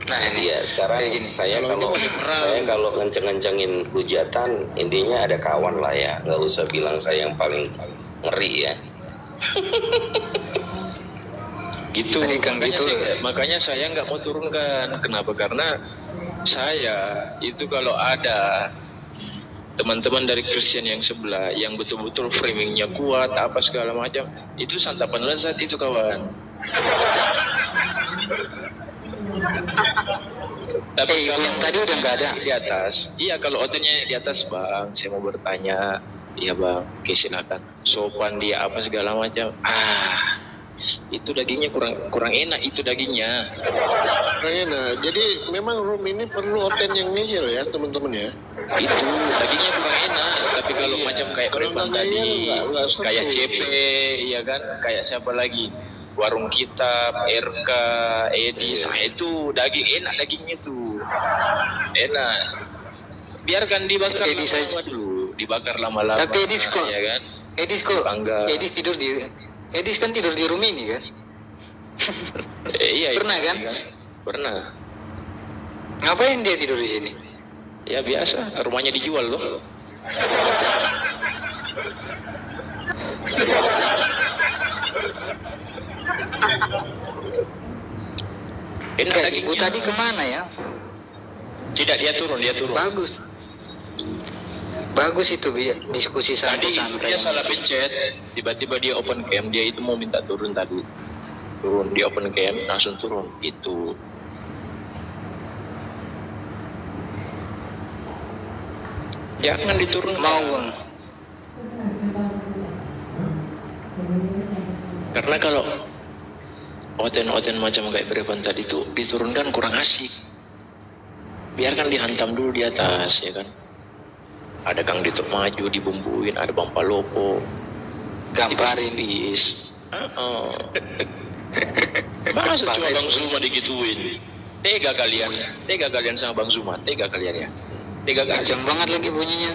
Nah ini Iya, sekarang kayak gini. saya Kalau ini masih kalau ngenceng-ngencengin hujatan, intinya ada kawan lah ya, nggak usah bilang saya yang paling ngeri ya. Gitu. Tadi Kang gitu. Makanya saya nggak mau turunkan. Kenapa? Karena saya itu kalau ada teman-teman dari Kristen yang sebelah yang betul-betul framingnya kuat apa segala macam, itu santapan lezat itu kawan. Tapi kalau yang tadi udah nggak ada. di atas, iya kalau ototnya di atas Bang, saya mau bertanya, iya Bang, oke silakan. Sopan dia apa segala macam. Itu dagingnya kurang enak itu dagingnya. Kurang enak. Jadi memang room ini perlu oten yang ngeyel ya teman-teman ya. Itu dagingnya kurang enak. Tapi kalau Iya. macam kayak Kalau Prevan nggak tadi, ngeyel, nggak seru. kayak CP, ya kan, kayak siapa lagi? Warung Kitab, RK, Edis, nah itu daging enak dagingnya tuh, enak. Biarkan dibakar Edis lama-lama dulu, dibakar lama-lama. Tapi Edis kok, ya kan? Edis kok, Bangga. Edis kan tidur di rumah ini kan? Iya. Pernah kan? Pernah. Ngapain dia tidur di sini? Ya biasa, rumahnya dijual loh. Enak Ibu dagingnya. tadi kemana ya? Tidak, dia turun. Bagus. Bagus itu diskusi Tadi santai-santai. dia salah pencet, tiba-tiba dia open cam, dia itu mau minta turun tadi. Turun, dia open cam, langsung turun. Itu. Jangan diturunkan. Mau Bang. Karena kalau oten-oten macam kayak Prevan tadi itu diturunkan kurang asik. Biarkan dihantam dulu di atas, ya kan. Ada Kang Dito maju dibumbuin, ada Bang Palopo Gamparin. dipis. Masa cuma Bang Zuma digituin? Tega kalian sama Bang Zuma, tega kalian ya. Tega kalian. Kencang banget lagi bunyinya.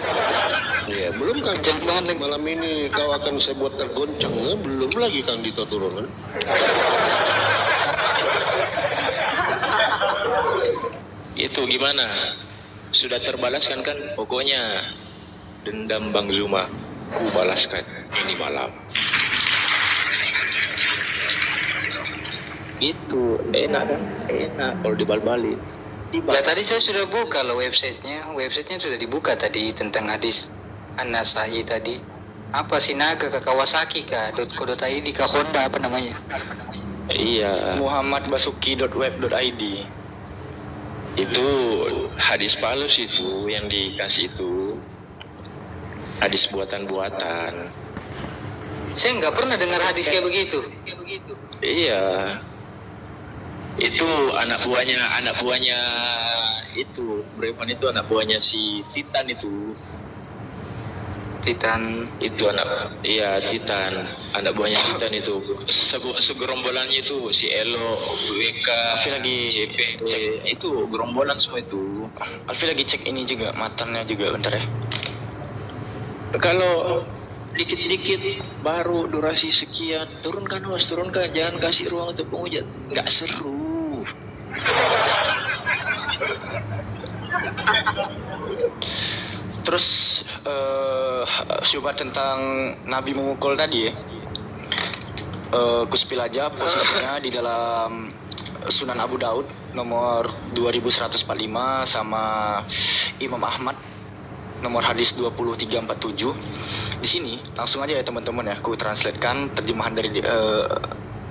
Iya, belum Kang. Kencang banget lagi. Malam ini kau akan saya buat tergoncang. Belum lagi Kang Dito turun kan. Itu gimana? Sudah terbalaskan kan? Pokoknya dendam Bang Zuma ku balaskan ini malam. Itu enak kan? Enak kalau dibal-balin. Ya tadi saya sudah buka loh websitenya. Websitenya sudah dibuka tadi tentang hadis An-Nasai tadi. Apa Sinaga ke Kawasaki kah? .co.id kah Honda apa namanya? Iya, muhammadbasuki.web.id. itu hadis palsu itu yang dikasih itu. Hadis buatan-buatan. Saya nggak pernah dengar hadis kayak begitu. Iya. Itu anak buahnya itu Prevan itu anak buahnya si Titan itu. Titan. Itu Titan, anak buahnya Titan itu. Segerombolannya itu si Elo, WK, Alfi lagi CP, itu gerombolan semua itu. Alfi lagi cek ini juga, matanya juga bentar ya. dikit-dikit baru durasi sekian, turunkan host, turunkan, jangan kasih ruang untuk penghujat, nggak seru. Terus syubhat tentang Nabi memukul tadi ya, kuspil aja posisinya di dalam Sunan Abu Daud nomor 2145 sama Imam Ahmad nomor hadis 2347. Di sini langsung aja ya teman-teman ya, aku translatekan terjemahan dari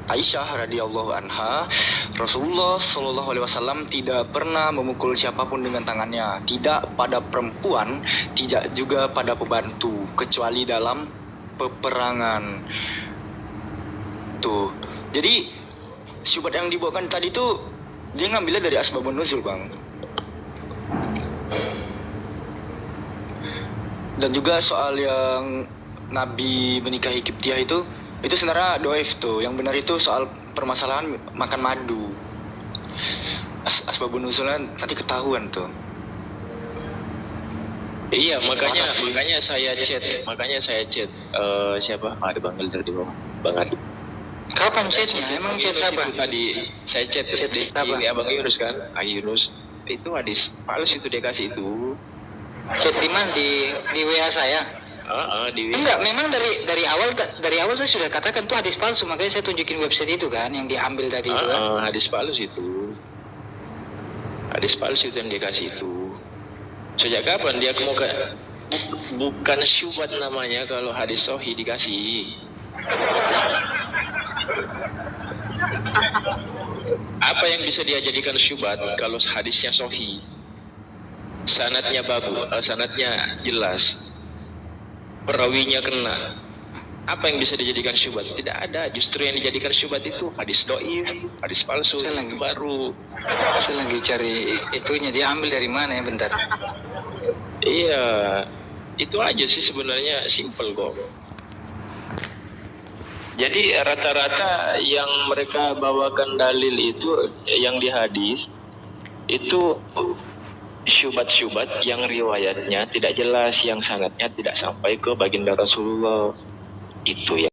Aisyah radhiyallahu anha. Rasulullah Shallallahu alaihi wasallam tidak pernah memukul siapapun dengan tangannya, tidak pada perempuan, tidak juga pada pembantu, kecuali dalam peperangan. Tuh. Jadi syubhat yang dibawakan tadi tuh dia ngambilnya dari asbabun nuzul, Bang. Dan juga soal yang Nabi menikahi Kiptiah itu sebenarnya doif tuh. Yang benar itu soal permasalahan makan madu. Asbabun nuzulnya nanti ketahuan tuh. Iya, makanya Terima kasih. saya chat siapa? Ada Bang Ilder di bawah. Bang Adi. Kapan chatnya? Emang chat apa? Tadi saya chat di apa? Abang Yunus kan. Yunus itu hadis palsu itu dia kasih itu. Chat di mana? Di WA saya. Di Enggak, memang dari awal saya sudah katakan tuh hadis palsu, makanya saya tunjukin website itu kan yang diambil tadi itu kan. Hadis palsu itu. Hadis palsu itu yang dia kasih itu. Sejak kapan dia bukan syubhat namanya kalau hadis sahih dikasih. Apa yang bisa dia jadikan syubhat kalau hadisnya sahih? Sanadnya bagus, sanadnya jelas. Perawinya kena. Apa yang bisa dijadikan syubhat? Tidak ada. Justru yang dijadikan syubhat itu hadis dhaif, hadis palsu, itu baru. Saya lagi cari itunya, dia ambil dari mana ya, bentar. Iya, itu aja sih sebenarnya, simple kok. Jadi rata-rata yang mereka bawakan dalil itu yang di hadis itu syubhat-syubhat yang riwayatnya tidak jelas, yang sanadnya tidak sampai ke baginda Rasulullah. Itu ya.